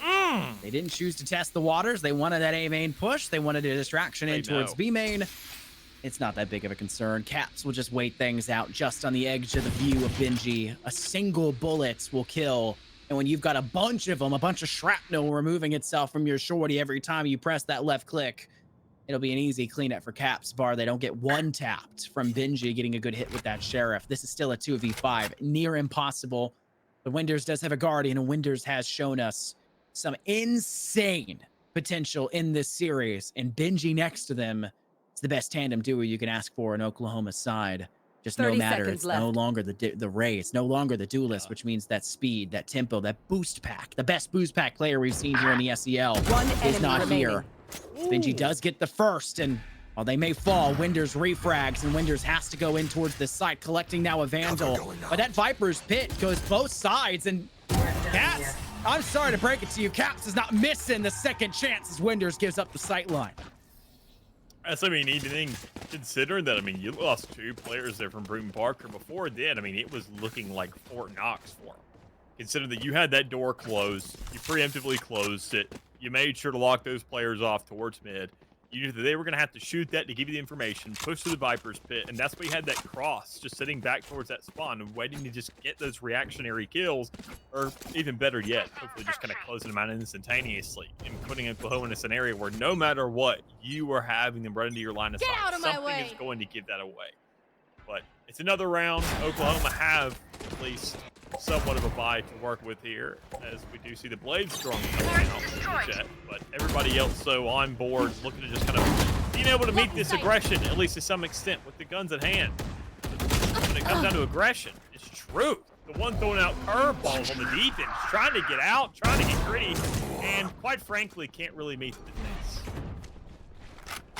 They didn't choose to test the waters. They wanted that A main push. They wanted a distraction in towards B main. It's not that big of a concern. Caps will just wait things out just on the edge of the view of Benji. A single bullet will kill. And when you've got a bunch of them, a bunch of shrapnel removing itself from your Shorty every time you press that left click, it'll be an easy cleanup for Caps, bar they don't get one tapped from Benji getting a good hit with that Sheriff. This is still a 2v5, near impossible. But Winders does have a Guardian, and Winders has shown us some insane potential in this series. And Benji next to them, it's the best tandem duo you can ask for in Oklahoma's side. Just no 30 matter, seconds it's left. no longer the Ray, it's no longer the Duelist, which means that speed, that tempo, that boost pack, the best boost pack player we've seen here in the SEL One is enemy not remaining. here. Benji does get the first, and while they may fall, Winders refrags, and Winders has to go in towards this side, collecting now a Vandal. But that Viper's Pit goes both sides, and Caps, I'm sorry to break it to you, Caps is not missing the second chance as Winders gives up the sight line. Even considering that, you lost two players there from Bruton Parker. Before then, it was looking like Fort Knox for him. Consider that you had that door closed, you preemptively closed it, you made sure to lock those players off towards mid. You knew that they were going to have to shoot that to give you the information, push to the Viper's Pit, and that's why you had that cross just sitting back towards that spawn and waiting to just get those reactionary kills, or even better yet, hopefully just kind of closing them out instantaneously and putting Oklahoma in a scenario where no matter what, you are having them run into your line of sight. Get out of my Something way. is going to give that away. But it's another round. Oklahoma have at least somewhat of a bye to work with here, as we do see the Blades strong out, but everybody else so on board, looking to just kind of being able to meet this aggression, at least to some extent, with the guns at hand. When it comes down to aggression, it's truth. The one throwing out curveballs on the defense, trying to get out, trying to get gritty, and quite frankly, can't really meet the defense.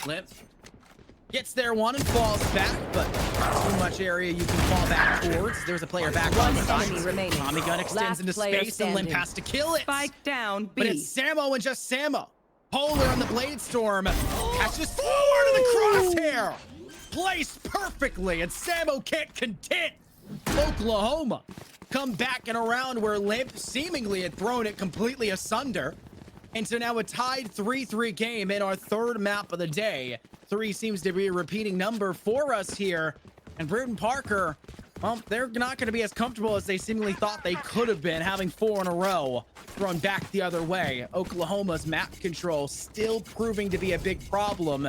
Limp gets there one and falls back, but too much area you can fall back towards. There's a player back on the enemy side. remaining. Tommy gun extends Last into player space, and Limp standing. has to kill it. Spike down But B. it's Samo and just Samo. Polar on the Blade Storm catches forward of the crosshair. Placed perfectly, and Samo can't content Oklahoma. Come back and around where Limp seemingly had thrown it completely asunder. And so now a tied 3-3 game in our third map of the day. 3 seems to be a repeating number for us here. And Bruton Parker, well, they're not going to be as comfortable as they seemingly thought they could have been, having 4 in a row thrown back the other way. Oklahoma's map control still proving to be a big problem,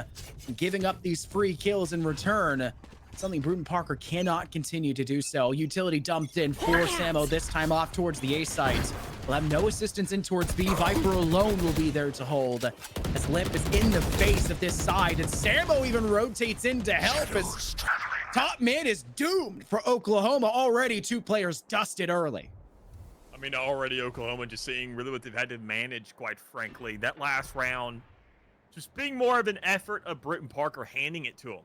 giving up these free kills in return. Something Bruton Parker cannot continue to do so. Utility dumped in for Samo, this time off towards the A site. We'll have no assistance in towards B. Viper alone will be there to hold, as Limp is in the face of this side, and Samo even rotates in to help as top mid is doomed for Oklahoma. Already 2 players dusted early. Already Oklahoma just seeing really what they've had to manage, quite frankly. That last round just being more of an effort of Bruton Parker handing it to him.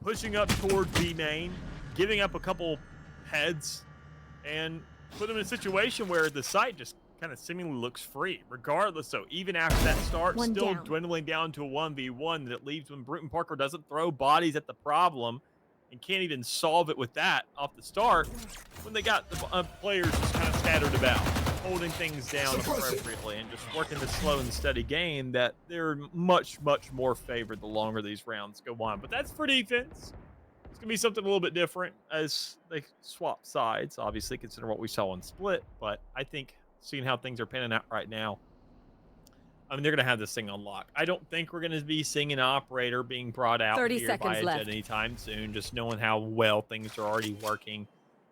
Pushing up toward B main, giving up a couple heads, and put them in a situation where the site just kind of seemingly looks free, regardless. So even after that start, One still down. dwindling down to a 1v1 that it leaves when Bruton Parker doesn't throw bodies at the problem and can't even solve it with that off the start, when they got the players just kind of scattered about, holding things down appropriately and just working the slow and steady game, that they're much, much more favored the longer these rounds go on. But that's for defense. It's going to be something a little bit different as they swap sides, obviously, considering what we saw in Split. But I think seeing how things are panning out right now, I mean, they're going to have this thing on lock. I don't think we're going to be seeing an operator being brought out 30 here by seconds a Jet left. anytime soon, just knowing how well things are already working.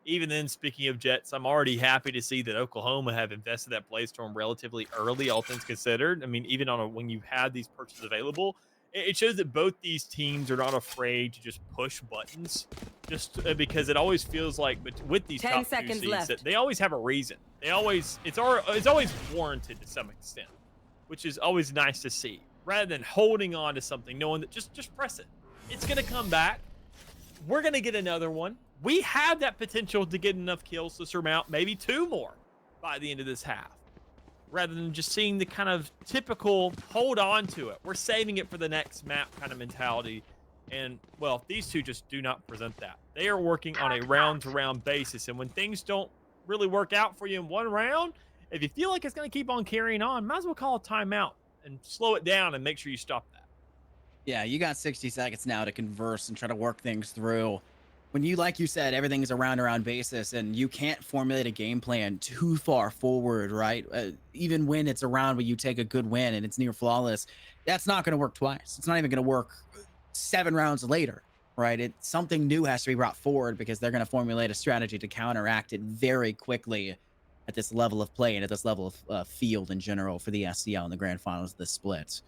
Even then, speaking of Jets, I'm already happy to see that Oklahoma have invested that play storm relatively early, all things considered. I mean, even when you've had these purchases available, it shows that both these teams are not afraid to just push buttons, just because it always feels like, but with these 10 top 2 seconds seeds, left. that they always have a reason. It's always warranted to some extent, which is always nice to see, rather than holding on to something, knowing that just press it. It's gonna come back. We're gonna get another one. We have that potential to get enough kills to surmount maybe 2 more by the end of this half, rather than just seeing the kind of typical hold on to it. We're saving it for the next map kind of mentality. And, well, these two just do not present that. They are working on a round-to-round basis. And when things don't really work out for you in one round, if you feel like it's going to keep on carrying on, might as well call a timeout and slow it down and make sure you stop that. Yeah, you got 60 seconds now to converse and try to work things through. When you, like you said, everything is a round-around basis, and you can't formulate a game plan too far forward, right? Even when it's a round where you take a good win and it's near flawless, that's not going to work twice. It's not even going to work 7 rounds later, right? Something new has to be brought forward because they're going to formulate a strategy to counteract it very quickly at this level of play and at this level of field in general for the SCL in the grand finals of the split.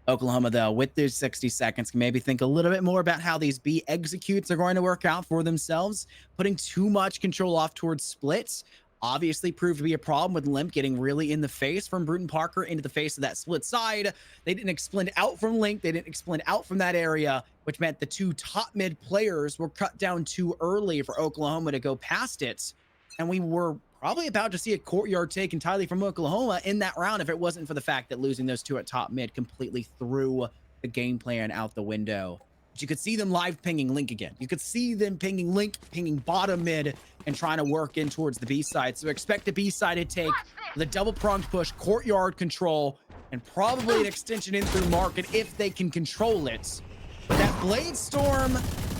Oklahoma, though, with their 60 seconds, can maybe think a little bit more about how these B executes are going to work out for themselves. Putting too much control off towards splits obviously proved to be a problem, with Limp getting really in the face from Bruton Parker into the face of that split side. They didn't explain out from Link. They didn't explain out from that area, which meant the 2 top mid players were cut down too early for Oklahoma to go past it. And we were probably about to see a courtyard take entirely from Oklahoma in that round if it wasn't for the fact that losing those 2 at top mid completely threw the game plan out the window. But you could see them live pinging Link again. You could see them pinging Link, pinging bottom mid, and trying to work in towards the B side. So expect a B side to take the double pronged push, courtyard control, and probably an extension in through market if they can control it. But that Blade Storm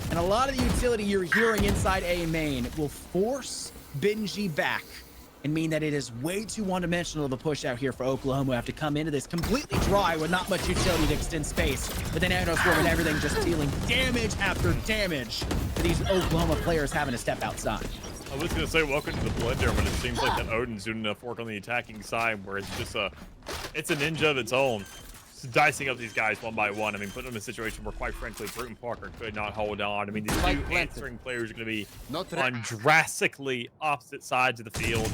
and a lot of the utility you're hearing inside A main will force Benji back and mean that it is way too one-dimensional of a push out here for Oklahoma, who have to come into this completely dry with not much utility to extend space, but then Aeroswarm and everything just dealing damage after damage to these Oklahoma players having to step outside. I was going to say welcome to the blender, but it seems like that Odin's doing enough work on the attacking side where it's just it's a ninja of its own. Just dicing up these guys one by one. I mean, putting them in a situation where, quite frankly, Bruton Parker could not hold on. I mean, these 2 answering players are going to be on drastically opposite sides of the field.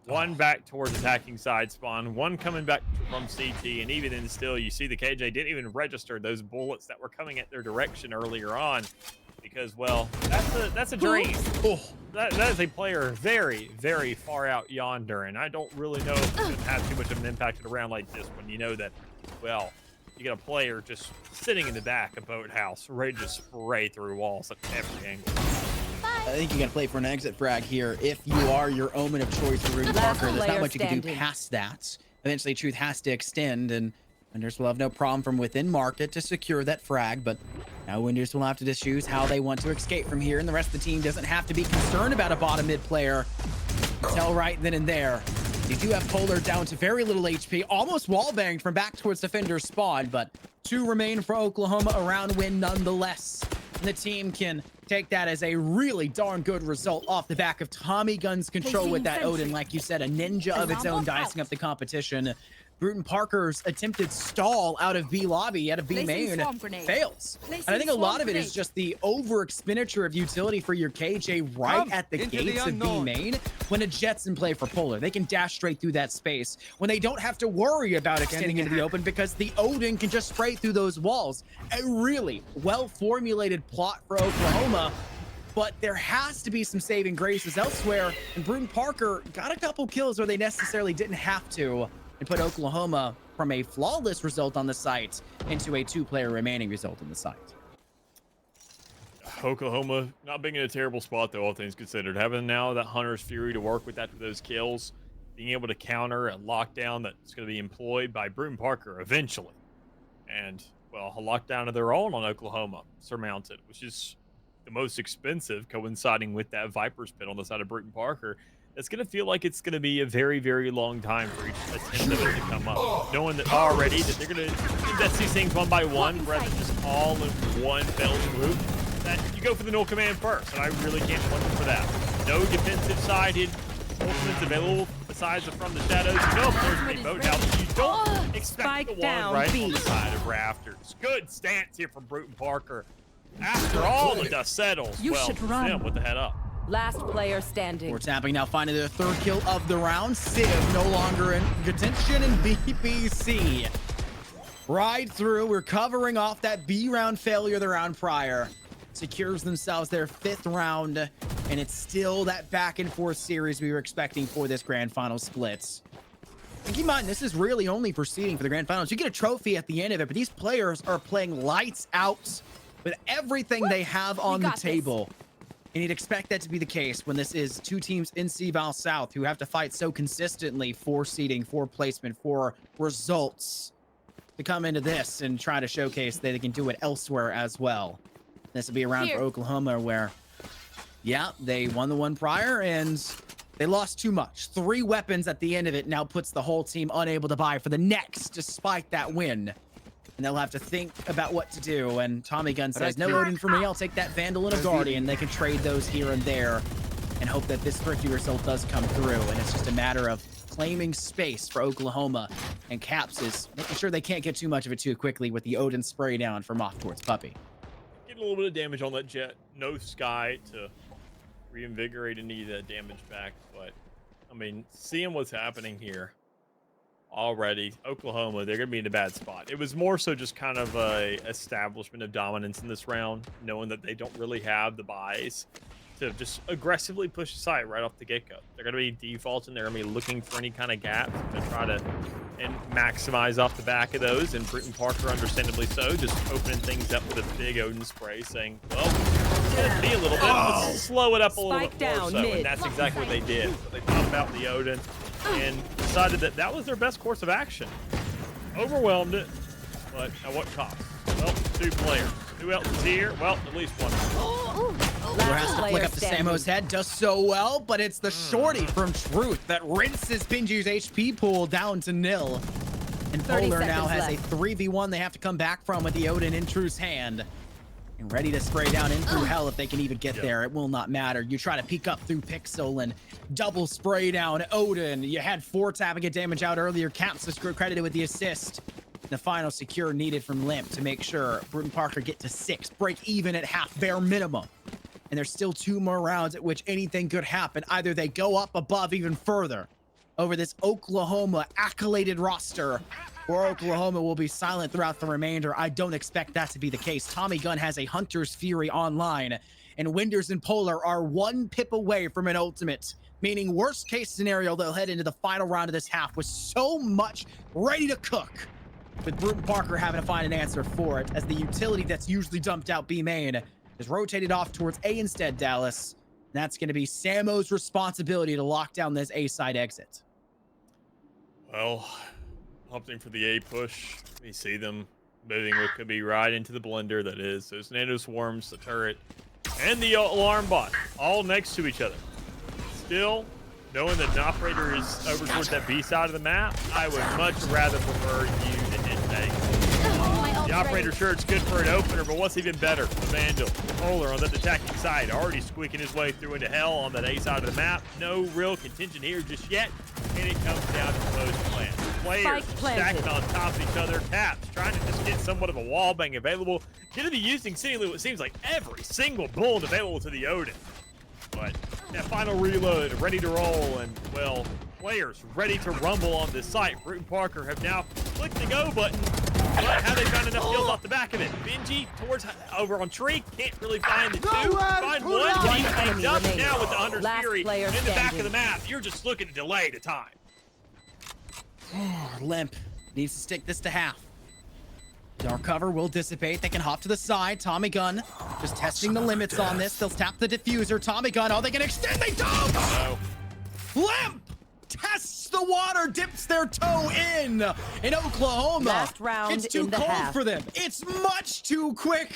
One back towards attacking side spawn, one coming back from CT, and even then still, you see the KJ didn't even register those bullets that were coming at their direction earlier on, because, well, that's a dream. That is a player very, very far out yonder, and I don't really know if it's going to have too much of an impact at a round like this when you know that, well, you got a player just sitting in the back of Boathouse, ready to spray through walls at every angle. I think you got to play for an exit frag here if you are your omen of choice for Bruton Parker. There's not much you can do past that. Eventually, Truth has to extend, and Winders will have no problem from within market to secure that frag, but now Winders will have to just choose how they want to escape from here, and the rest of the team doesn't have to be concerned about a bottom mid player. Tell right then and there. You do have Polar down to very little HP, almost wall-banged from back towards defender's spawn, but 2 remain for Oklahoma, a round win nonetheless. And the team can take that as a really darn good result off the back of Tommy Gunn's control with that Odin. Like you said, a ninja of its own, dicing up the competition. Bruton Parker's attempted stall out of B lobby, out of B main, fails. And I think a lot of it is just the over expenditure of utility for your KJ right at the gates of B main. When a Jet's in play for Polar, they can dash straight through that space when they don't have to worry about extending into the open because the Odin can just spray through those walls. A really well-formulated plot for Oklahoma, but there has to be some saving graces elsewhere, and Bruton Parker got a couple kills where they necessarily didn't have to, and put Oklahoma from a flawless result on the site into a 2-player remaining result on the site. Oklahoma not being in a terrible spot, though, all things considered. Having now that Hunter's Fury to work with after those kills, being able to counter a lockdown that's going to be employed by Bruton Parker eventually. And, well, a lockdown of their own on Oklahoma surmounted, which is the most expensive, coinciding with that Viper's Pit on the side of Bruton Parker. it's going to feel like it's going to be a very, very long time for each attempt of it to come up. Knowing that already that they're going to invest these things one by one, rather than just all in one fell swoop, that you go for the null command first, and I really can't blame them for that. No defensive sided ultimates available besides the from the shadows. You know, of course, they boat out. You don't expect Spike the one down, right B. on the side of Rafters. Good stance here from Bruton Parker. After all the dust settles, You well, should run. Sim with the head up. Last player standing. We're tapping now, finding their third kill of the round. Civ no longer in contention in BBC. Ride through. We're covering off that B round failure the round prior. Secures themselves their 5th round, and it's still that back and forth series we were expecting for this grand final split. And keep in mind, this is really only proceeding for the grand finals. You get a trophy at the end of it, but these players are playing lights out with everything they have on the table. And you'd expect that to be the case when this is 2 teams in CVAL South who have to fight so consistently for seeding, for placement, for results to come into this and try to showcase that they can do it elsewhere as well. This will be a round for Oklahoma where, yeah, they won the one prior and they lost too much. 3 weapons at the end of it now puts the whole team unable to buy for the next despite that win. And they'll have to think about what to do. And Tommy Gunn says, no Odin for me. I'll take that Vandal and a Guardian. They can trade those here and there and hope that this thrifty result does come through. And it's just a matter of claiming space for Oklahoma. And Caps is making sure they can't get too much of it too quickly with the Odin spray down from off towards Puppy. Getting a little bit of damage on that jet. No Sky to reinvigorate any of that damage back. But, I mean, seeing what's happening here already, Oklahoma, they're going to be in a bad spot. It was more so just kind of a establishment of dominance in this round, knowing that they don't really have the buys to just aggressively push aside right off the get-go. They're going to be defaulting. They're going to be looking for any kind of gaps to try to and maximize off the back of those. And Bruton Parker, understandably so, just opening things up with a big Odin spray, saying, well, it's be a little bit, but slow it up a little bit more so. And that's exactly what they did. So they thought about the Odin and decided that that was their best course of action. Overwhelmed it, but at what cost? Well, 2 players. Who else is here? Well, at least one. Who has to flick up to Samo's head, does so well, but it's the shorty from Truth that rinses Pinju's HP pool down to nil. And Polar now has a 3v1 they have to come back from with the Odin in Truth's hand. And ready to spray down in through hell if they can even get there. It will not matter. You try to peek up through Pixel and double spray down Odin. You had 4 tap and get damage out earlier. Caps was credited with the assist. The final secure needed from Limp to make sure Bruton Parker get to 6. Break even at half bare minimum. And there's still 2 more rounds at which anything could happen. Either they go up above even further over this Oklahoma accoladed roster, or Oklahoma will be silent throughout the remainder. I don't expect that to be the case. Tommy Gunn has a Hunter's Fury online, and Winders and Polar are 1 pip away from an ultimate, meaning worst case scenario, they'll head into the final round of this half with so much ready to cook, with Bruton Parker having to find an answer for it, as the utility that's usually dumped out B main is rotated off towards A instead, Dallas. And that's going to be Samo's responsibility to lock down this A side exit. Well, opting for the A push. We see them moving what could be right into the blender that is those nano swarms, the turret, and the alarm bot, all next to each other. Still, knowing that an operator is over towards that B side of the map, I would much rather prefer you to hit A. The operator, sure, it's good for an opener, but what's even better? The Vandal. Polar on the attacking side, already squeaking his way through into hell on that A side of the map. No real contention here just yet, and it comes down to close plan. Players stacking on top of each other. Caps trying to just get somewhat of a wall bang available. Going to be using seemingly what seems like every single bullet available to the Odin. But that final reload, ready to roll, and, well, players ready to rumble on this site. Bruton Parker have now clicked the go button, but have they found enough kills off the back of it? Benji towards over on Tree, can't really find the 2. Find 1, but he's picked up now with the Hunter's Fury in the back of the map. You're just looking to delay the time. Limp needs to stick this to half. Dark cover will dissipate. They can hop to the side. Tommy Gunn just testing the limits on this. They'll tap the diffuser. Tommy Gunn, oh, they can extend. They don't! No. Limp tests the water, dips their toe in Oklahoma. Last round it's too in the cold half. for them. It's much too quick.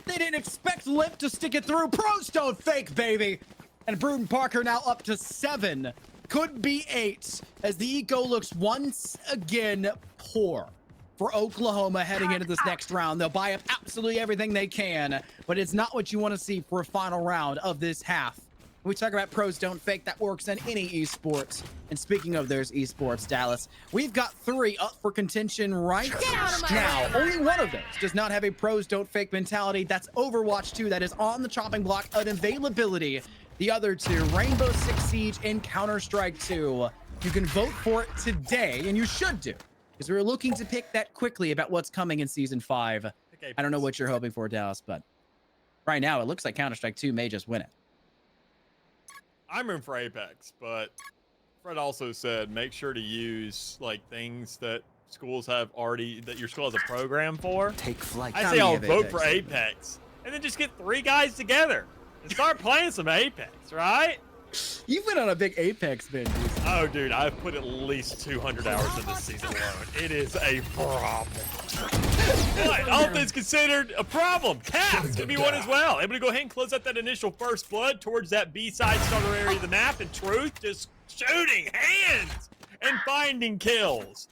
They didn't expect Limp to stick it through. Pros don't fake, baby. And Bruton Parker now up to 7. Could be 8 as the eco looks once again poor for Oklahoma heading into this next round. They'll buy up absolutely everything they can, but it's not what you want to see for a final round of this half. We talk about pros don't fake. That works in any esports. And speaking of there's esports, Dallas, we've got 3 up for contention right now. Only one of those does not have a pros don't fake mentality. That's Overwatch 2. That is on the chopping block of availability. The other 2, Rainbow Six Siege and Counter-Strike 2. You can vote for it today, and you should do, because we're looking to pick that quickly about what's coming in Season 5. Okay, I don't know what you're hoping for, Dallas, but right now it looks like Counter-Strike 2 may just win it. I'm in for Apex, but Fred also said make sure to use like things that schools have already, that your school has a program for. Take flight. I say I'll vote for Apex, and then just get 3 guys together and start playing some Apex, right? You've been on a big Apex binge. Oh, dude, I've put at least 200 hours in this season alone. It is a problem. But all things considered, a problem. Cap's gonna be one as well. Able to go ahead and close out that initial first blood towards that B-side starter area of the map. And Truth just shooting hands and finding kills.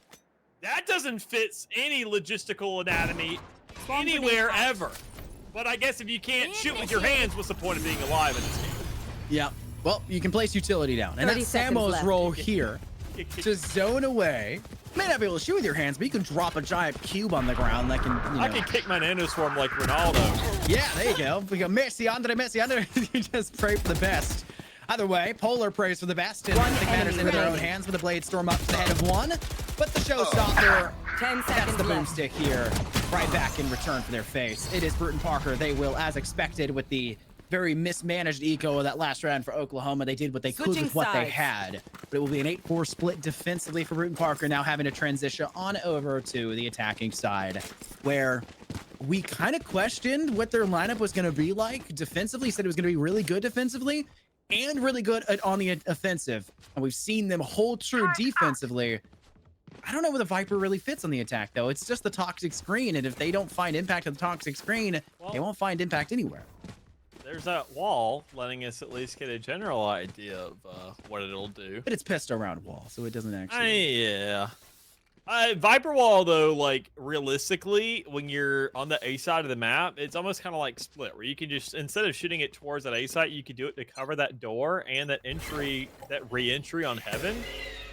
That doesn't fit any logistical anatomy anywhere ever. But I guess if you can't shoot with your hands, what's the point of being alive in this game? Yeah. Well, you can place utility down. And 30 that's seconds Samo's left. role here to zone away. You may not be able to shoot with your hands, but you can drop a giant cube on the ground that can, you know. I can kick my nanoswarm like Ronaldo. Yeah, there you go. We go Messi, Andre. You just pray for the best. Either way, Polar prays for the best, and I think matters into their own hands with the blade storm up to the head of 1. But the showstopper, 10 that's seconds the left. boomstick here, right back in return for their face. It is Bruton Parker. They will, as expected, with the very mismanaged eco of that last round for Oklahoma. They did what they could Switching with what they sides. had. But it will be an 8-4 split defensively for Bruton Parker, now having to transition on over to the attacking side, where we kind of questioned what their lineup was going to be like defensively. Said it was going to be really good defensively and really good on the offensive. And we've seen them hold true defensively. I don't know where the Viper really fits on the attack, though. It's just the toxic screen, and if they don't find impact on the toxic screen, they won't find impact anywhere. There's that wall, letting us at least get a general idea of what it'll do. But it's pistol round wall, so it doesn't actually. Yeah. Viper wall, though, like, realistically, when you're on the A side of the map, it's almost kind of like split, where you can just, instead of shooting it towards that A site, you could do it to cover that door and that entry, that re-entry on Heaven.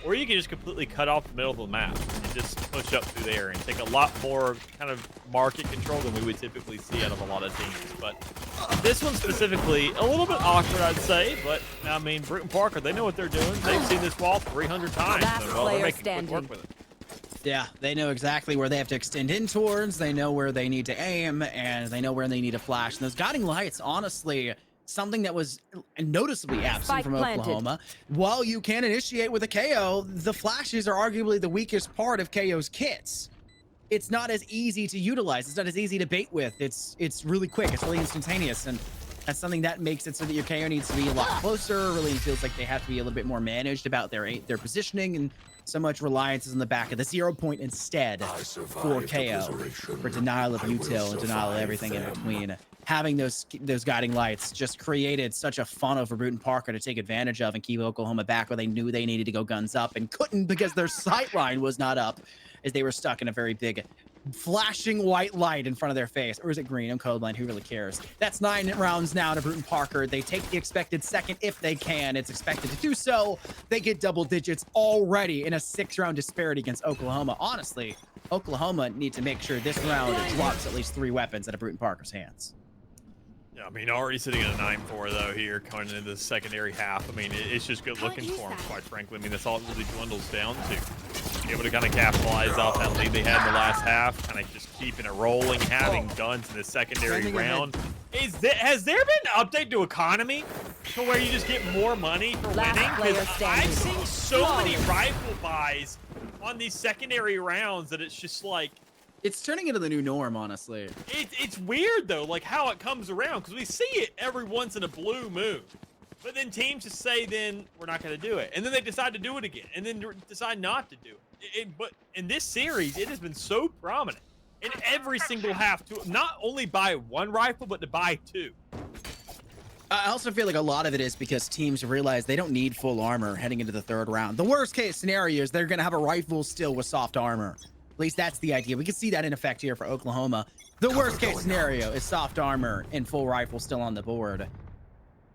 Or you can just completely cut off the middle of the map and just push up through there and take a lot more kind of market control than we would typically see out of a lot of teams. But this one specifically, a little bit awkward, I'd say. But, I mean, Bruton Parker, they know what they're doing. They've seen this wall 300 times. Last So, well, they're player making quick standing. work with it. Yeah, they know exactly where they have to extend in towards. They know where they need to aim, and they know where they need to flash. And those guiding lights, honestly, something that was noticeably absent Spike from planted. Oklahoma. While you can initiate with a KO, the flashes are arguably the weakest part of KO's kits. It's not as easy to utilize. It's not as easy to bait with. It's really quick. It's really instantaneous, and that's something that makes it so that your KO needs to be a lot closer. Really feels like they have to be a little bit more managed about their positioning, and so much reliance is on the back of the 0 point instead for KO, for denial of util and denial of everything in between. Having those guiding lights just created such a funnel for Bruton Parker to take advantage of and keep Oklahoma back where they knew they needed to go guns up and couldn't because their sight line was not up, as they were stuck in a very big flashing white light in front of their face. Or is it green? I'm colorblind. Who really cares? That's 9 rounds now to Bruton Parker. They take the expected second if they can. It's expected to do so. They get double digits already in a 6-round disparity against Oklahoma. Honestly, Oklahoma need to make sure this round drops at least 3 weapons out of Bruton Parker's hands. Yeah, I mean, already sitting at a 9-4, though, here, coming into the secondary half. I mean, it's just good looking for him, quite frankly. I mean, that's all it really dwindles down to. Be able to kind of capitalize off that lead they had in the last half, kind of just keeping it rolling, having guns in the secondary round. Has there been an update to economy to where you just get more money for Last winning? player Because standing. I've seen so many rifle buys on these secondary rounds that it's just like, It's turning into the new norm, honestly. it's weird, though, like how it comes around, because we see it every once in a blue moon. But then teams just say, then we're not going to do it. And then they decide to do it again, and then decide not to do it. But in this series, it has been so prominent in every single half, to not only buy 1 rifle, but to buy 2. I also feel like a lot of it is because teams realize they don't need full armor heading into the third round. The worst case scenario is they're going to have a rifle still with soft armor. At least that's the idea. We can see that in effect here for Oklahoma. The worst case scenario is soft armor and full rifle still on the board.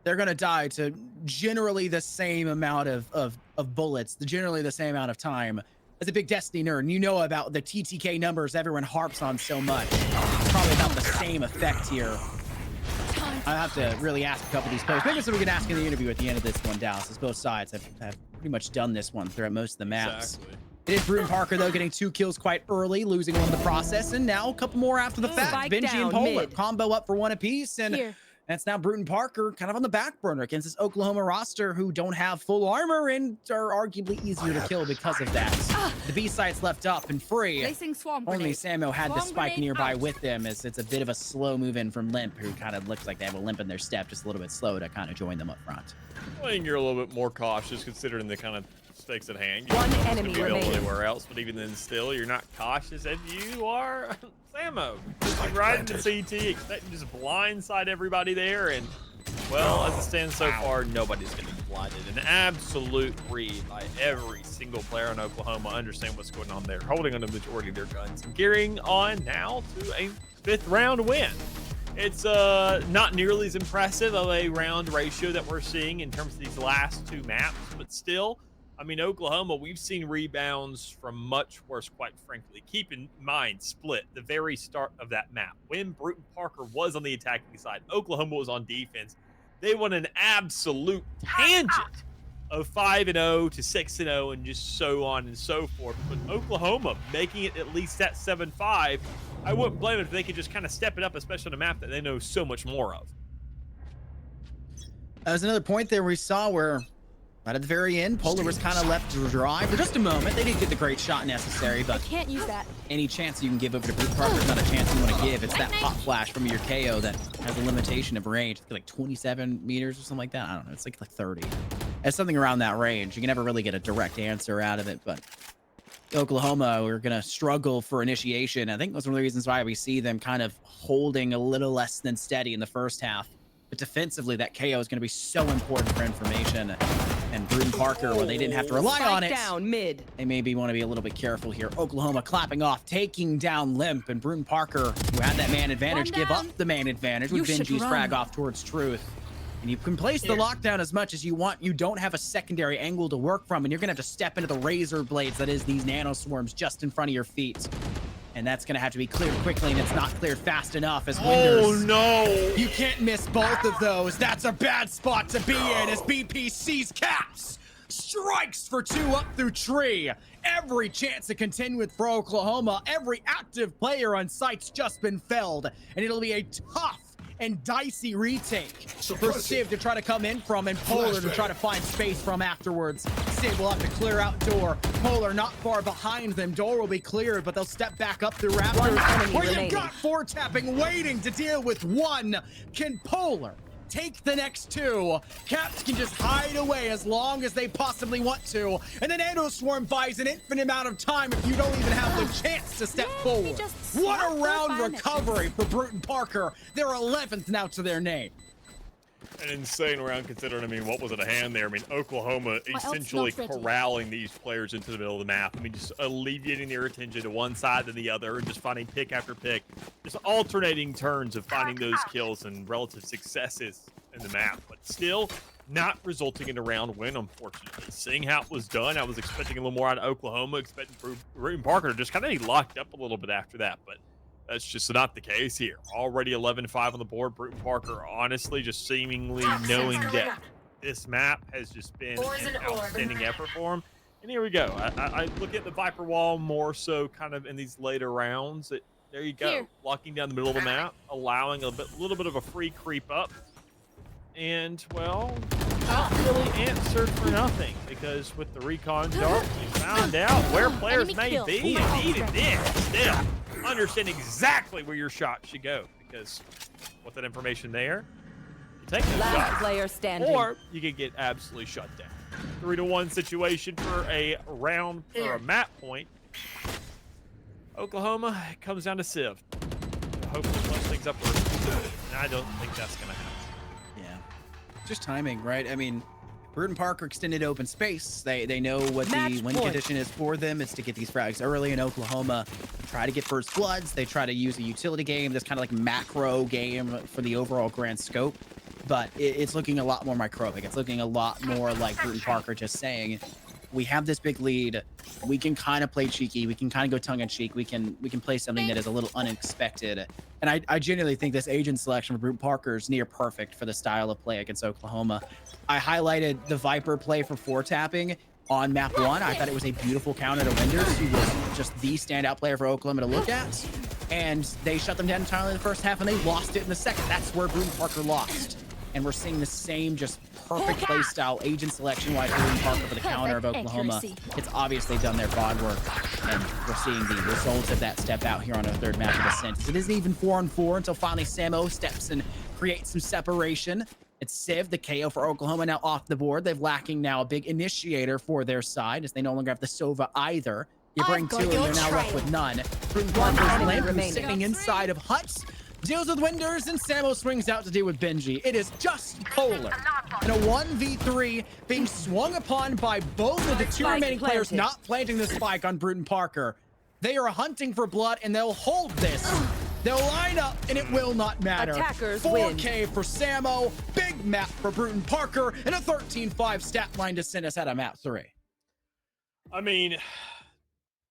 They're going to die to generally the same amount of bullets, generally the same amount of time. As a big Destiny nerd, and you know about the TTK numbers everyone harps on so much. It's probably about the same effect here. I have to really ask a couple of these players. Maybe something we can ask in the interview at the end of this one, Dallas, as both sides have pretty much done this one throughout most of the maps. Exactly. It is Bruton Parker, though, getting 2 kills quite early, losing one in the process, and now a couple more after the fact. Spike Benji and down Polar mid. combo up for 1 apiece, and Here. it's now Bruton Parker kind of on the back burner against this Oklahoma roster who don't have full armor and are arguably easier to kill because of that. The B site's left up and free. Placing swarm Only grenade. Samo had the Swarm spike grenade nearby out. with them, as it's a bit of a slow move in from Limp, who kind of looks like they have a limp in their step, just a little bit slow to kind of join them up front. I think you're a little bit more cautious considering the kind of stakes at hand. You One know, it's enemy gonna be available remaining. anywhere else, but even then, still, you're not cautious as you are Samo. Just right into CT, expecting to just blindside everybody there, and well, as it stands so far, nobody's going to be blinded. An absolute read by every single player in Oklahoma. Understand what's going on there, holding on to the majority of their guns, and gearing on now to a 5th round win. It's not nearly as impressive of a round ratio that we're seeing in terms of these last 2 maps, but still, I mean, Oklahoma, we've seen rebounds from much worse, quite frankly. Keep in mind, Split, the very start of that map. When Bruton Parker was on the attacking side, Oklahoma was on defense. They went an absolute tangent of 5-0 to 6-0 and just so on and so forth. But Oklahoma making it at least at 7-5, I wouldn't blame them if they could just kind of step it up, especially on a map that they know so much more of. There's another point there we saw where right at the very end, Polar was kind of left dry for just a moment. They didn't get the great shot necessary, I but can't use that. any chance you can give over to Bruton Parker is not a chance you want to give. It's that pop flash from your KO that has a limitation of range. It's like 27 meters or something like that. I don't know. It's like 30. It's something around that range. You can never really get a direct answer out of it, but Oklahoma, we're going to struggle for initiation. I think that's one of the reasons why we see them kind of holding a little less than steady in the first half. But defensively, that KO is going to be so important for information. And Bruton Parker, where they didn't have to rely on Spike it, down mid. they maybe want to be a little bit careful here. Oklahoma clapping off, taking down Limp, and Bruton Parker, who had that man advantage, One give down. up the man advantage with You should Benji's run. frag off towards Truth. And you can place the lockdown as much as you want. You don't have a secondary angle to work from, and you're going to have to step into the razor blades that is these nano swarms just in front of your feet. And that's going to have to be cleared quickly, and it's not cleared fast enough as Winders. Oh, no. You can't miss both of those. That's a bad spot to be in as BP sees caps. Strikes for 2 up through tree. Every chance to contend with for Oklahoma. Every active player on site's just been felled. And it'll be a tough and dicey retake for Civ to try to come in from and Polar to try to find space from afterwards. Civ will have to clear out door. Polar not far behind them. Door will be cleared, but they'll step back up through Raptors. enemy Where you remaining. got 4 tapping waiting to deal with 1. Can Polar take the next 2? Caps can just hide away as long as they possibly want to. And then Nano Swarm buys an infinite amount of time if you don't even have the chance to step Yeah, they forward. just What swap a their round fire recovery for Bruton Parker. They're 11th now to their name. An insane round considering, I mean, what was at a hand there? I mean, Oklahoma ult's essentially not ready. corralling these players into the middle of the map. I mean, just alleviating their attention to one side than the other and just finding pick after pick. Just alternating turns of finding those kills and relative successes in the map. But still not resulting in a round win, unfortunately. Seeing how it was done, I was expecting a little more out of Oklahoma, expecting Bruton Parker to just kind of be locked up a little bit after that. But that's just not the case here. Already 11-5 on the board. Bruton Parker, honestly, just seemingly knowing that this map has just been an outstanding effort for him. And here we go. I look at the Viper Wall more so kind of in these later rounds. There you go. Here. Locking down the middle of the map, allowing a little bit of a free creep up. And, well, not really answered for nothing, because with the recon dart, you found out where players Enemy may kill. be, and even then, still understand exactly where your shot should go, because with that information there, you take those Last shots, player standing. or you could get absolutely shut down. 3-1 situation for a round or a map point. Oklahoma, it comes down to Civ. Hopefully close things up, and I don't think that's going to happen. Yeah. just timing, right? I mean, Bruton Parker extended open space. They know what Match the win point. condition is for them. It's to get these frags early in Oklahoma. Try to get first bloods. They try to use a utility game. This kind of like macro game for the overall grand scope. But it's looking a lot more microbic. It's looking a lot more like Bruton Parker just saying, we have this big lead. We can kind of play cheeky. We can kind of go tongue in cheek. We can play something that is a little unexpected. And I genuinely think this agent selection for Bruton Parker is near perfect for the style of play against Oklahoma. I highlighted the Viper play for 4-tapping on map 1. I thought it was a beautiful counter to Winders, who was just the standout player for Oklahoma to look at. And they shut them down entirely in the first half, and they lost it in the second. That's where Bruton Parker lost. And we're seeing the same just perfect play style, agent selection-wise for Bruton Parker for the counter of Oklahoma. It's obviously done their VOD work, and we're seeing the results of that step out here on our third map of Ascent. It isn't even 4-on-4 until finally Samo steps and creates some separation. It's Civ, the KO for Oklahoma, now off the board. They've lacking now a big initiator for their side, as they no longer have the Sova either. You bring two, and they're now left with none. Bruton Parker's limp, who's sitting inside of Huts, deals with Winders, and Samo swings out to deal with Benji. It is just polar. And a 1v3 being swung upon by both of the two remaining players not planting the spike on Bruton Parker. They are hunting for blood, and they'll hold this. They'll line up, and it will not matter. Attackers 4K win. for Samo, big map for Bruton Parker, and a 13-5 stat line to send us out of map 3. I mean,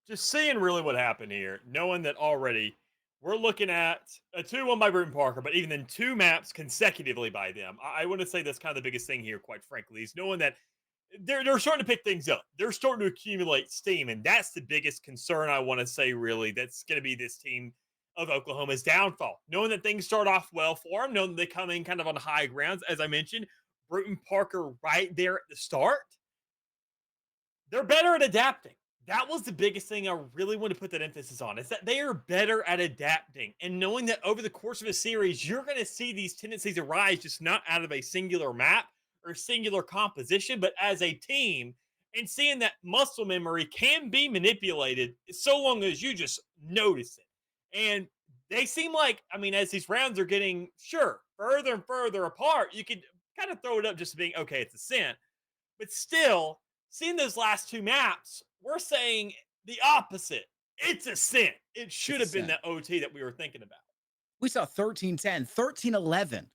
just seeing really what happened here, knowing that already we're looking at a 2-1 by Bruton Parker, but even then 2 maps consecutively by them. I want to say that's kind of the biggest thing here, quite frankly, is knowing that they're starting to pick things up. They're starting to accumulate steam, and that's the biggest concern I want to say, really, that's going to be this team of Oklahoma's downfall. Knowing that things start off well for them, knowing that they come in kind of on high grounds, as I mentioned, Bruton Parker right there at the start, they're better at adapting. That was the biggest thing I really want to put that emphasis on, is that they are better at adapting, and knowing that over the course of a series, you're going to see these tendencies arise, just not out of a singular map or singular composition, but as a team, and seeing that muscle memory can be manipulated so long as you just notice it. And they seem like, I mean, as these rounds are getting, further and further apart, you could kind of throw it up just being, okay, it's Ascent. But still, seeing those last 2 maps, we're saying the opposite. It's Ascent. It should have been that OT that we were thinking about. We saw 13-10, 13-11,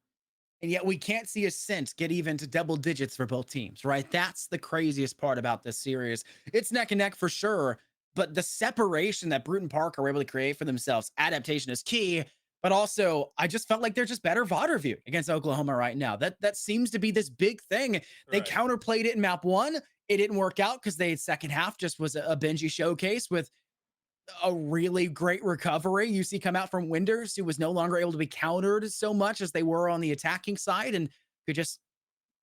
and yet we can't see Ascent get even to double digits for both teams, right? That's the craziest part about this series. It's neck and neck for sure, but the separation that Bruton Parker were able to create for themselves, adaptation is key, but also I just felt like they're just better VOD review against Oklahoma right now. That seems to be this big thing. They counterplayed it in map 1. It didn't work out because they second half just was a Benji showcase with a really great recovery. You see come out from Winders, who was no longer able to be countered so much as they were on the attacking side, and could just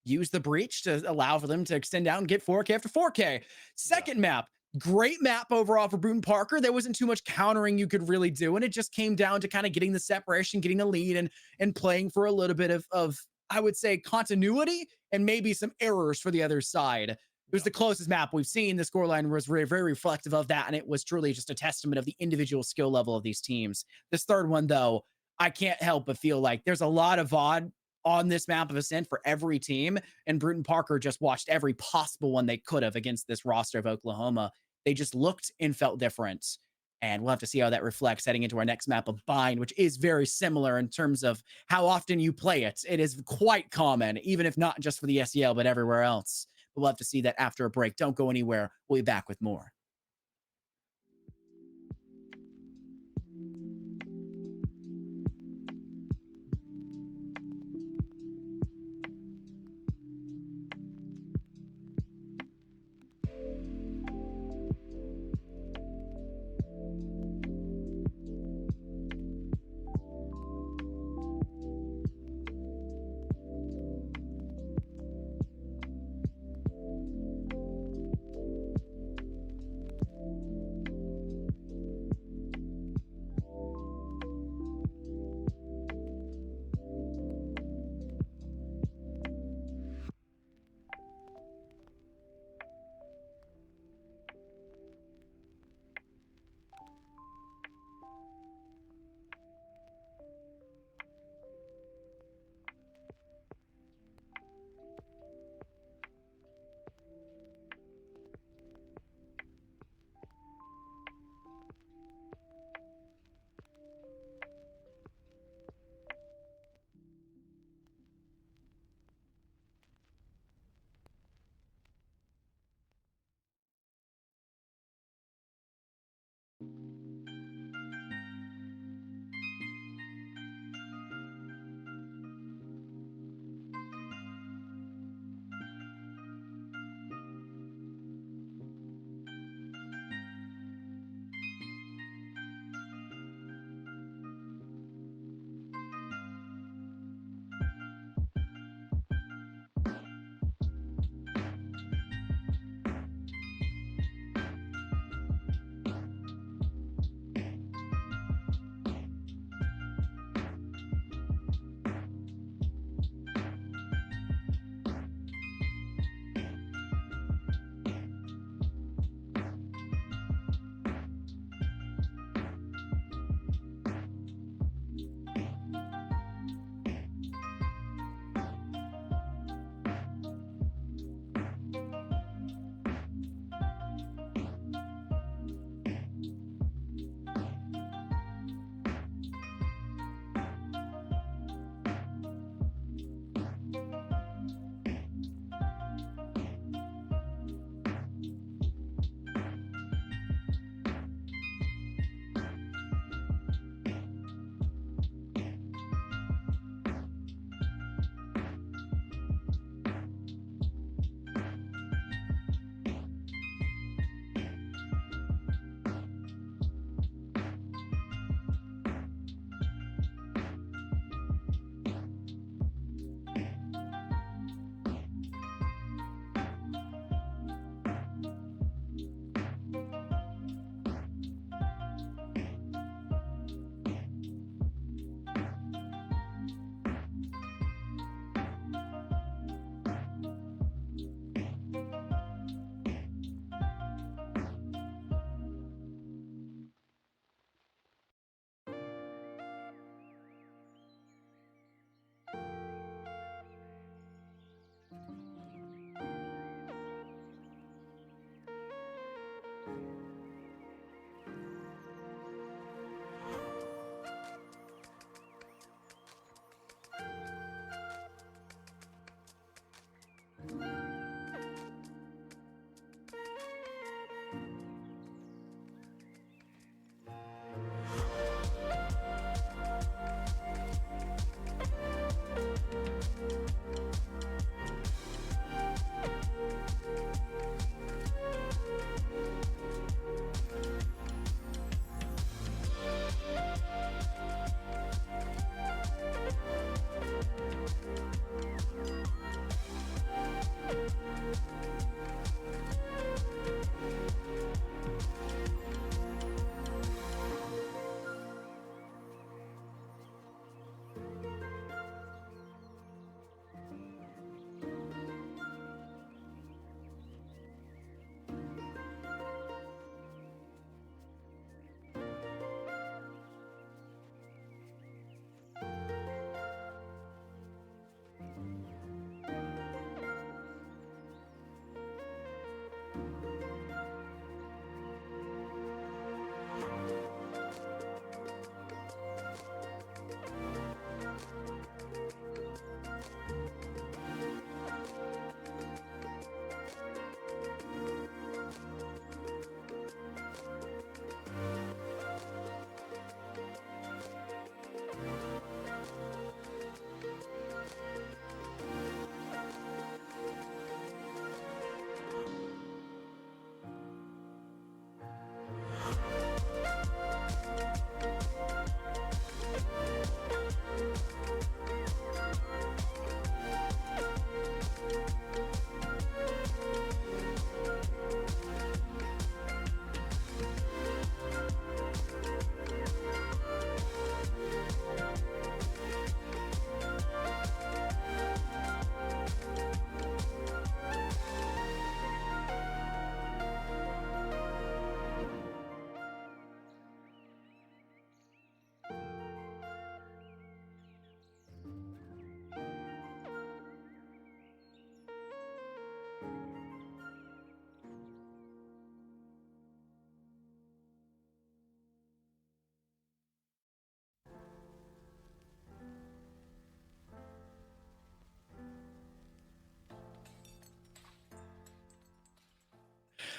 use the breach to allow for them to extend out and get 4K after 4K. Second map, great map overall for Bruton Parker. There wasn't too much countering you could really do, and it just came down to kind of getting the separation, getting the lead, and playing for a little bit of I would say continuity and maybe some errors for the other side. It was the closest map we've seen. The scoreline was very, very reflective of that, and it was truly just a testament of the individual skill level of these teams. This third one, though, I can't help but feel like there's a lot of VOD on this map of Ascent for every team, and Bruton Parker just watched every possible one they could have against this roster of Oklahoma. They just looked and felt different, and we'll have to see how that reflects heading into our next map of Bind, which is very similar in terms of how often you play it. It is quite common, even if not just for the SEL, but everywhere else. We'll have to see that after a break. Don't go anywhere. We'll be back with more.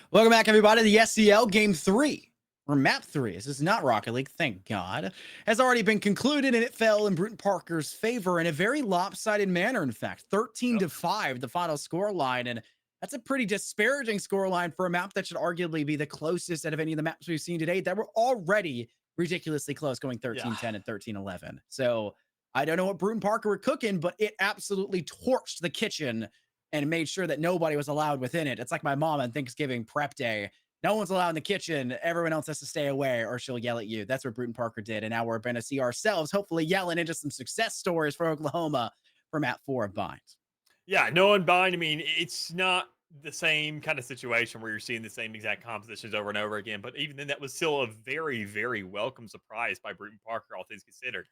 Welcome back, everybody, to the SCL Game 3, or Map 3. This is not Rocket League, thank God. Has already been concluded, and it fell in Bruton Parker's favor in a very lopsided manner, in fact. 13-5, the final score line, and that's a pretty disparaging score line for a map that should arguably be the closest out of any of the maps we've seen today that were already ridiculously close, going 13-10 and 13-11. So I don't know what Bruton Parker were cooking, but it absolutely torched the kitchen and made sure that nobody was allowed within it. It's like my mom on Thanksgiving prep day. No one's allowed in the kitchen. Everyone else has to stay away or she'll yell at you. That's what Bruton Parker did. And now we're going to see ourselves hopefully yelling into some success stories for Oklahoma for Map 4 of Bind. Yeah, no unbind. I mean, it's not the same kind of situation where you're seeing the same exact compositions over and over again. But even then, that was still a very, very welcome surprise by Bruton Parker, all things considered.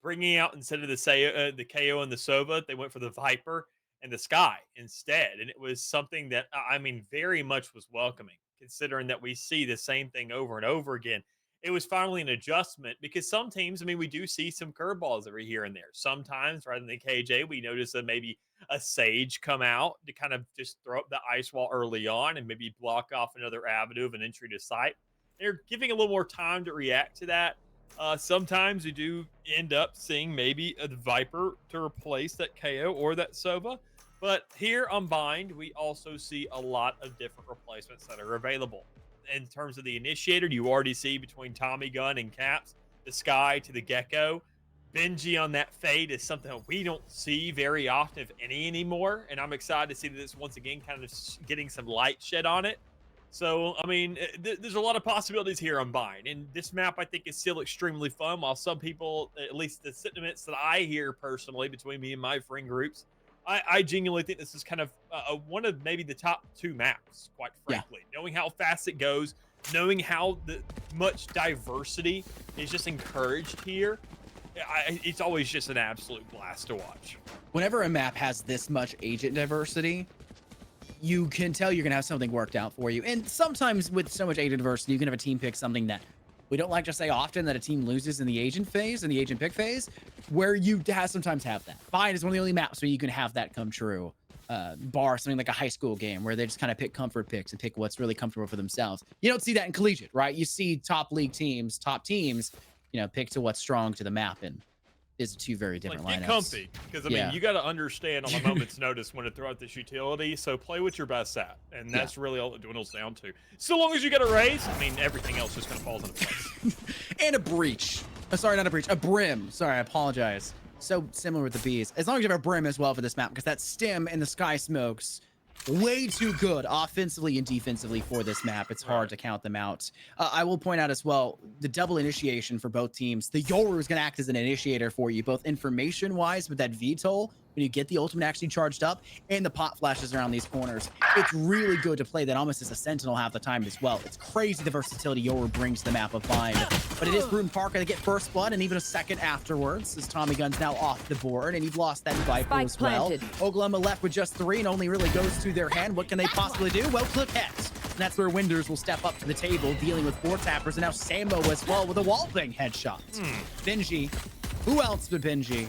Bringing out, instead of the KO and the Sova, they went for the Viper and the Sky instead. And it was something that, I mean, very much was welcoming, considering that we see the same thing over and over again. It was finally an adjustment because some teams, I mean, we do see some curveballs every here and there. Sometimes, rather than the KJ, we notice that maybe a Sage come out to kind of just throw up the ice wall early on and maybe block off another avenue of an entry to site. They're giving a little more time to react to that. Sometimes you do end up seeing maybe a Viper to replace that KO or that Sova. But here on Bind, we also see a lot of different replacements that are available. In terms of the initiator, you already see between Tommy Gun and Caps, the Sky to the Gecko. Benji on that Fade is something that we don't see very often, if any, anymore. And I'm excited to see that this once again kind of getting some light shed on it. So, I mean, there's a lot of possibilities here on Bind. And this map, I think, is still extremely fun. While some people, at least the sentiments that I hear personally between me and my friend groups, I genuinely think this is kind of one of maybe the top 2 maps, quite frankly. Yeah. Knowing how fast it goes, knowing how much diversity is just encouraged here, it's always just an absolute blast to watch. Whenever a map has this much agent diversity, you can tell you're going to have something worked out for you. And sometimes with so much agent diversity, you can have a team pick something that we don't like to say often, that a team loses in the agent phase, in the agent pick phase, where you sometimes have that. Bind is one of the only maps where you can have that come true, bar something like a high school game where they just kind of pick comfort picks and pick what's really comfortable for themselves. You don't see that in collegiate, right? You see top league teams, top teams, you know, pick to what's strong to the map, and is 2 very different lineups. Get comfy, because I mean, you got to understand on a moment's notice when to throw out this utility. So play what you're best at, and that's really all it dwindles down to. So long as you get a raise, I mean, everything else just kind of falls into place. And a breach. Sorry, not a breach, a brim. Sorry, I apologize. So similar with the bees. As long as you have a brim as well for this map, because that stim and the sky smokes, way too good offensively and defensively for this map. It's hard to count them out. I will point out as well, the double initiation for both teams. The Yoru is going to act as an initiator for you, both information-wise with that VTOL, when you get the ultimate actually charged up, and the pot flashes around these corners. It's really good to play that almost as a sentinel half the time as well. It's crazy the versatility Yoru brings to the map of Bind. But it is Bruton Parker that get first blood and even a second afterwards, as Tommy Gun's now off the board, and he's lost that Viper as well. Oklahoma left with just 3 and only really goes to their hand. What can they possibly do? Well, click heads. And that's where Winders will step up to the table, dealing with 4 tappers, and now Sambo as well with a wall bang headshot. Benji, who else but Benji?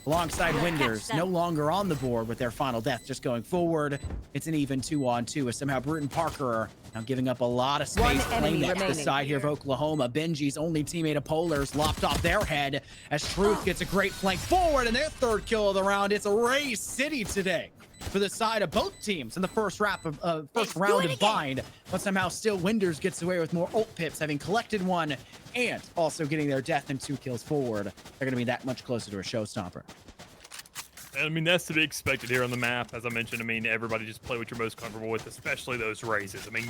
Alongside Winders, no longer on the board with their final death, just going forward. It's an even 2-on-2 as somehow Bruton Parker now giving up a lot of space, playing that to the side here of Oklahoma. Benji's only teammate of Polar's lopped off their head as Truth gets a great flank forward, and their 3rd kill of the round. It's a Ray City today for the side of both teams in the first round of Bind, but somehow still Winders gets away with more ult pips, having collected 1 and also getting their death and 2 kills forward. They're going to be that much closer to a showstopper. I mean, that's to be expected here on the map. As I mentioned, I mean, everybody just play what you're most comfortable with, especially those raises. I mean,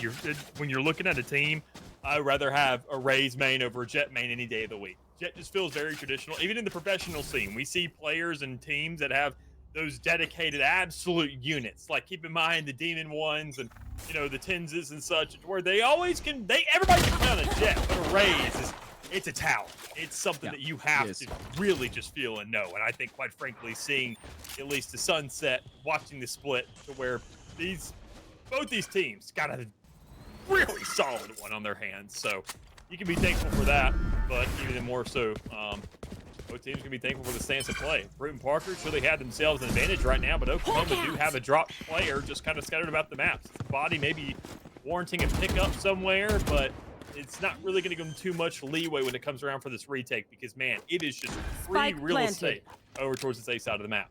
when you're looking at a team, I'd rather have a Raze main over a Jet main any day of the week. Jet just feels very traditional. Even in the professional scene, we see players and teams that have those dedicated absolute units. Like, keep in mind the Demon ones and, you know, the Tenses and such, where they always can, everybody can play on a Jet, but a Raze it's a talent. It's something that you have to really just feel and know. And I think, quite frankly, seeing at least the sunset, watching the split to where both these teams got a really solid one on their hands. So you can be thankful for that, but even more so, both teams can be thankful for the stance of play. Bruton Parker's really had themselves an advantage right now, but Oklahoma do have a dropped player just kind of scattered about the map. The body maybe warranting a pickup somewhere, but it's not really going to give them too much leeway when it comes around for this retake because, man, it is just free Spike real planted. estate over towards this A side of the map.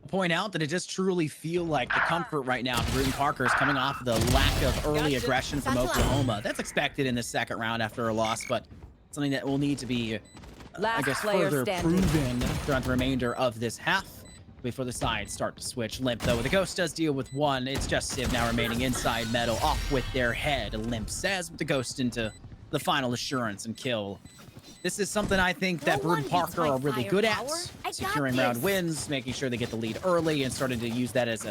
Point out that it does truly feel like the comfort right now for Bruton Parker is coming off of the lack of early Gotcha. aggression from Satchel out. Oklahoma. That's expected in the second round after a loss, but something that will need to be, I Last guess, player further standing. proven throughout the remainder of this half before the sides start to switch. Limp, though, the Ghost does deal with one. It's just Civ now remaining inside Meadow, off with their head. Limp says with the Ghost into the final assurance and kill. This is something I think that No one Bruton Parker beats my are really good at, firepower. I got securing round this. wins, making sure they get the lead early, and starting to use that as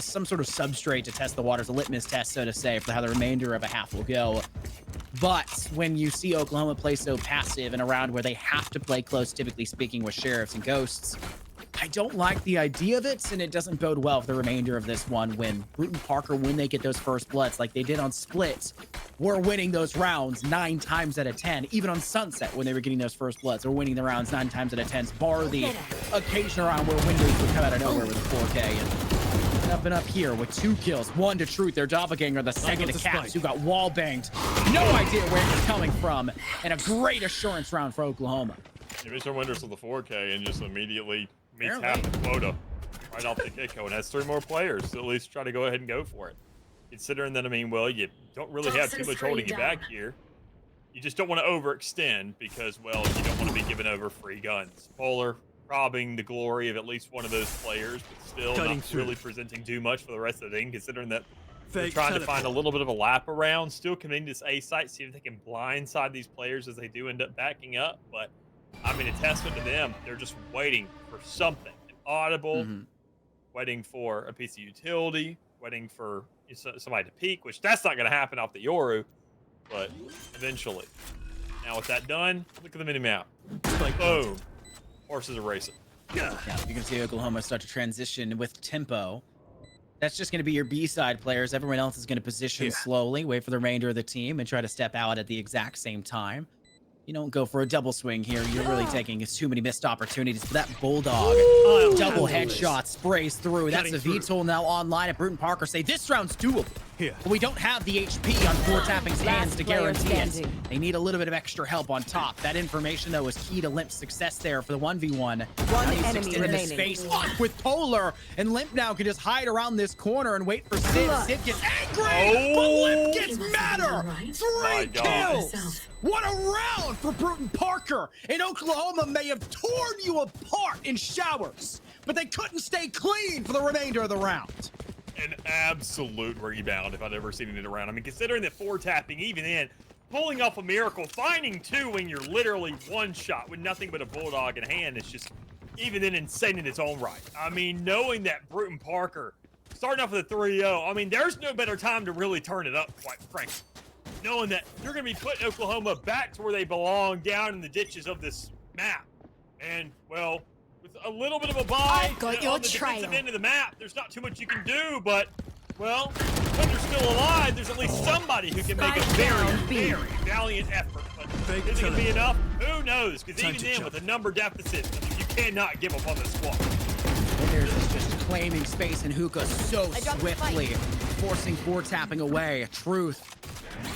some sort of substrate to test the waters, a litmus test, so to say, for how the remainder of a half will go. But when you see Oklahoma play so passive in a round where they have to play close, typically speaking, with Sheriffs and Ghosts, I don't like the idea of it, and it doesn't bode well for the remainder of this one when Bruton Parker, when they get those first bloods like they did on Split, were winning those rounds 9 times out of 10. Even on Sunset, when they were getting those first bloods, they're winning the rounds 9 times out of 10, bar the occasional round where Windows would come out of nowhere with a 4K. And up and up here with 2 kills, 1 to Truth, their doppelganger, the second to Caps, who got wall banged. No idea where it was coming from, and a great assurance round for Oklahoma. Mr. Winters with the 4K and just immediately meets Barely. half the quota right off the get-go and has 3 more players to at least try to go ahead and go for it. Considering that, I mean, well, you don't really have too much holding you back here. You just don't want to overextend because, well, you don't want to be giving over free guns. Polar robbing the glory of at least one of those players, but still Cutting not through. really presenting too much for the rest of the thing, considering that they're Fake trying to teleport. find a little bit of a lap around, still committing to this A site, see if they can blindside these players as they do end up backing up. But, I mean, a testament to them. They're just waiting for something. An audible, waiting for a piece of utility, waiting for somebody to peek, which that's not going to happen off the Yoru, but eventually. Now with that done, look at the mini-map. Boom. Horses are racing. Yeah, you can see Oklahoma start to transition with tempo. That's just going to be your B-side players. Everyone else is going to position slowly, wait for the remainder of the team, and try to step out at the exact same time. You don't go for a double swing here. You're really taking too many missed opportunities. But that Bulldog double headshot sprays through. That's a VTOL now online at Bruton Parker. Say this round's doable. Here. But we don't have the HP on 4Tapping's hands to player guarantee it. standing. They need a little bit of extra help on top. That information, though, is key to Limp's success there for the 1v1. One Now he's enemy extended his remaining. space off with Polar, and Limp now can just hide around this corner and wait for Sid. Sid gets angry, but Limp gets madder. My 3 God. kills. What a round for Bruton Parker. And Oklahoma may have torn you apart in showers, but they couldn't stay clean for the remainder of the round. An absolute rebound if I'd ever seen it around. I mean, considering that 4-tapping, even in, pulling off a miracle, finding 2 when you're literally 1 shot with nothing but a Bulldog in hand is just, even then, insane in its own right. I mean, knowing that Bruton Parker, starting off with a 3-0, I mean, there's no better time to really turn it up, quite frankly. Knowing that you're going to be putting Oklahoma back to where they belong, down in the ditches of this map. And, well, with a little bit of a buy I've got your on the defensive trail. end of the map, there's not too much you can do, but, well, when they're still alive, there's at least somebody who can make a Spike very, down B. very valiant effort. But Fake is it going to be teleport. enough? Who knows? Because Time even to then, jump. with a number deficit, I mean, you cannot give up on this squad. Winters is just claiming space in hookah so I dropped the swiftly, forcing 4-tapping away. Truth.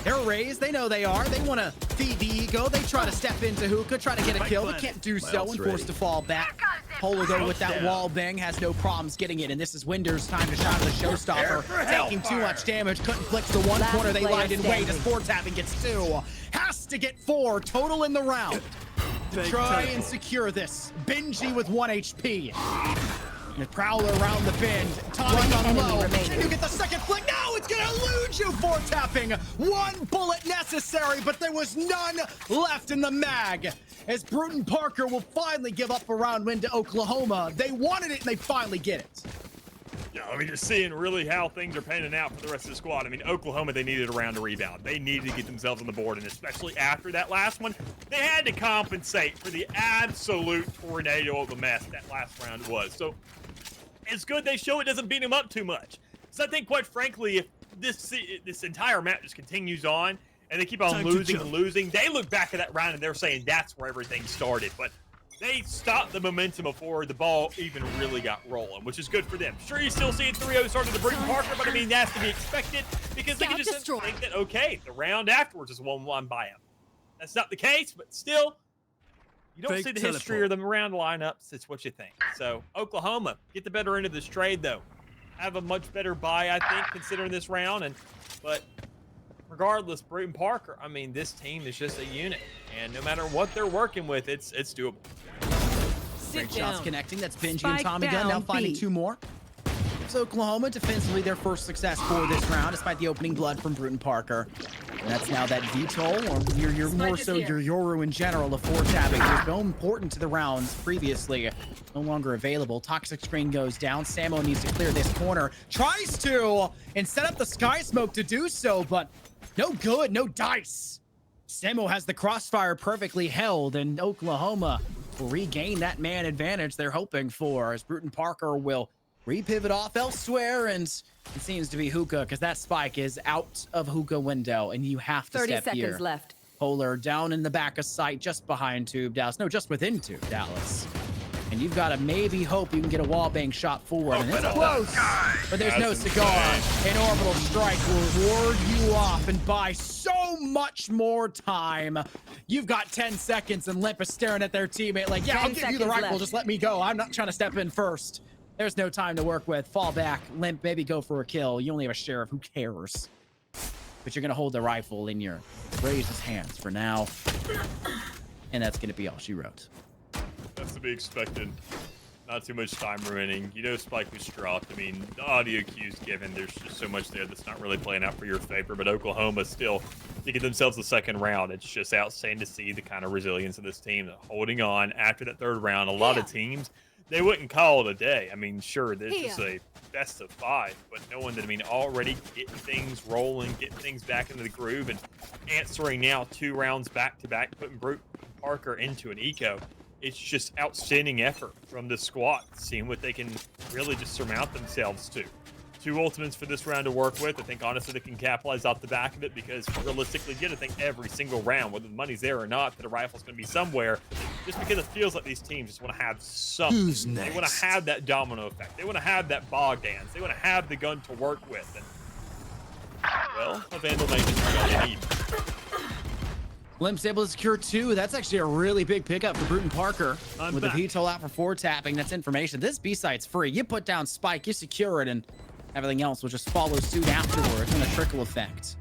They're raised. They know they are. They want to feed the ego. They try to step into hookah, try to get a kill. They can't do so and forced to fall back. Polar, though, with that wall bang, has no problems getting it. And this is Winder's time to shot the showstopper. Taking too much damage. Couldn't flick to one Last corner. They player lied in wait as standing. 4-tapping gets 2. Has to get 4 total in the round. To Fake try and teleport. secure this. Benji with 1 HP. The Prowler around the bend. Tonic One on enemy low. remaining. Can you get the second flick? No, it's gonna elude you, 4-tapping. 1 bullet necessary, but there was none left in the mag. As Bruton Parker will finally give up a round win to Oklahoma. They wanted it and they finally get it. Yeah, I mean, just seeing really how things are panning out for the rest of the squad. I mean, Oklahoma, they needed a round to rebound. They needed to get themselves on the board, and especially after that last one, they had to compensate for the absolute tornado of a mess that last round was. So it's good they show it doesn't beat them up too much. So I think, quite frankly, if this entire map just continues on and they keep on Time to losing and jump. losing, they look back at that round and they're saying that's where everything started. But they stopped the momentum before the ball even really got rolling, which is good for them. Sure, you still see 3-0 starting to Bruton Parker, but I mean, that's to be expected because they can just think that, okay, the round afterwards is 1-1 by him. That's not the case, but still, you don't see the history or the round lineups. It's what you think. So, Oklahoma, get the better end of this trade, though. Have a much better buy, I think, considering this round. But regardless, Bruton Parker, I mean, this team is just a unit. And no matter what they're working with, it's doable. Great shots connecting. That's Benji and Tommy Gunn now finding 2 more. So Oklahoma defensively their first success for this round, despite the opening blood from Bruton Parker. And that's now that VTOL, or you're more so your Yoru in general, of 4-tapping. It was so important to the rounds previously. No longer available. Toxic screen goes down. Samo needs to clear this corner. Tries to, and set up the sky smoke to do so, but no good, no dice. Samo has the crossfire perfectly held, and Oklahoma will regain that man advantage they're hoping for, as Bruton Parker will repivot off elsewhere, and it seems to be Hookah, because that spike is out of Hookah window, and you have to 30 step seconds here. left. Polar down in the back of sight, just behind Tube Dallas. No, just within Tube Dallas. And you've got to maybe hope you can get a wallbang shot forward, and it's close, but there's no cigar. An orbital strike will ward you off and buy so much more time. You've got 10 seconds, and Limp is staring at their teammate like, yeah, I'll give you the rifle, just let me go. I'm not trying to step in first. There's no time to work with. Fall back. Limp, maybe go for a kill. You only have a sheriff. Who cares? But you're going to hold the rifle in your Raze's hands for now. And that's going to be all she wrote. That's to be expected. Not too much time remaining. You know Spike was dropped. I mean, the audio cues given. There's just so much there that's not really playing out for your favor. But Oklahoma still thinking themselves the second round. It's just outstanding to see the kind of resilience of this team holding on after that third round. A lot of teams, they wouldn't call it a day. I mean, sure, this is a best of 5, but knowing that, I mean, already getting things rolling, getting things back into the groove, and answering now 2 rounds back-to-back, putting Bruton Parker into an eco. It's just outstanding effort from the squad, seeing what they can really just surmount themselves to. 2 ultimates for this round to work with. I think, honestly, they can capitalize off the back of it because, realistically, you got to think every single round, whether the money's there or not, that a rifle's going to be somewhere, just because it feels like these teams just want to have something. Who's next? They want to have that domino effect. They want to have that Bogdans. They want to have the gun to work with. And, well, a Vandal may just be all they need. Limp's able to secure 2. That's actually a really big pickup for Bruton Parker. With the VTOL out for 4 tapping, that's information. This B-site's free. You put down Spike, you secure it, and everything else will just follow suit afterwards in a trickle effect.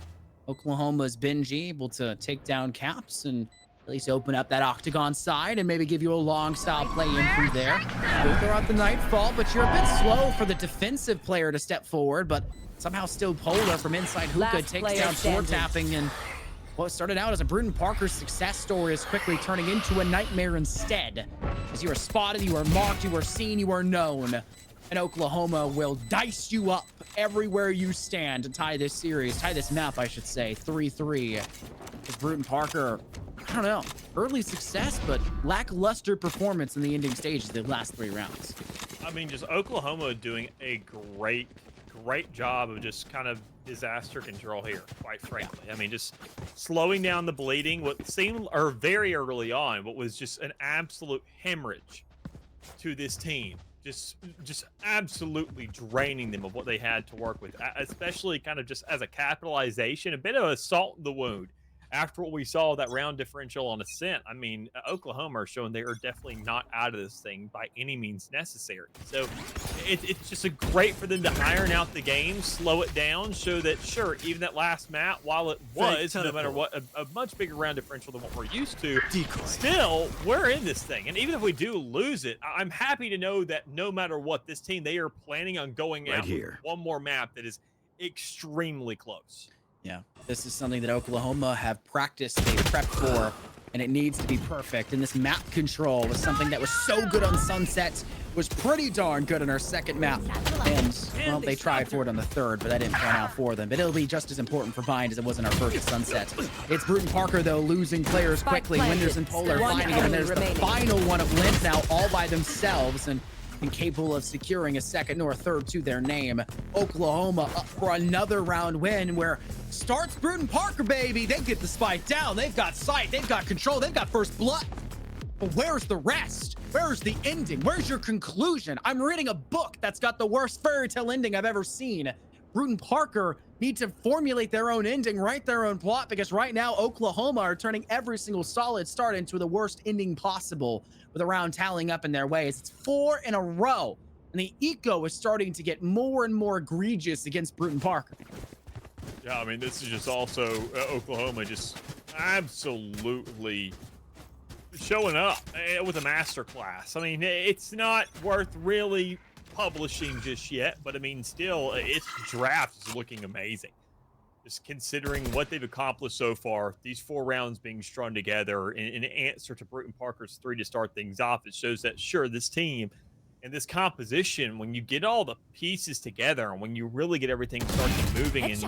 Oklahoma's Benji able to take down Caps and at least open up that octagon side and maybe give you a long style play in through there. Both are at the Nightfall, but you're a bit slow for the defensive player to step forward, but somehow still Polar from inside Hookah takes down 4 tapping, and what started out as a Bruton Parker success story is quickly turning into a nightmare instead. As you are spotted, you are marked, you are seen, you are known. And Oklahoma will dice you up everywhere you stand to tie this series, tie this map, I should say, 3-3. As Bruton Parker, I don't know, early success, but lackluster performance in the ending stages the last 3 rounds. I mean, just Oklahoma doing a great job of just kind of disaster control here, quite frankly. I mean, just slowing down the bleeding, what seemed, or very early on, what was just an absolute hemorrhage to this team. Just absolutely draining them of what they had to work with, especially kind of just as a capitalization, a bit of a salt in the wound. After what we saw, that round differential on Ascent, I mean, Oklahoma are showing they are definitely not out of this thing by any means necessary. So it's just great for them to iron out the game, slow it down, show that, sure, even that last map, while it was, no matter what, a much bigger round differential than what we're used to, still, we're in this thing. And even if we do lose it, I'm happy to know that no matter what, this team, they are planning on going out with one more map that is extremely close. Yeah, this is something that Oklahoma have practiced, they've prepped for, and it needs to be perfect. And this map control was something that was so good on Sunset, was pretty darn good on our second map. And, well, they tried for it on the third, but that didn't pan out for them. But it'll be just as important for Bind as it was in our first Sunset. It's Bruton Parker, though, losing players quickly. Winders and Polar finding it, and there's the final one of Limp now all by themselves. And capable of securing a second or a third to their name. Oklahoma up for another round win where starts Bruton Parker, baby. They get the spike down. They've got sight. They've got control. They've got first blood. But where's the rest? Where's the ending? Where's your conclusion? I'm reading a book that's got the worst fairy tale ending I've ever seen. Brute and Parker need to formulate their own ending, write their own plot, because right now Oklahoma are turning every single solid start into the worst ending possible, with a round tallying up in their ways. It's 4 in a row, and the eco is starting to get more and more egregious against Brute and Parker. Yeah, I mean, this is just also Oklahoma just absolutely showing up with a masterclass. I mean, it's not worth really publishing just yet, but I mean, still, its draft is looking amazing. Just considering what they've accomplished so far, these 4 rounds being strung together in answer to Brute and Parker's 3 to start things off, it shows that, sure, this team and this composition, when you get all the pieces together and when you really get everything started moving in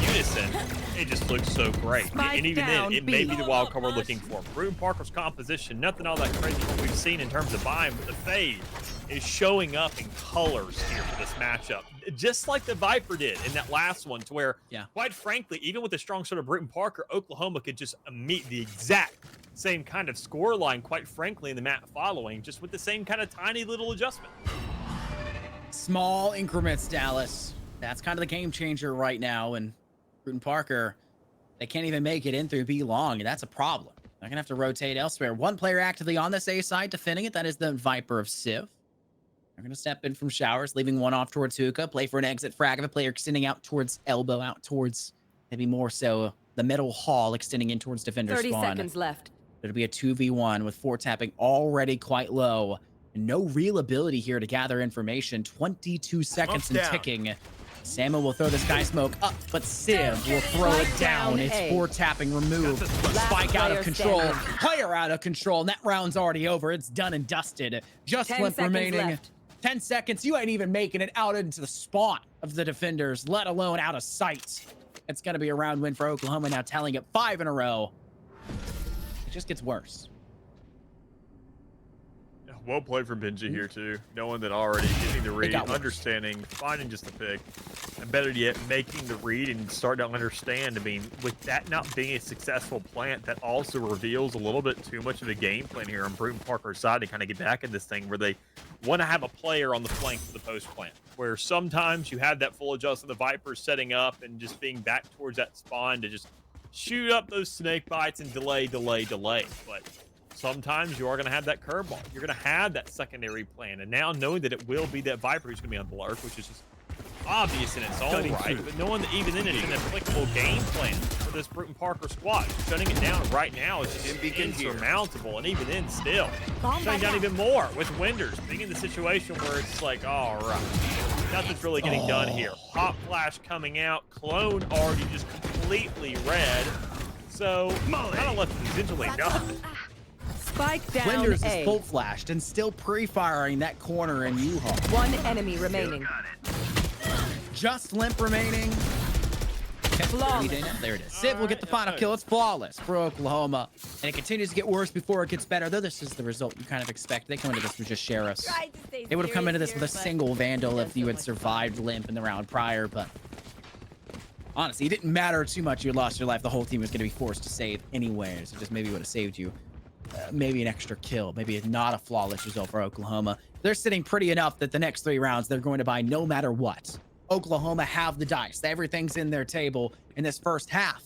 unison, it just looks so great. And even then, it may be the wild card we're looking for. Brute and Parker's composition, nothing all that crazy what we've seen in terms of buying, but the fade is showing up in colors here for this matchup, just like the Viper did in that last one, to where, quite frankly, even with the strong sort of Brute and Parker, Oklahoma could just meet the exact same kind of score line, quite frankly, in the map following, just with the same kind of tiny little adjustment. Small increments, Dallas. That's kind of the game changer right now. And Brute and Parker, they can't even make it in through B long, and that's a problem. They're gonna have to rotate elsewhere. One player actively on this A side defending it. That is the Viper of Civ. They're gonna step in from showers, leaving one off towards Hookah. Play for an exit frag of a player extending out towards elbow, out towards maybe more so the middle hall, extending in towards defender 30 spawn. seconds left. It'll be a 2v1 with 4 tapping already quite low. No real ability here to gather information. 22 seconds and ticking. Samo will throw the sky smoke up, but Civ will throw it down. It's 4 tapping removed. Spike out of control. Player out of control. And that round's already over. It's done and dusted. Just Limp remaining. Left. 10 seconds. You ain't even making it out into the spawn of the defenders, let alone out of sight. It's going to be a round win for Oklahoma, now tallying up 5 in a row. It just gets worse. Well played from Benji here too, knowing that already, getting the read, understanding, finding just the pick, and better yet, making the read and starting to understand. I mean, with that not being a successful plant, that also reveals a little bit too much of a game plan here on Brute and Parker's side to kind of get back in this thing where they want to have a player on the flank for the post plant, where sometimes you have that full adjust of the Vipers setting up and just being back towards that spawn to just shoot up those snake bites and delay. But sometimes you are going to have that curveball. You're going to have that secondary plan. And now knowing that it will be that Viper who's going to be on the lurk, which is just obvious in its own right, but knowing that even then it's an applicable game plan for this Brute and Parker squad. Shutting it down right now is just insurmountable. And even then still, shutting down even more with Winders being in the situation where it's like, all right, nothing's really getting done here. Hot flash coming out. Clone already just completely red. So kind of left essentially nothing. Spike down Winders A. is full flashed and still pre-firing that corner in U-Haul. 1 enemy remaining. Just Limp remaining. There it is. Civ will get the final kill. It's flawless for Oklahoma. And it continues to get worse before it gets better, though this is the result you kind of expect. They come into this with just sheriffs. They would have come into this with a single Vandal if you had survived Limp in the round prior, but honestly, it didn't matter too much. You lost your life. The whole team was going to be forced to save anyway, so just maybe would have saved you. Maybe an extra kill, maybe not a flawless result for Oklahoma. They're sitting pretty enough that the next 3 rounds they're going to buy no matter what. Oklahoma have the dice. Everything's in their table, and this first half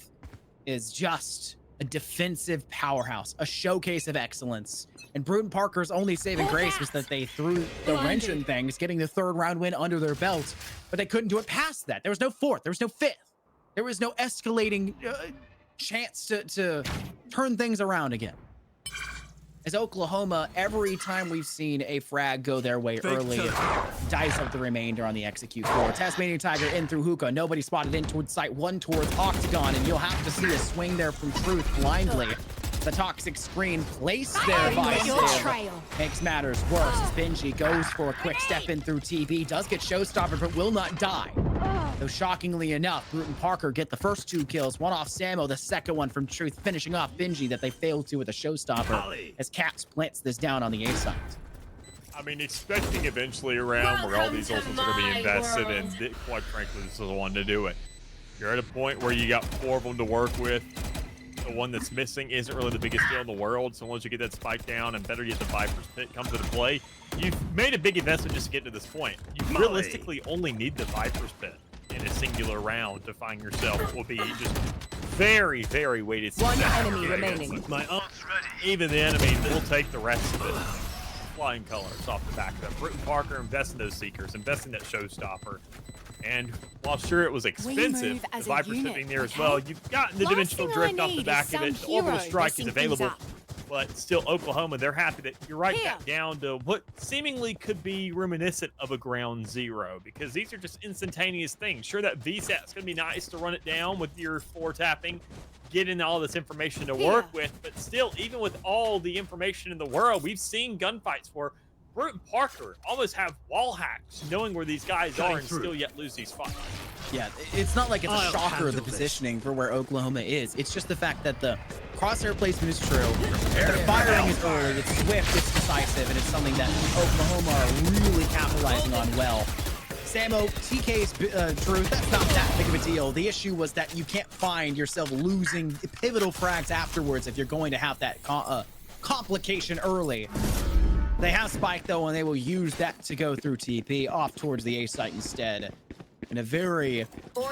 is just a defensive powerhouse, a showcase of excellence. And Brute and Parker's only saving grace was that they threw the wrench in things, getting the 3rd round win under their belt, but they couldn't do it past that. There was no 4th, there was no 5th. There was no escalating chance to turn things around again. As Oklahoma, every time we've seen a frag go their way early, dice up the remainder on the execute floor. Tasmanian Tiger in through Hookah. Nobody spotted in towards site, 1 towards Octagon, and you'll have to see a swing there from Truth blindly. The toxic screen placed there by Civ makes matters worse as Benji goes for a quick step in through TV, does get showstopper, but will not die. Though shockingly enough, Brute and Parker get the first 2 kills, one off Samo, the second one from Truth, finishing off Benji that they failed to with a showstopper as Caps plants this down on the A side. I mean, expecting eventually a round where all these ultimates are going to be invested in, quite frankly, this is the one to do it. You're at a point where you got 4 of them to work with. the one that's missing isn't really the biggest deal in the world. So once you get that spike down and better yet the Viper's Pit comes into play, you've made a big investment just to get to this point. You realistically only need the Viper's Pit in a singular round to find yourself will be just very, very weighted. One enemy remaining. My even the enemy will take the rest of it. Flying colors off the back of them. Britton Parker invest in those Seekers, invest in that Showstopper. And while sure it was expensive, the Viper's sitting there as well, you've gotten the dimensional drift off the back of it. The orbital strike is available. But still, Oklahoma, they're happy that you're right back down to what seemingly could be reminiscent of a ground zero, because these are just instantaneous things. Sure, that VSAT's going to be nice to run it down with your 4 tapping, getting all this information to work with, but still, even with all the information in the world, we've seen gunfights where Britton Parker almost have wall hacks, knowing where these guys are and still yet lose these fights. Yeah, it's not like it's a shocker of the positioning for where Oklahoma is. It's just the fact that the crosshair placement is true, the firing is early, it's swift, it's decisive, and it's something that Oklahoma are really capitalizing on well. Samo, TK's truth, that's not that big of a deal. The issue was that you can't find yourself losing pivotal frags afterwards if you're going to have that complication early. They have Spike, though, and they will use that to go through TP off towards the A site instead. In a very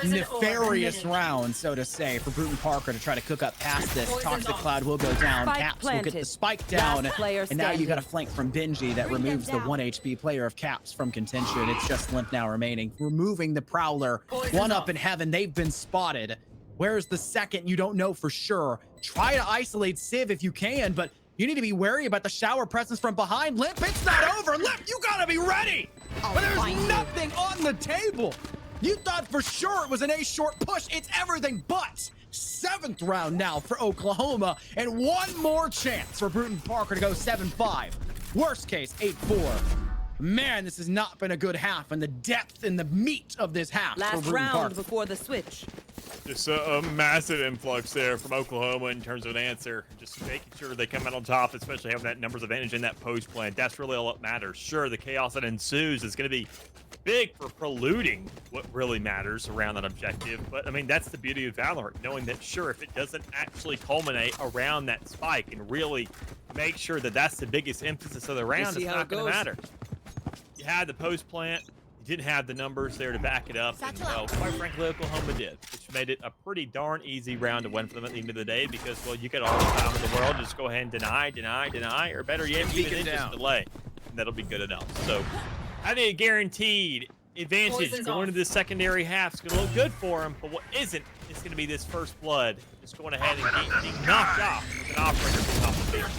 nefarious round, so to say, for Britton Parker to try to cook up past this. Toxic Cloud will go down. Caps will get the spike down. And now you got a flank from Benji that removes the 1 HP player of Caps from contention. It's just Limp now remaining. Removing the Prowler. One up in heaven. They've been spotted. Where's the second? You don't know for sure. Try to isolate Civ if you can, but you need to be wary about the shower presence from behind. Limp, it's not over. Limp, you gotta be ready. But there's nothing on the table. You thought for sure it was an A short push. It's everything but. 7th round now for Oklahoma, and one more chance for Britton Parker to go 7-5. Worst case, 8-4. Man, this has not been a good half, and the depth and the meat of this half Last for Britton round Parker. before the switch. Just a massive influx there from Oklahoma in terms of an answer. Just making sure they come out on top, especially having that numbers advantage in that post plant. That's really all that matters. Sure, the chaos that ensues is going to be big for preluding what really matters around that objective. But, I mean, that's the beauty of Valorant, knowing that, sure, if it doesn't actually culminate around that spike and really make sure that that's the biggest emphasis of the round, it's not going to matter. You had the post plant. Didn't have the numbers there to back it up, and well, quite frankly, Oklahoma did, which made it a pretty darn easy round to win for them at the end of the day, because, well, you get all the time in the world, just go ahead and deny, or better yet, even just delay, and that'll be good enough. So, having a guaranteed advantage going into the secondary half is going to look good for them, but what isn't is going to be this first blood, just going ahead and getting knocked off with an operator from top of the field.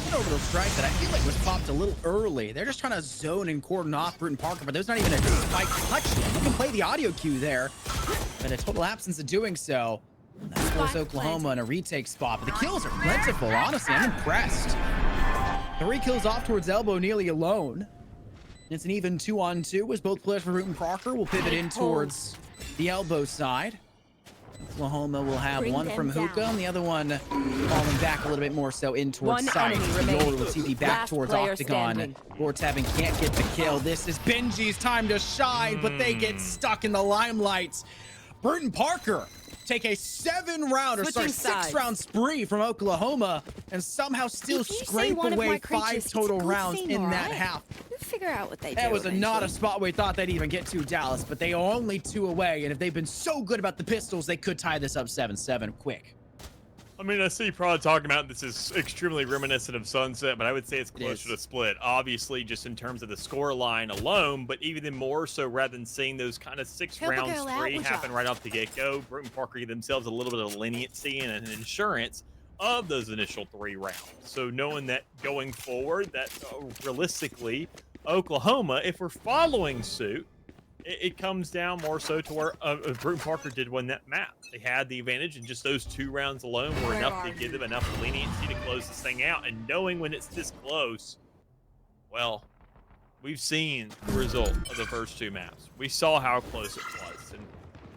An orbital strike that I feel like was popped a little early. They're just trying to zone and cordon off Britton Parker, but there's not even a spike touch yet. You can play the audio cue there, but a total absence of doing so. That's force Oklahoma in a retake spot, but the kills are plentiful. Honestly, I'm impressed. 3 kills off towards elbow, nearly alone. It's an even 2-on-2 as both players for Britton Parker will pivot in towards the elbow side. Oklahoma will have one from hookah and the other one falling back a little bit more so in towards sight. Yoru will TP back towards octagon. Gortabin can't get the kill. This is Benji's time to shine, but they get stuck in the limelight. Britton Parker take a 6-round spree from Oklahoma and somehow still scrape away 5 total rounds in that half. Figure out what they do. That was not a spot we thought they'd even get to, Dallas, but they are only 2 away, and if they've been so good about the pistols, they could tie this up 7-7 quick. I mean, I see you probably talking about this is extremely reminiscent of Sunset, but I would say it's closer to Split. Obviously, just in terms of the score line alone, but even more so rather than seeing those kind of 6-round spree happen right off the get-go, Britton Parker give themselves a little bit of leniency and an insurance of those initial 3 rounds. So knowing that going forward, that realistically, Oklahoma, if we're following suit, it comes down more so to where Britton Parker did win that map. They had the advantage, and just those 2 rounds alone were enough to give them enough leniency to close this thing out. And knowing when it's this close, well, we've seen the result of the first 2 maps. We saw how close it was, and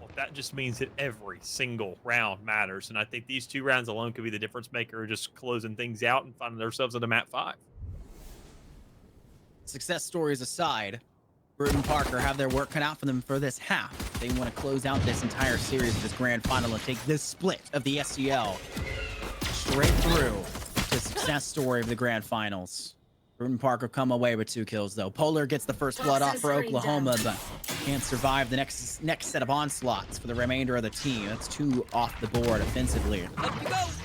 well, that just means that every single round matters. And I think these 2 rounds alone could be the difference maker, just closing things out and finding ourselves into map 5. Success stories aside, Britton Parker have their work cut out for them for this half. They want to close out this entire series of this grand final and take this split of the SCL straight through to success story of the grand finals. Bruton Parker come away with 2 kills though. Polar gets the first blood off for Oklahoma, but can't survive the next set of onslaughts for the remainder of the team. That's 2 off the board offensively.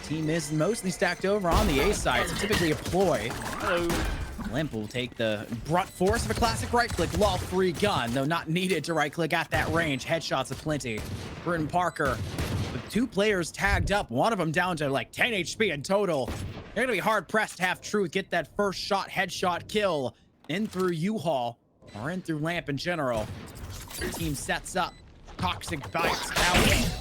Team is mostly stacked over on the A side, so typically a ploy. Limp will take the brunt force of a classic right-click law free gun, though not needed to right-click at that range. Headshots aplenty. Bruton Parker with 2 players tagged up, one of them down to like 10 HP in total. They're gonna be hard-pressed to have Truth get that first shot headshot kill in through U-Haul, or in through Lamp in general. Your team sets up. Toxic bites out.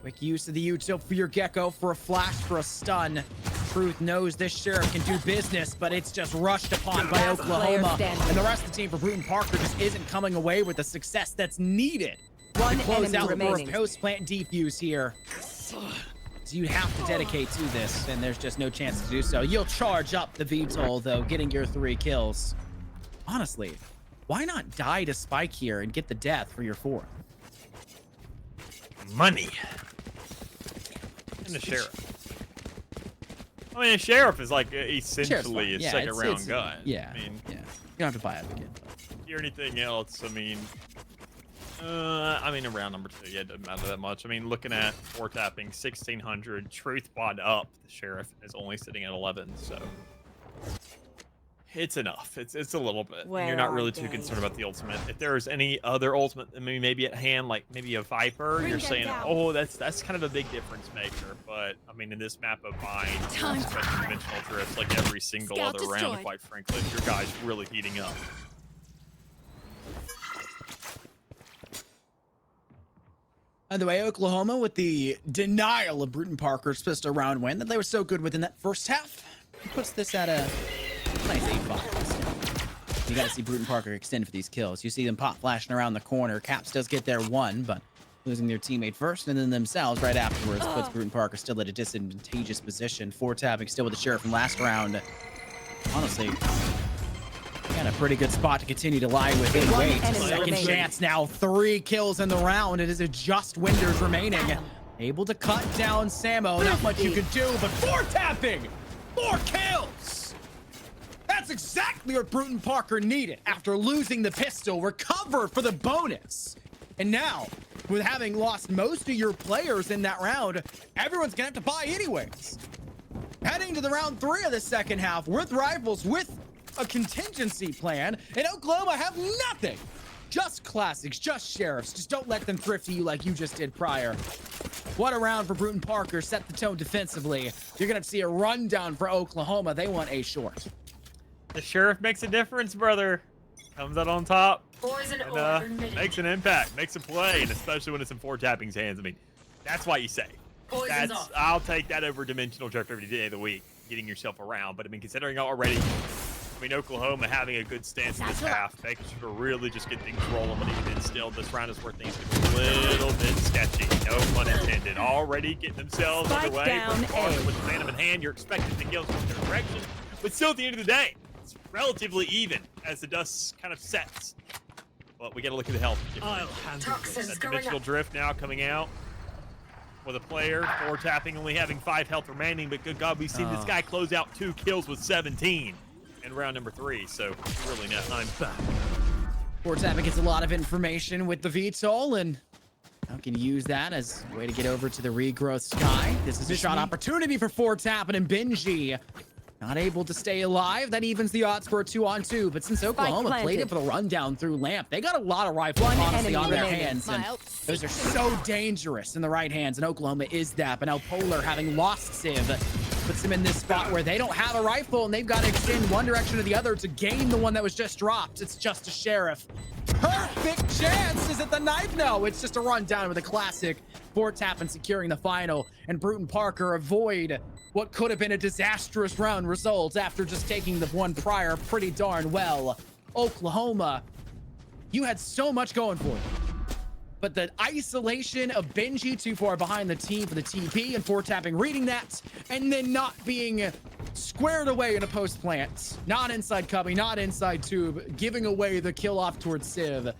Quick use of the util for your Gecko for a flash, for a stun. Truth knows this Sheriff can do business, but it's just rushed upon by Oklahoma. And the rest of the team for Bruton Parker just isn't coming away with the success that's needed One to close enemy out remaining. for a post-plant defuse here. So you have to dedicate to this, and there's just no chance to do so. You'll charge up the VTOL, though, getting your 3 kills. Honestly, why not die to Spike here and get the death for your 4th? Money. And the Sheriff. I mean, a Sheriff is like essentially a second round gun. Yeah, I mean, yeah. You don't have to buy it again. Hear anything else? I mean, around number 2, yeah, it doesn't matter that much. I mean, looking at 4 tapping, 1600, Truth bought up. The Sheriff is only sitting at 11, so it's enough. It's a little bit. Where You're not are really too they? concerned about the ultimate. If there's any other ultimate, maybe at hand, like maybe a Viper, Bring you're them saying, down. oh, that's kind of a big difference maker. But I mean, in this map of mine, Time to especially dimensional drifts, like every single Scout other round, destroyed. quite frankly, your guy's really heating up. By the way, Oklahoma with the denial of Bruton Parker's pistol round win that they were so good within that first half. Puts this at a nice 8-5. You got to see Bruton Parker extend for these kills. You see them pop flashing around the corner. Caps does get their 1, but losing their teammate first and then themselves right afterwards puts Bruton Parker still at a disadvantageous position. 4 tapping still with the Sheriff from last round. Honestly, got a pretty good spot to continue to lie within. One Wait, enemy second remaining. chance now. 3 kills in the round. It is just Winders remaining. Able to cut down Samo. Not much you could do, but 4 tapping! 4 kills! That's exactly what Bruton Parker needed after losing the pistol. Recovered for the bonus. And now, with having lost most of your players in that round, everyone's gonna have to buy anyways. Heading to the round 3 of the second half with rifles, with a contingency plan, and Oklahoma have nothing. Just classics, just Sheriffs. Just don't let them thrifty you like you just did prior. What a round for Bruton Parker. Set the tone defensively. You're going to see a rundown for Oklahoma. They want a short. The Sheriff makes a difference, brother. Comes out on top Poison and orb emitted. makes an impact, makes a play, and especially when it's in 4 tapping's hands. I mean, that's why you say. Poison's off. I'll take that over dimensional drift every day of the week, getting yourself around. But I mean, considering already, I mean, Oklahoma having a good stance in this half, making sure to really just get things rolling. But even still, this round is where things get a little bit sketchy. No pun intended. Already getting themselves Spike underway. down A. With the Phantom in hand, you're expecting the kills in their direction. But still, at the end of the day, it's relatively even as the dust kind of sets. But we got to look at the health. Toxins That going dimensional up. drift now coming out with a player, 4 tapping, only having 5 health remaining. But good God, we've seen this guy close out 2 kills with 17 in round number 3. So really now I'm back. 4 tapping gets a lot of information with the VTOL, and now can use that as a way to get over to the regrowth sky. This is a shot opportunity for 4 tapping, and Benji not able to stay alive. That evens the odds for a 2-on-2. But since Oklahoma played planted. it for the rundown through Lamp, they got a lot of rifles, One honestly, enemy on their remaining. hands. And Miles. those are so dangerous in the right hands, and Oklahoma is that. But now Polar, having lost Civ, puts them in this spot where they don't have a rifle, and they've got to extend one direction or the other to gain the one that was just dropped. It's just a Sheriff. Perfect chance. Is it the knife? No, it's just a rundown with a classic 4 tap and securing the final. And Bruton Parker avoid what could have been a disastrous round result after just taking the one prior pretty darn well. Oklahoma, you had so much going for you. But the isolation of Benji too far behind the team for the TP, and 4 tapping reading that, and then not being squared away in a post plant, not inside cubby, not inside tube, giving away the kill off towards Civ.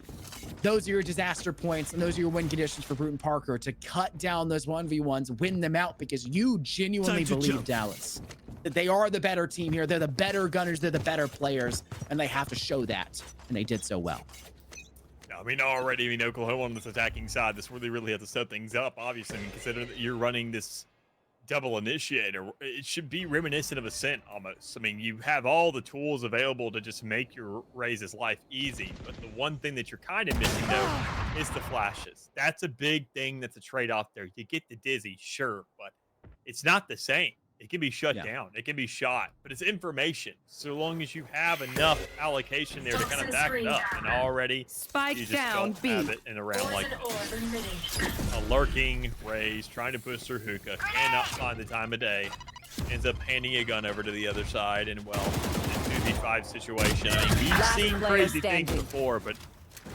those are your disaster points, and those are your win conditions for Bruton Parker to cut down those 1v1s, win them out, because you genuinely believe, Dallas, that they are the better team here. They're the better gunners. They're the better players, and they have to show that, and they did so well. I mean, already, Oklahoma on this attacking side, this really has to set things up, obviously. I mean, considering that you're running this double initiator, it should be reminiscent of Ascent almost. I mean, you have all the tools available to just make your Raze's life easy, but the one thing that you're kind of missing, though, is the flashes. That's a big thing that's a trade-off there. You get the dizzy, sure, but it's not the same. It can be shut down. It can be shot, but it's information. So long as you have enough allocation there to kind of back it up, and already Spike you just down, don't B. have it in a round like this. A lurking Raze trying to push through hookah, cannot find the time of day, ends up handing a gun over to the other side, and well, in 2v5 situation. I mean, we've seen crazy things before, but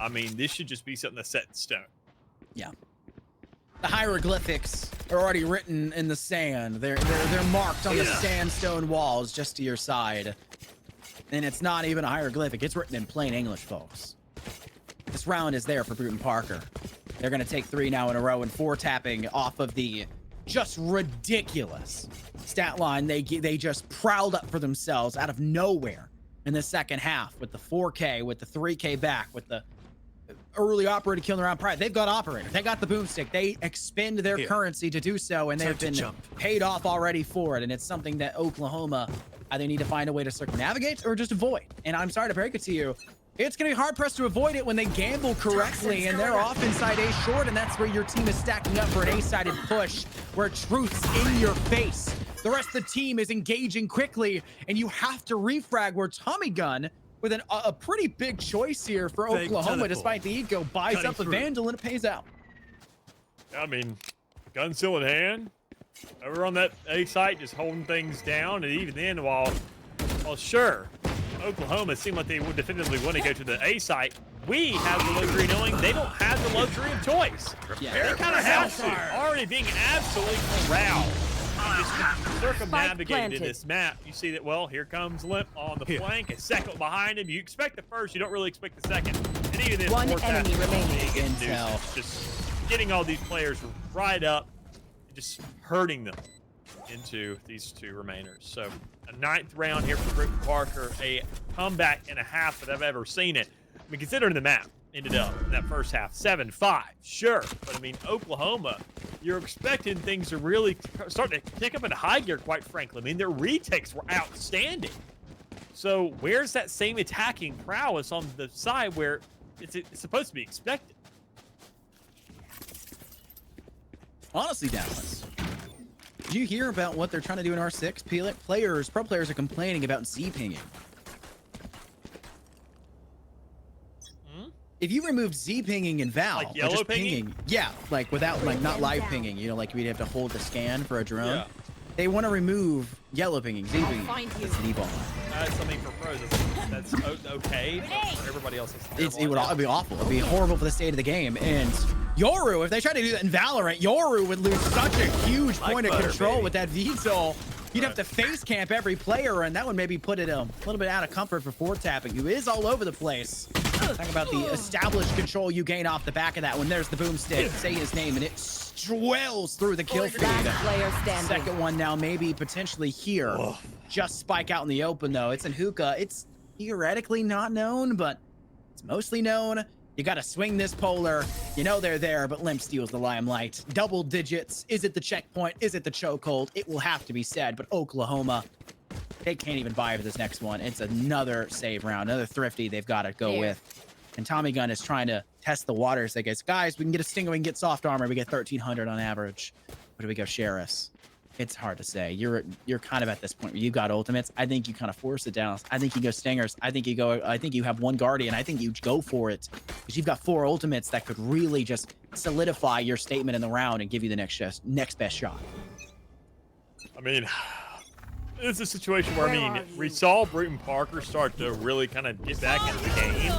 I mean, this should just be something that's set in stone. Yeah. The hieroglyphics are already written in the sand. They're marked on the sandstone walls just to your side. And it's not even a hieroglyphic. It's written in plain English, folks. This round is there for Bruton Parker. They're going to take 3 now in a row, and 4 tapping off of the just ridiculous stat line they just prowled up for themselves out of nowhere in the second half with the 4K, with the 3K back, with the early operator killing around prior. They've got operator. They got the boomstick. They expend their currency to do so, and they've been paid off already for it. And it's something that Oklahoma either need to find a way to circumnavigate or just avoid. And I'm sorry to break it to you, it's going to be hard pressed to avoid it when they gamble correctly and they're off inside A short, and that's where your team is stacking up for an A-sided push where truth's in your face. The rest of the team is engaging quickly, and you have to refrag where Tommy Gun, with a pretty big choice here for Oklahoma, despite the eco, buys up a Vandal, and it pays out. I mean, gun still in hand. Over on that A site, just holding things down, and even then, while sure, Oklahoma seemed like they would definitively want to go to the A site, we have the luxury knowing they don't have the luxury of choice. Yeah. They kind of have to. Already being absolutely corralled. Just circumnavigated in this map. You see that, well, here comes Limp on the flank, a second behind him. You expect the first, you don't really expect the second. And even this One enemy remaining. Intel. Just getting all these players right up, and just hurting them into these 2 remainers. So a 9th round here for Bruton Parker, a comeback and a half that I've ever seen it. I mean, considering the map ended up in that first half 7-5, sure, but I mean, Oklahoma, you're expecting things to really start to kick up into high gear, quite frankly. I mean, their retakes were outstanding. So where's that same attacking prowess on the side where it's supposed to be expected? Honestly, Dallas, did you hear about what they're trying to do in R6? Pro players are complaining about Z pinging. If you removed Z pinging in Val, like yellow just pinging? yeah, like without, like not live pinging, you know, like we'd have to hold the scan for a drone. They want to remove yellow pinging, Z pinging. That's the default. That's something for pros. That's okay. But for everybody else, It'd be awful. It'd be horrible for the state of the game. And Yoru, if they tried to do that in Valorant, Yoru would lose such a huge point of control with that VTOL. You'd have to face camp every player, and that would maybe put it a little bit out of comfort for 4 tapping, who is all over the place. Talk about the established control you gain off the back of that one. There's the boomstick. Say his name, and it swells through the kill feed. Player standing. Second one now, maybe potentially here. Just spike out in the open, though. It's in hookah. It's theoretically not known, but it's mostly known. You got to swing this polar. You know they're there, but Limp steals the limelight. Double digits. Is it the checkpoint? Is it the chokehold? It will have to be said, but Oklahoma, they can't even buy for this next one. It's another save round, another thrifty they've got to go with. And Tommy Gun is trying to test the waters. They guys, we can get a stinger, we can get soft armor. We get 1,300 on average. Where do we go, Sheriffs? It's hard to say. You're kind of at this point where you got ultimates. I think you kind of force it down. I think you go stingers. I think you have 1 guardian. I think you go for it because you've got 4 ultimates that could really just solidify your statement in the round and give you the next best shot. I mean, it's a situation where, I mean, we saw Bruton Parker start to really kind of get back into the game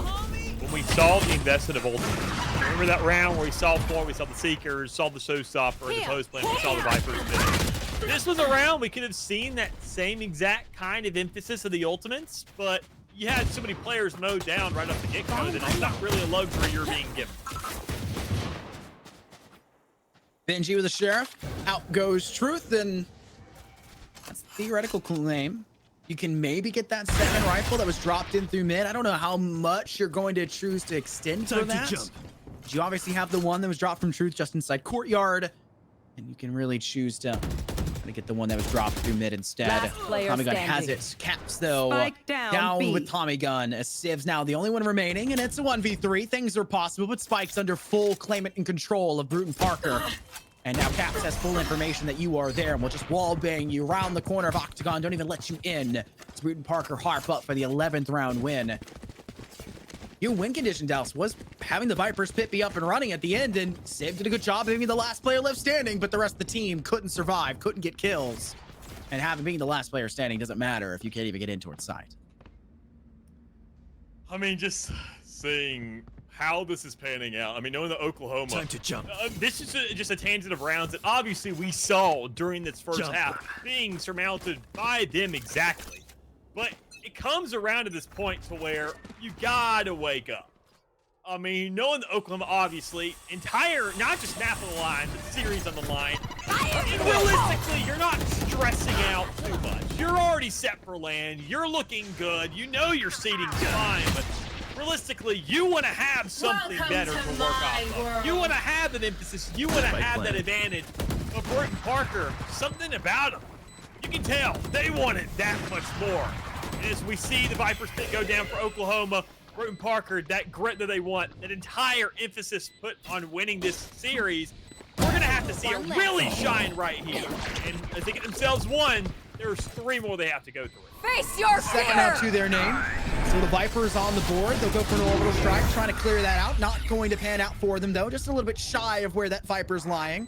when we saw the investment of ultimates. Remember that round where we saw 4, we saw the Seekers, saw the Showstopper, the post plane, we saw the Vipers. This was a round we could have seen that same exact kind of emphasis of the ultimates, but you had so many players mowed down right off the get-go that it's not really a luxury you're being given. Benji with the sheriff. Out goes Truth, and that's the theoretical claim. You can maybe get that second rifle that was dropped in through mid. I don't know how much you're going to choose to extend for that. But you obviously have the one that was dropped from Truth just inside courtyard, and you can really choose to get the one that was dropped through mid instead. Tommy Gun has it. Caps though Spike down with Tommy Gun. As Civ's now the only one remaining, and it's a 1v3. Things are possible, but Spike's under full claimant and control of Bruton Parker. And now Caps has full information that you are there, and will just wall bang you around the corner of Octagon. Don't even let you in. It's Bruton Parker harp up for the 11th round win. Your win condition, Dallas, was having the Vipers pit be up and running at the end, and Civ did a good job of being the last player left standing, but the rest of the team couldn't survive, couldn't get kills. And having being the last player standing doesn't matter if you can't even get in towards site. I mean, just seeing how this is panning out. I mean, knowing that Oklahoma... Time to jump. This is just a tangent of rounds that obviously we saw during this first half being surmounted by them exactly. But it comes around to this point to where you gotta wake up. I mean, knowing that Oklahoma, obviously, entire, not just map on the line, but series on the line. And realistically, you're not stressing out too much. You're already set for land. You're looking good. You know your seating's fine, but realistically, you want to have something better to work off of. You want to have that emphasis. You want to have that advantage. But Bruton Parker, something about him, you can tell they wanted that much more. And as we see the Vipers pit go down for Oklahoma, Bruton Parker, that grit that they want, that entire emphasis put on winning this series, we're going to have to see it really shine right here. And as they get themselves one, there's 3 more they have to go through. Face your Second fear! out to their name. So the Vipers on the board. They'll go for an orbital strike, trying to clear that out. Not going to pan out for them, though. Just a little bit shy of where that Viper's lying.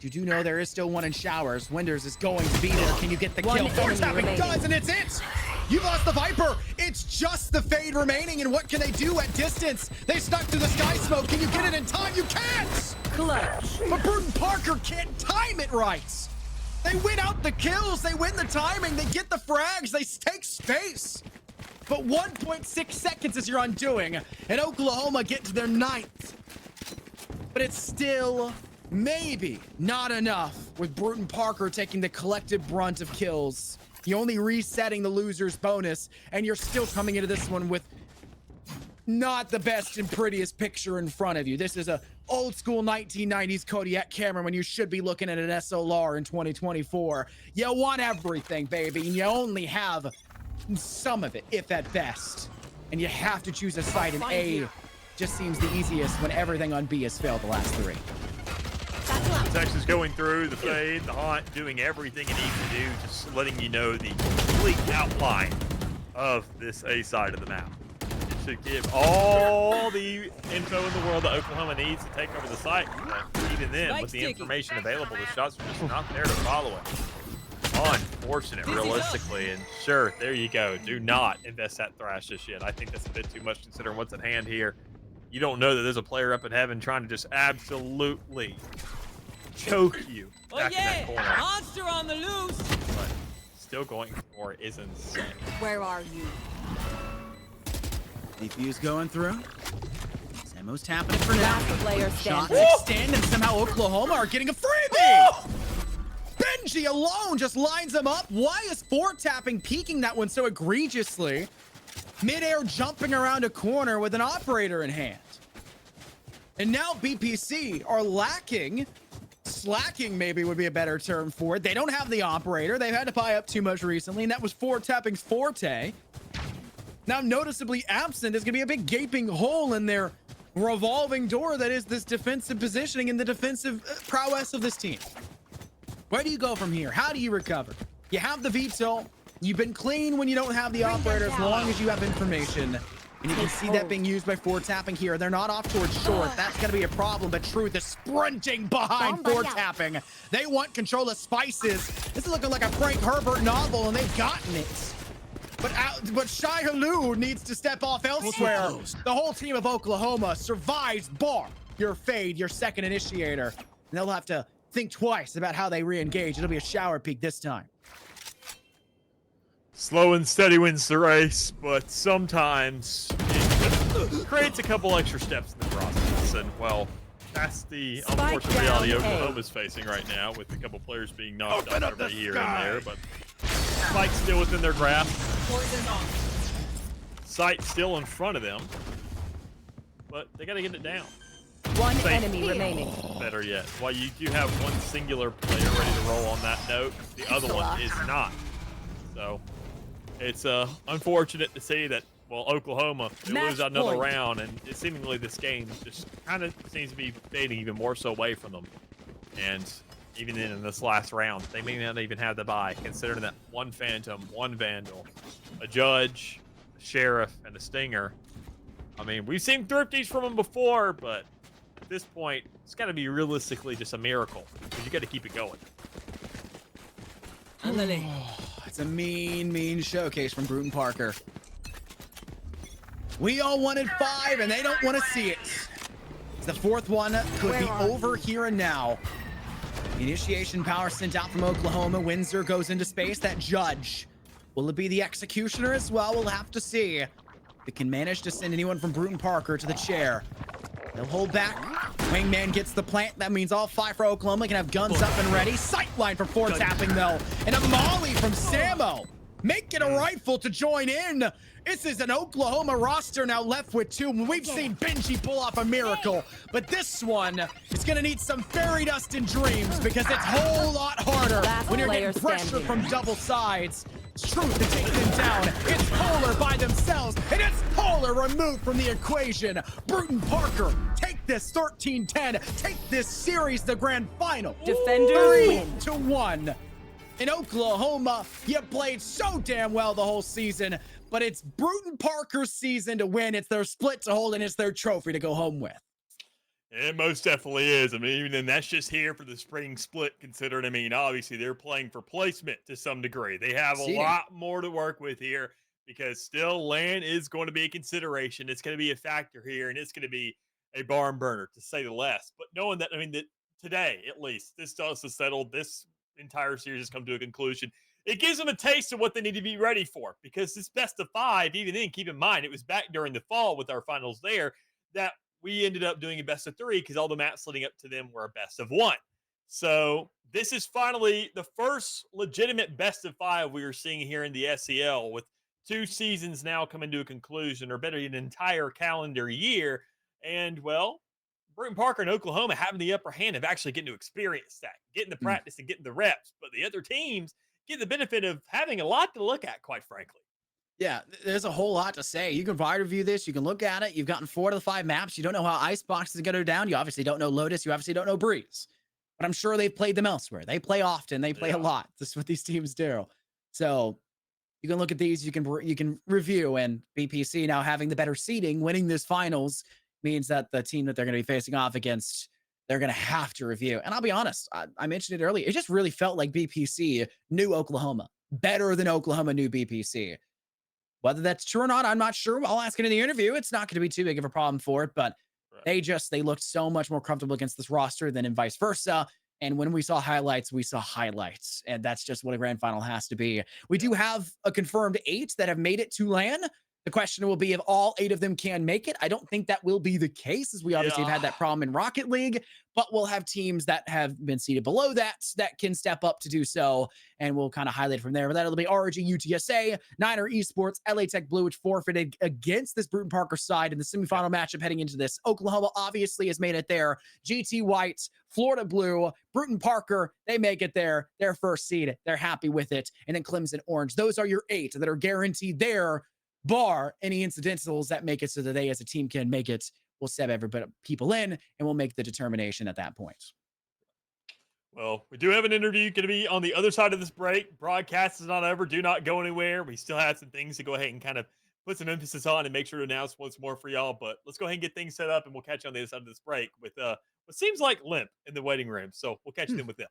You do know there is still one in showers. Winders is going to be there. Can you get the kill? Force tapping does, and it's it! You lost the Viper. It's just the Fade remaining, and what can they do at distance? They stuck through the sky smoke. Can you get it in time? You can't! Clutch. But Bruton Parker can't time it right. They win out the kills. They win the timing. They get the frags. They take space. But 1.6 seconds is your undoing, and Oklahoma get to their 9th. But it's still maybe not enough with Bruton Parker taking the collective brunt of kills. You're only resetting the loser's bonus, and you're still coming into this one with not the best and prettiest picture in front of you. This is a old school 1990s Kodiak camera when you should be looking at an SLR in 2024. You want everything, baby, and you only have some of it, if at best. And you have to choose a side, and A just seems the easiest when everything on B has failed the last 3. Texas going through the fade, the haunt, doing everything it needs to do, just letting you know the complete outline of this A side of the map. It should give all the info in the world that Oklahoma needs to take over the site. But even then, with the information available, the shots are just not there to follow it. Unfortunate, realistically. And sure, there you go. Do not invest that Thrash just yet. I think that's a bit too much considering what's at hand here. You don't know that there's a player up in heaven trying to just absolutely choke you back in that corner. Monster on the loose! But still going for it is insane. Where are you? Defuse going through. Samo's tapping it for now. Last player Shots standing. extend, and somehow Oklahoma are getting a freebie! Benji alone just lines them up. Why is 4-tapping peeking that one so egregiously? Mid-air jumping around a corner with an operator in hand. And now BPC are lacking. Slacking maybe would be a better term for it. They don't have the operator. They've had to buy up too much recently, and that was 4-tapping's forte. Now noticeably absent is going to be a big gaping hole in their revolving door that is this defensive positioning and the defensive prowess of this team. Where do you go from here? How do you recover? You have the veto. You've been clean when you don't have the operator as long as you have information. And you can see that being used by 4-tapping here. They're not off towards short. That's going to be a problem, but Truth is sprinting behind 4-tapping. They want control of spices. This is looking like a Frank Herbert novel, and they've gotten it. But Shai Halou needs to step off elsewhere. The whole team of Oklahoma survives bar your Fade, your second initiator. And they'll have to think twice about how they re-engage. It'll be a shower peek this time. Slow and steady wins the race, but sometimes it creates a couple extra steps in the process. And, well, that's the unfortunate reality Oklahoma's facing right now, with a couple players being knocked out every here and there. But Spike's still within their grasp. Sight still in front of them, but they got to get it down. One enemy remaining. Better yet, while you do have one singular player ready to roll on that note, the other one is not. So it's unfortunate to see that, well, Oklahoma, they lose out another round, and seemingly this game just kind of seems to be fading even more so away from them. And even in this last round, they may not even have the bye, considering that one Phantom, one Vandal, a Judge, a Sheriff, and a Stinger. I mean, we've seen thrifties from them before, but at this point, it's got to be realistically just a miracle, because you got to keep it going. It's a mean showcase from Bruton Parker. We all wanted 5, and they don't want to see it. The fourth one could be over here and now. Initiation power sent out from Oklahoma. Windsor goes into space. That Judge. Will it be the Executioner as well? We'll have to see. If it can manage to send anyone from Bruton Parker to the chair. They'll hold back. Wingman gets the plant. That means all 5 for Oklahoma can have guns up and ready. Sightline for 4 tapping though. And a molly from Samo. Making a rifle to join in. This is an Oklahoma roster now left with 2. We've seen Benji pull off a miracle, but this one is gonna need some fairy dust and dreams, because it's a whole lot harder when you're getting pressure from double sides. It's truth to take them down. It's Polar by themselves, and it's Polar removed from the equation. Bruton Parker, take this 13-10. Take this series to the grand final. Defenders 3-1. In Oklahoma, you played so damn well the whole season, but it's Bruton Parker's season to win. It's their split to hold, and it's their trophy to go home with. It most definitely is. I mean, even that's just here for the spring split, considering, I mean, obviously they're playing for placement to some degree. They have a lot more to work with here, because still land is going to be a consideration. It's going to be a factor here, and it's going to be a barn burner, to say the least. But knowing that, I mean, that today, at least, this does to settle this entire series has come to a conclusion. It gives them a taste of what they need to be ready for, because this best of 5, even then, keep in mind, it was back during the fall with our finals there that we ended up doing a best of 3, because all the maps leading up to them were a best of 1. So this is finally the first legitimate best of 5 we are seeing here in the SEL, with 2 seasons now coming to a conclusion, or better, an entire calendar year. And, well, Bruton Parker and Oklahoma having the upper hand of actually getting to experience that, getting the practice and getting the reps. But the other teams get the benefit of having a lot to look at, quite frankly. Yeah, there's a whole lot to say. You can wide review this. You can look at it. You've gotten 4 to the 5 maps. You don't know how Icebox is going to go down. You obviously don't know Lotus. You obviously don't know Breeze. But I'm sure they've played them elsewhere. They play often. They play a lot. That's what these teams do. So you can look at these. You can review. And BPC now having the better seeding, winning this finals, means that the team that they're going to be facing off against, they're going to have to review. And I'll be honest, I mentioned it earlier. It just really felt like BPC knew Oklahoma better than Oklahoma knew BPC. Whether that's true or not, I'm not sure. I'll ask it in the interview. It's not going to be too big of a problem for it, but they looked so much more comfortable against this roster than in vice versa. And when we saw highlights, we saw highlights. And that's just what a grand final has to be. We do have a confirmed 8 that have made it to LAN. The question will be if all 8 of them can make it. I don't think that will be the case, as we obviously have had that problem in Rocket League, but we'll have teams that have been seated below that can step up to do so, and we'll kind of highlight from there. But that'll be RG UTSA, Niner Esports, LA Tech Blue, which forfeited against this Bruton Parker side in the semifinal matchup heading into this. Oklahoma obviously has made it there. GT White, Florida Blue, Bruton Parker, they make it there. Their first seed, they're happy with it. And then Clemson Orange. Those are your 8 that are guaranteed there, bar any incidentals that make it so that they as a team can make it. We'll set everybody people in, and we'll make the determination at that point. Well, we do have an interview going to be on the other side of this break. Broadcast is not over. Do not go anywhere. We still have some things to go ahead and kind of put some emphasis on and make sure to announce once more for y'all. But let's go ahead and get things set up, and we'll catch you on the other side of this break with what seems like Limp in the waiting room. So we'll catch them with them.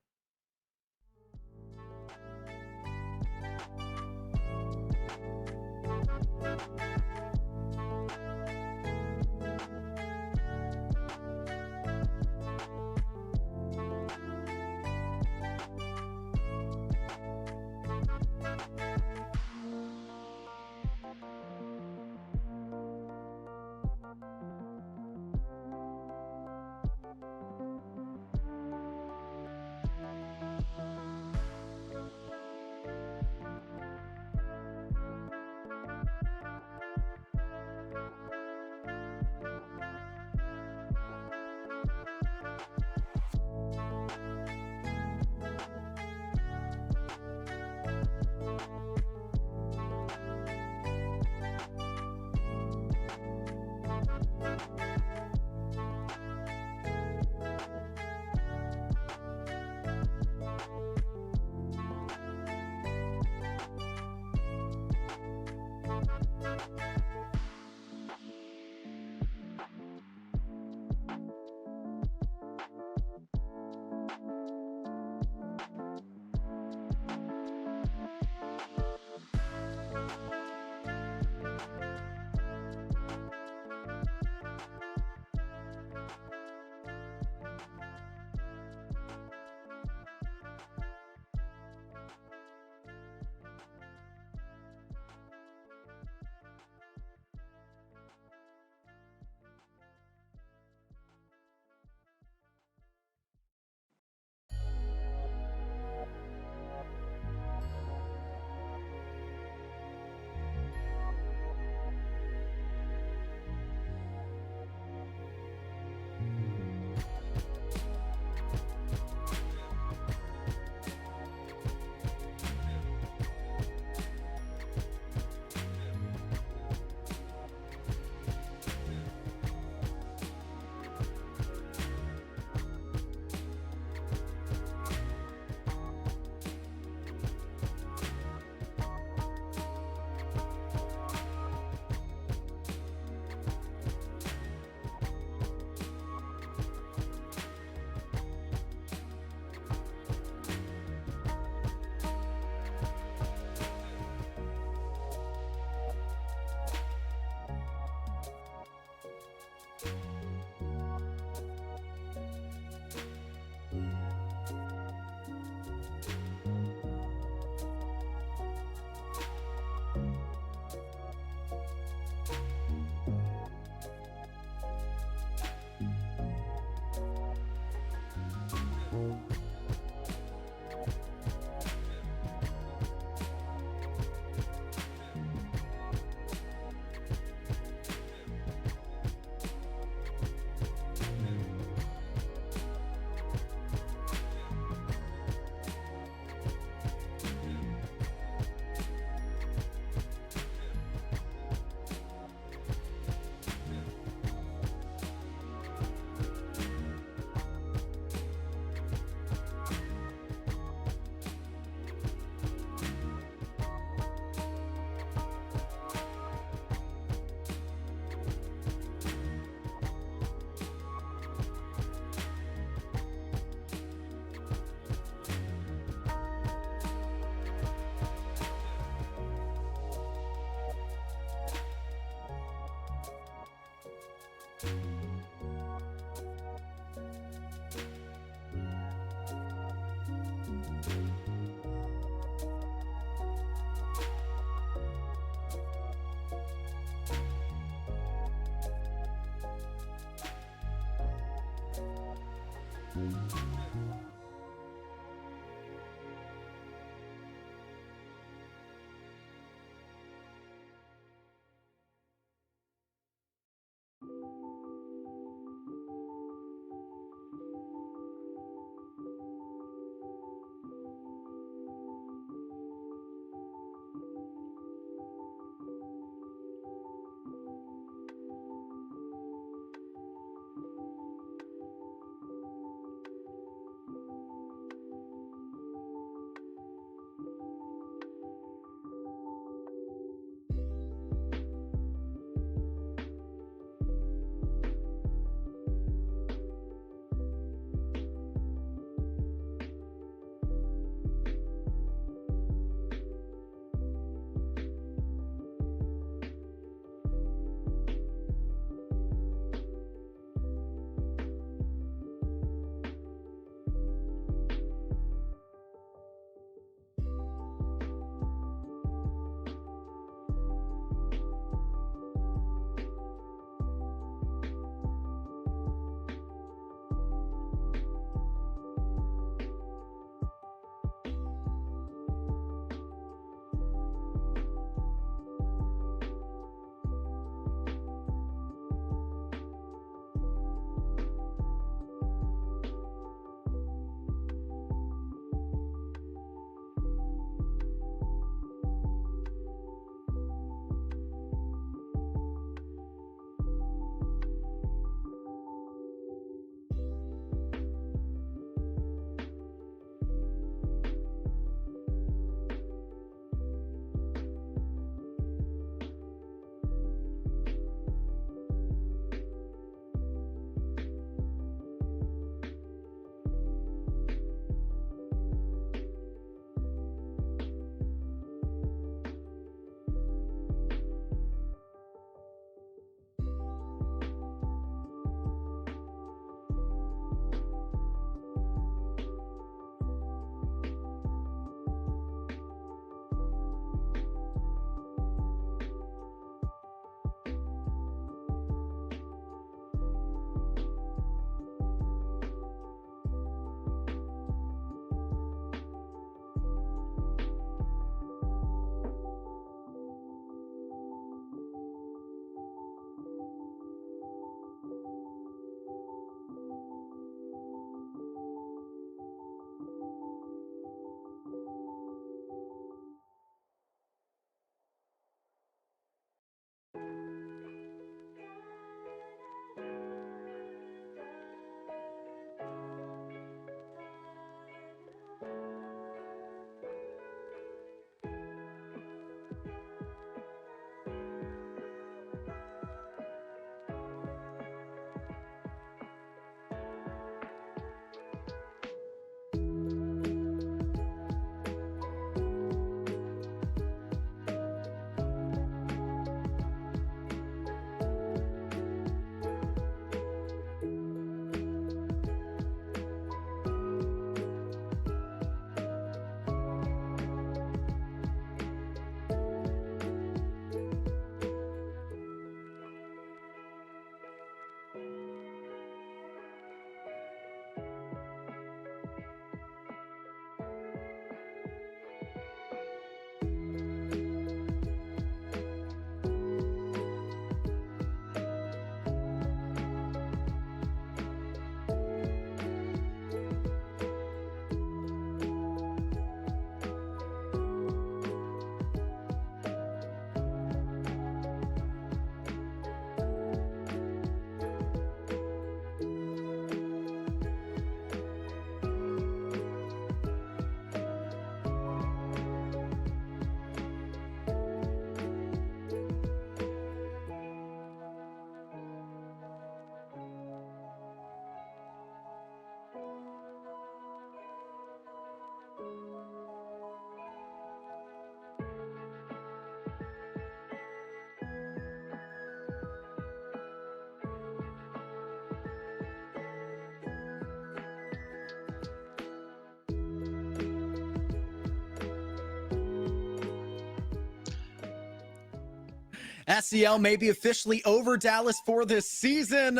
SCL may be officially over Dallas for this season,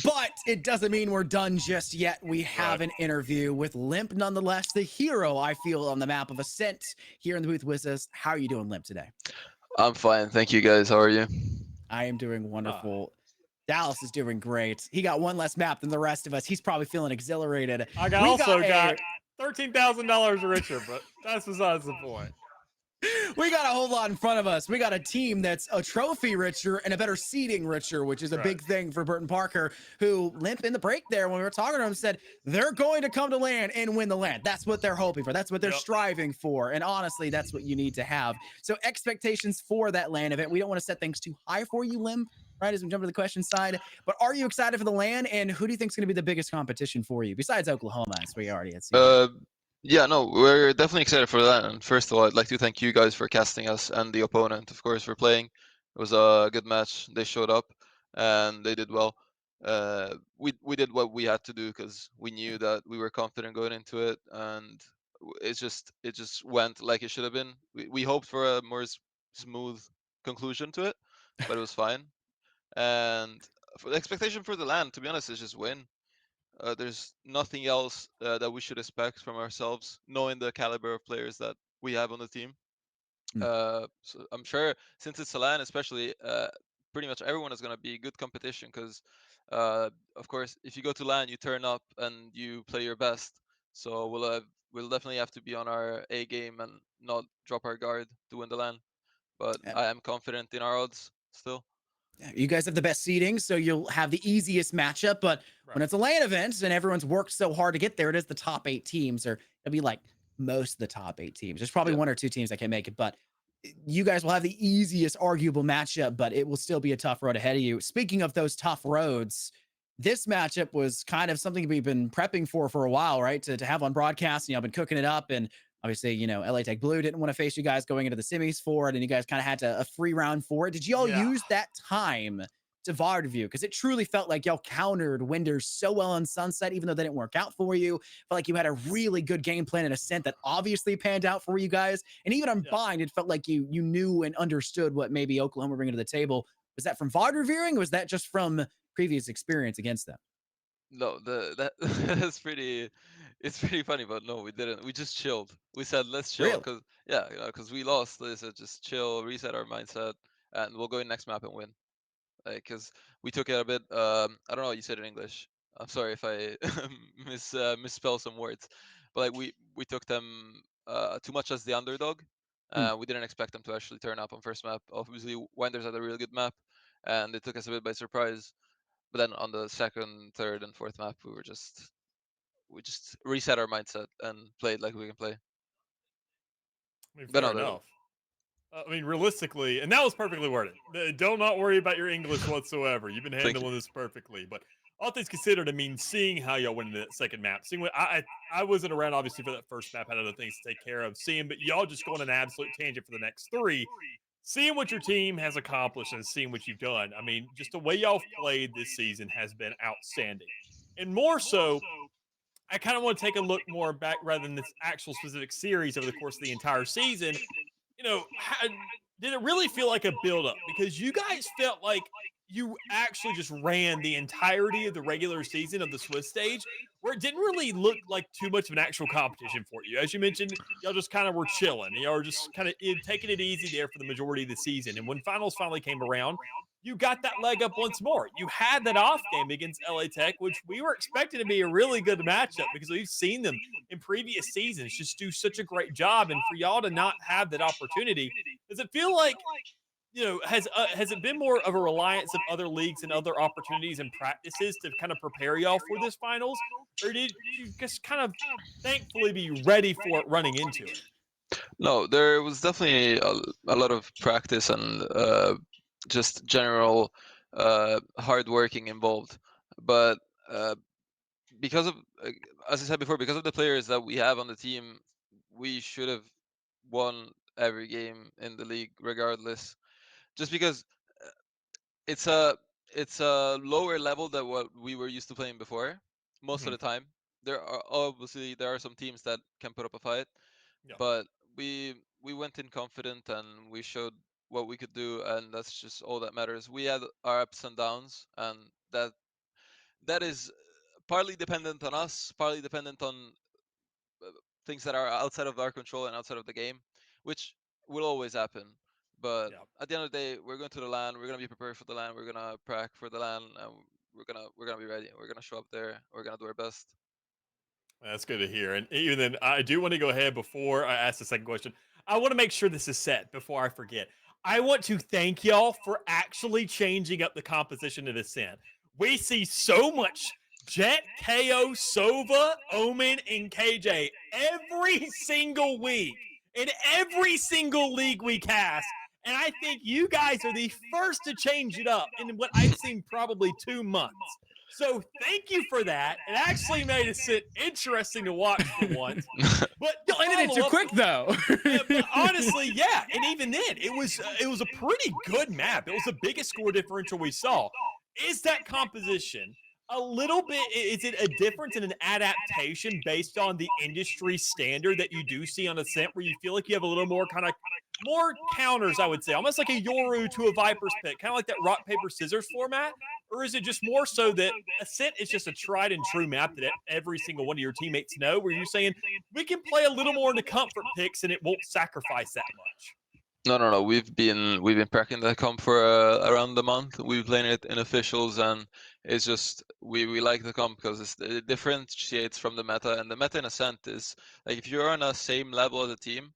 but it doesn't mean we're done just yet. We have an interview with Limp, nonetheless, the hero, I feel, on the map of Ascent here in the booth with us. How are you doing, Limp, today? I'm fine, thank you guys. How are you? I am doing wonderful. Dallas is doing great. He got one less map than the rest of us. He's probably feeling exhilarated. I got $13,000 richer, but that's besides the point. We got a whole lot in front of us. We got a team that's a trophy richer and a better seeding richer, which is a big thing for Burton Parker, who Limp in the break there when we were talking to him said they're going to come to LAN and win the LAN. That's what they're hoping for. That's what they're striving for. And honestly, that's what you need to have. So expectations for that LAN event. We don't want to set things too high for you, Limp, right, as we jump to the question side. But are you excited for the LAN? And who do you think is going to be the biggest competition for you besides Oklahoma, as we already had seen? Yeah, no, we're definitely excited for that. And first of all, I'd like to thank you guys for casting us and the opponent, of course, for playing. It was a good match. They showed up and they did well. We did what we had to do because we knew that we were confident going into it, and it just went like it should have been. We hoped for a more smooth conclusion to it, but it was fine. And for the expectation for the LAN, to be honest, is just win. There's nothing else that we should expect from ourselves, knowing the caliber of players that we have on the team. So I'm sure since it's a LAN, especially, pretty much everyone is going to be good competition because, of course, if you go to LAN, you turn up and you play your best. So we'll definitely have to be on our A game and not drop our guard to win the LAN. But I am confident in our odds still. Yeah, you guys have the best seating, so you'll have the easiest matchup. But when it's a LAN event and everyone's worked so hard to get there, it is the top 8 teams, or it'll be like most of the top 8 teams. There's probably 1 or 2 teams that can make it, but you guys will have the easiest arguable matchup, but it will still be a tough road ahead of you. Speaking of those tough roads, this matchup was kind of something we've been prepping for a while, right? To have on broadcast, I've been cooking it up, and obviously, LA Tech Blue didn't want to face you guys going into the semis for it, and you guys kind of had a free round for it. Did you all use that time to VAR view? Because it truly felt like y'all countered Winders so well on Sunset, even though they didn't work out for you. Felt like you had a really good game plan and Ascent that obviously panned out for you guys. And even on Bind, it felt like you knew and understood what maybe Oklahoma were bringing to the table. Was that from VAR reviewing, or was that just from previous experience against them? No, that's pretty. It's pretty funny, but no, we didn't. We just chilled. We said let's chill because because we lost. They said just chill, reset our mindset, and we'll go in next map and win. Like, because we took it a bit. I don't know what you said in English. I'm sorry if I misspell some words, but like we took them too much as the underdog. We didn't expect them to actually turn up on first map. Obviously, Winders had a really good map, and they took us a bit by surprise. But then on the second, third, and fourth map, we just reset our mindset and played like we can play. I mean, fair enough. I mean, realistically, and that was perfectly worded. Do not worry about your English whatsoever. You've been handling this perfectly. But all things considered, I mean, seeing how y'all went into that second map, seeing what I wasn't around obviously for that first map, had other things to take care of. Seeing, but y'all just going an absolute tangent for the next 3. Seeing what your team has accomplished and seeing what you've done, I mean, just the way y'all played this season has been outstanding. And more so, I kind of want to take a look more back rather than this actual specific series over the course of the entire season. Did it really feel like a build-up? Because you guys felt like you actually just ran the entirety of the regular season of the Swiss stage, where it didn't really look like too much of an actual competition for you. As you mentioned, y'all just kind of were chilling. Y'all were just kind of taking it easy there for the majority of the season. And when finals finally came around, you got that leg up once more. You had that off game against LA Tech, which we were expecting to be a really good matchup because we've seen them in previous seasons just do such a great job. And for y'all to not have that opportunity, does it feel like, has it been more of a reliance of other leagues and other opportunities and practices to kind of prepare y'all for this finals? Or did you just kind of thankfully be ready for it running into it? No, there was definitely a lot of practice and just general hard working involved. But because of, as I said before, because of the players that we have on the team, we should have won every game in the league regardless. Just because it's a lower level than what we were used to playing before. Most of the time, there are some teams that can put up a fight, but we went in confident and we showed what we could do, and that's just all that matters. We had our ups and downs, and that is partly dependent on us, partly dependent on things that are outside of our control and outside of the game, which will always happen. But Yeah. at the end of the day, we're going to the LAN. We're gonna be prepared for the LAN. We're gonna prac for the LAN, and we're gonna be ready. We're gonna show up there. We're gonna do our best. That's good to hear. And even then, I do want to go ahead before I ask the second question. I want to make sure this is set before I forget. I want to thank y'all for actually changing up the composition of the scent. We see so much Jet, KO, Sova, Omen, and KJ every single week in every single league we cast. And I think you guys are the first to change it up in what I've seen probably 2 months. So thank you for that. It actually made it interesting to watch for once. But Y'all ended it too quick, though. but honestly, yeah. And even then, it was a pretty good map. It was the biggest score differential we saw. Is that composition a little bit? Is it a difference in an adaptation based on the industry standard that you do see on Ascent, where you feel like you have a little more kind of more counters, I would say, almost like a Yoru to a Viper's Pit, kind of like that rock, paper, scissors format? Or is it just more so that Ascent is just a tried and true map that every single one of your teammates know, where you're saying, we can play a little more into comfort picks and it won't sacrifice that much? No. We've been practicing that comp for around a month. We've been playing it in officials, and it's just we like the comp because it differentiates from the meta. And the meta in Ascent is like, if you're on the same level as a team,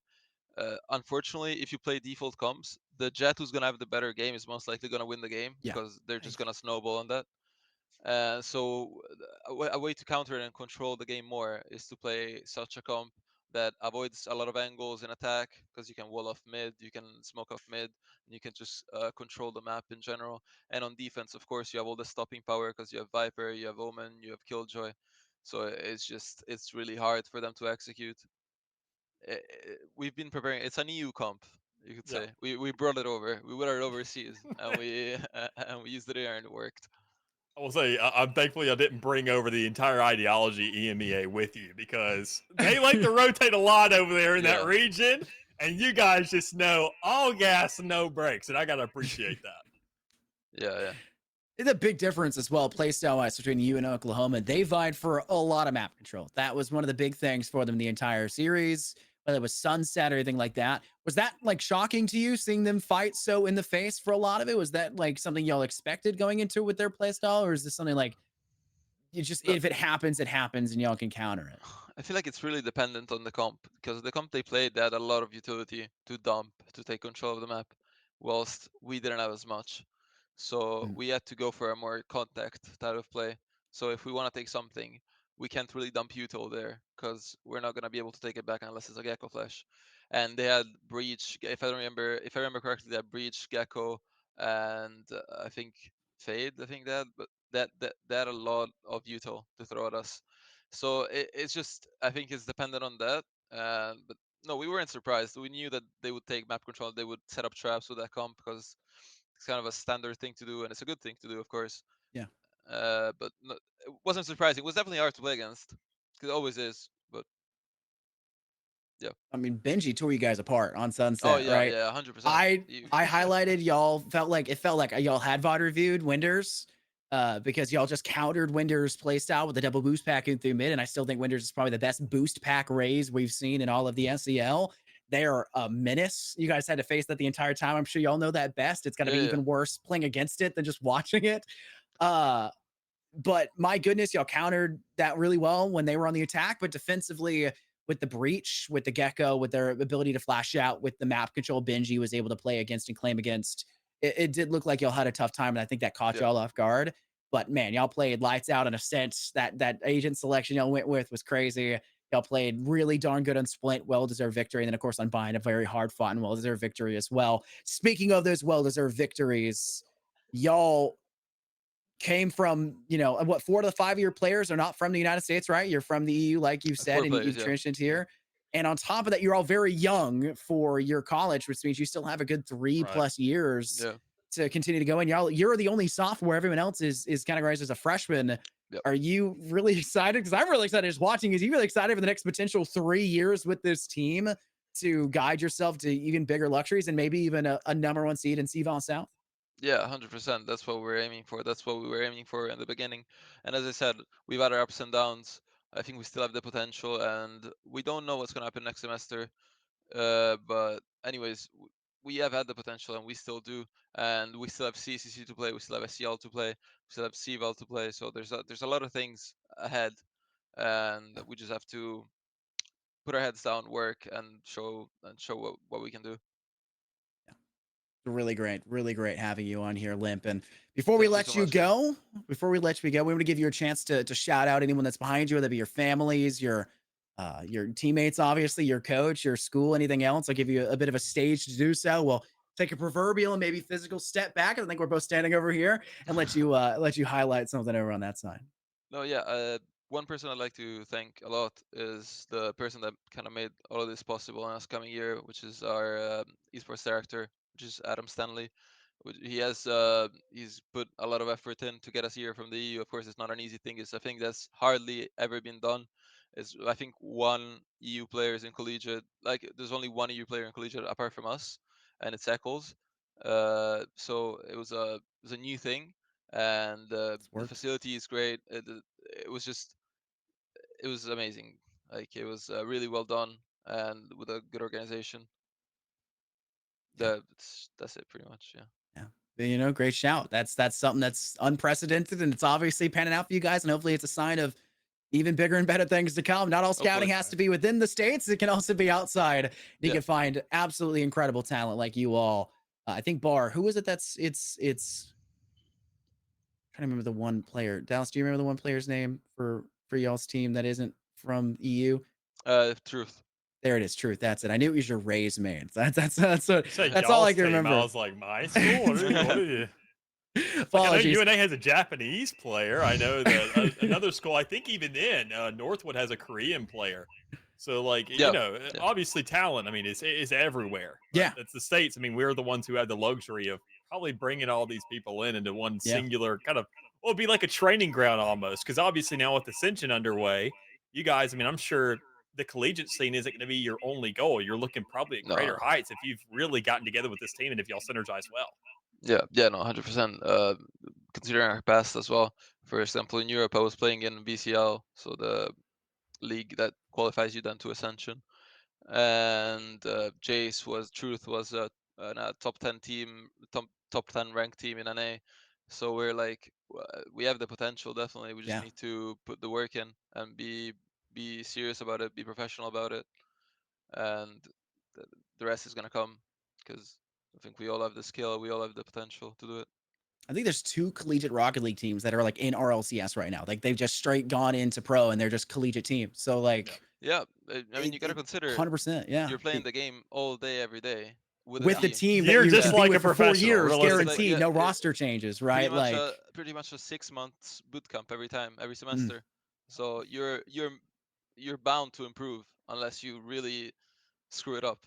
unfortunately, if you play default comps, the Jet who's gonna have the better game is most likely gonna win the game, Yeah. because they're just gonna snowball on that. So a way to counter it and control the game more is to play such a comp that avoids a lot of angles in attack, because you can wall off mid, you can smoke off mid, and you can just control the map in general. And on defense, of course, you have all the stopping power because you have Viper, you have Omen, you have Killjoy. So it's really hard for them to execute. We've been preparing. It's an EU comp, you could Yeah. say. We brought it over. We brought it overseas, and we used it here, and it worked. I will say, I'm thankfully I didn't bring over the entire ideology EMEA with you, because they like to rotate a lot over there in that Yeah. region, and you guys just know all gas and no brakes, and I gotta appreciate that. Yeah. It's a big difference as well, playstyle wise, between you and Oklahoma. They vied for a lot of map control. That was one of the big things for them the entire series, whether it was Sunset or anything like that. Was that like shocking to you, seeing them fight so in the face for a lot of it? Was that like something y'all expected going into it with their playstyle, or is this something like, you just, No. if it happens, it happens, and y'all can counter it? I feel like it's really dependent on the comp, because the comp they played, they had a lot of utility to dump, to take control of the map, whilst we didn't have as much. So we had to go for a more contact type of play. So if we want to take something, we can't really dump util there, because we're not gonna be able to take it back unless it's a Gecko flash. And they had Breach. If I remember correctly, they had Breach, Gecko, and I think Fade. I think that, but they had a lot of util to throw at us. So it's just, I think it's dependent on that. But no, we weren't surprised. We knew that they would take map control. They would set up traps with that comp, because it's kind of a standard thing to do, and it's a good thing to do, of course. Yeah. But no, it wasn't surprising. It was definitely hard to play against, because it always is. But yeah. I mean, Benji tore you guys apart on Sunset, Oh yeah, right? yeah, 100%. I highlighted y'all. It felt like y'all had VOD reviewed Winders, because y'all just countered Winders playstyle with the double boost pack in through mid, and I still think Winders is probably the best boost pack raise we've seen in all of the SEL. They are a menace. You guys had to face that the entire time. I'm sure y'all know that best. It's gonna be even worse playing against it than just watching it. But my goodness, y'all countered that really well when they were on the attack, but defensively, with the breach, with the Gecko, with their ability to flash out, with the map control Benji was able to play against and claim against, it did look like y'all had a tough time, and I think that caught y'all off guard. But man, y'all played lights out in a sense. That agent selection y'all went with was crazy. Y'all played really darn good on Splint, well-deserved victory. And then, of course, on Bind, a very hard-fought and well-deserved victory as well. Speaking of those well-deserved victories, y'all came from, what, 4 to 5 year players are not from the United States, right? You're from the EU, like you've said, and you've transitioned here. And on top of that, you're all very young for your college, which means you still have a good 3+ years to continue to go in. You're the only sophomore. Everyone else is categorized as a freshman. Yep. Are you really excited? Because I'm really excited just watching. Is you really excited for the next potential 3 years with this team to guide yourself to even bigger luxuries and maybe even a #1 seed in CVOL South? Yeah, 100%. That's what we're aiming for. That's what we were aiming for in the beginning. And as I said, we've had our ups and downs. I think we still have the potential, and we don't know what's going to happen next semester. But anyways, we have had the potential, and we still do. And we still have CCC to play. We still have SCL to play. We still have CVAL to play. So there's a lot of things ahead, and we just have to put our heads down, work, and show what we can do. Really great having you on here, Limp. And before we Thank you let so you much, guys. go, we want to give you a chance to shout out anyone that's behind you, whether it be your families, your teammates, obviously, your coach, your school, anything else. I'll give you a bit of a stage to do so. We'll take a proverbial and maybe physical step back. I think we're both standing over here and let you highlight something over on that side. No, yeah. One person I'd like to thank a lot is the person that kind of made all of this possible in us coming year, which is our esports director, which is Adam Stanley. He's put a lot of effort in to get us here from the EU. Of course, it's not an easy thing. It's a thing that's hardly ever been done. It's, I think, one EU player is in collegiate. Like, there's only one EU player in collegiate apart from us, and it's Eccles. So it was a new thing, and the facility is great. It was amazing. Like, it was really well done and with a good organization. That's it pretty much. Yeah. Great shout. That's something that's unprecedented, and it's obviously panning out for you guys. And hopefully, it's a sign of even bigger and better things to come. Not all scouting has to be within the States; it can also be outside. You can find absolutely incredible talent like you all. I think Bar. Who is it? It's. I'm trying to remember the one player. Dallas, do you remember the one player's name for y'all's team that isn't from EU? Truth. There it is, Truth. That's it. I knew it was your Rays main. That's all I can remember. I was like, my school? What are you? Apologies. Like, I know UNA has a Japanese player. I know that another school, I think even then, Northwood has a Korean player. So, like, obviously talent, I mean, is everywhere. Right? Yeah. It's the States. I mean, we're the ones who have the luxury of probably bringing all these people into one singular kind of, well, it'd be like a training ground almost. Because obviously now with Ascension underway, you guys, I mean, I'm sure the collegiate scene isn't going to be your only goal. You're looking probably at greater heights if you've really gotten together with this team and if y'all synergize well. Yeah, no, 100%. Considering our past as well. For example, in Europe, I was playing in VCL, so the league that qualifies you then to Ascension. And Truth was a top 10 team, top 10 ranked team in NA. So we're like, we have the potential, definitely. We just need to put the work in and be serious about it, be professional about it, and the rest is gonna come, because I think we all have the skill, we all have the potential to do it. I think there's 2 collegiate Rocket League teams that are like in RLCS right now. Like they've just straight gone into pro and they're just collegiate teams. So like, I mean, you gotta consider 100%. Yeah, you're playing the game all day, every day with the team. You're that just like a for 4 years, guaranteed, like, no roster changes, right? Pretty much a 6 months boot camp every semester. So you're bound to improve unless you really screw it up.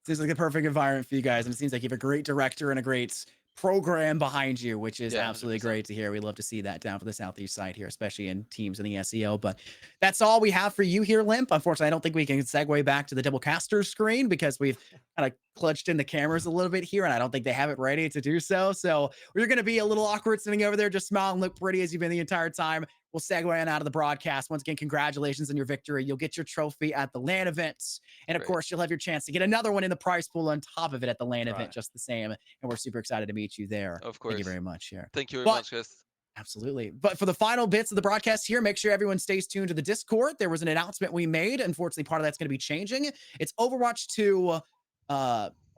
Seems like the perfect environment for you guys, and it seems like you have a great director and a great program behind you, which is absolutely 100%. great to hear. We love to see that down for the Southeast side here, especially in teams in the SEO. But that's all we have for you here, Limp. Unfortunately, I don't think we can segue back to the double caster screen because we've kind of clutched in the cameras a little bit here, and I don't think they have it ready to do so. So we're going to be a little awkward sitting over there, just smile and look pretty as you've been the entire time. We'll segue on out of the broadcast. Once again, congratulations on your victory. You'll get your trophy at the LAN events. And of course, you'll have your chance to get another one in the prize pool on top of it at the LAN event, just the same. And we're super excited to meet you there. Of course. Thank you very much here. Thank you very much, guys. Absolutely. But for the final bits of the broadcast here, make sure everyone stays tuned to the Discord. There was an announcement we made. Unfortunately, part of that's going to be changing. It's Overwatch 2,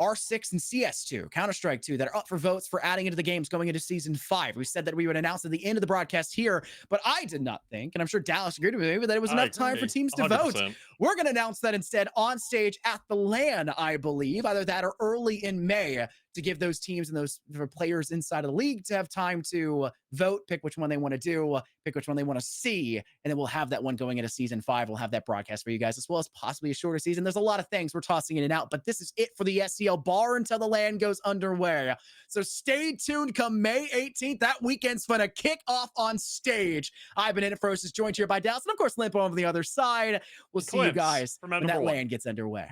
R6 and CS2, Counter-Strike 2 that are up for votes for adding into the games going into Season 5. We said that we would announce at the end of the broadcast here, but I did not think, and I'm sure Dallas agreed with me, that it was enough time for teams to 100%. Vote. We're going to announce that instead on stage at the LAN, I believe, either that or early in May, to give those teams and those players inside of the league to have time to vote, pick which one they want to do, pick which one they want to see, and then we'll have that one going into Season 5. We'll have that broadcast for you guys, as well as possibly a shorter season. There's a lot of things we're tossing in and out, but this is it for the SEL bar until the LAN goes underway. So stay tuned come May 18th. That weekend's going to kick off on stage. I've been Initfrosis, joined here by Dallas, and of course, Limpo on the other side. We'll see you guys when that LAN gets underway.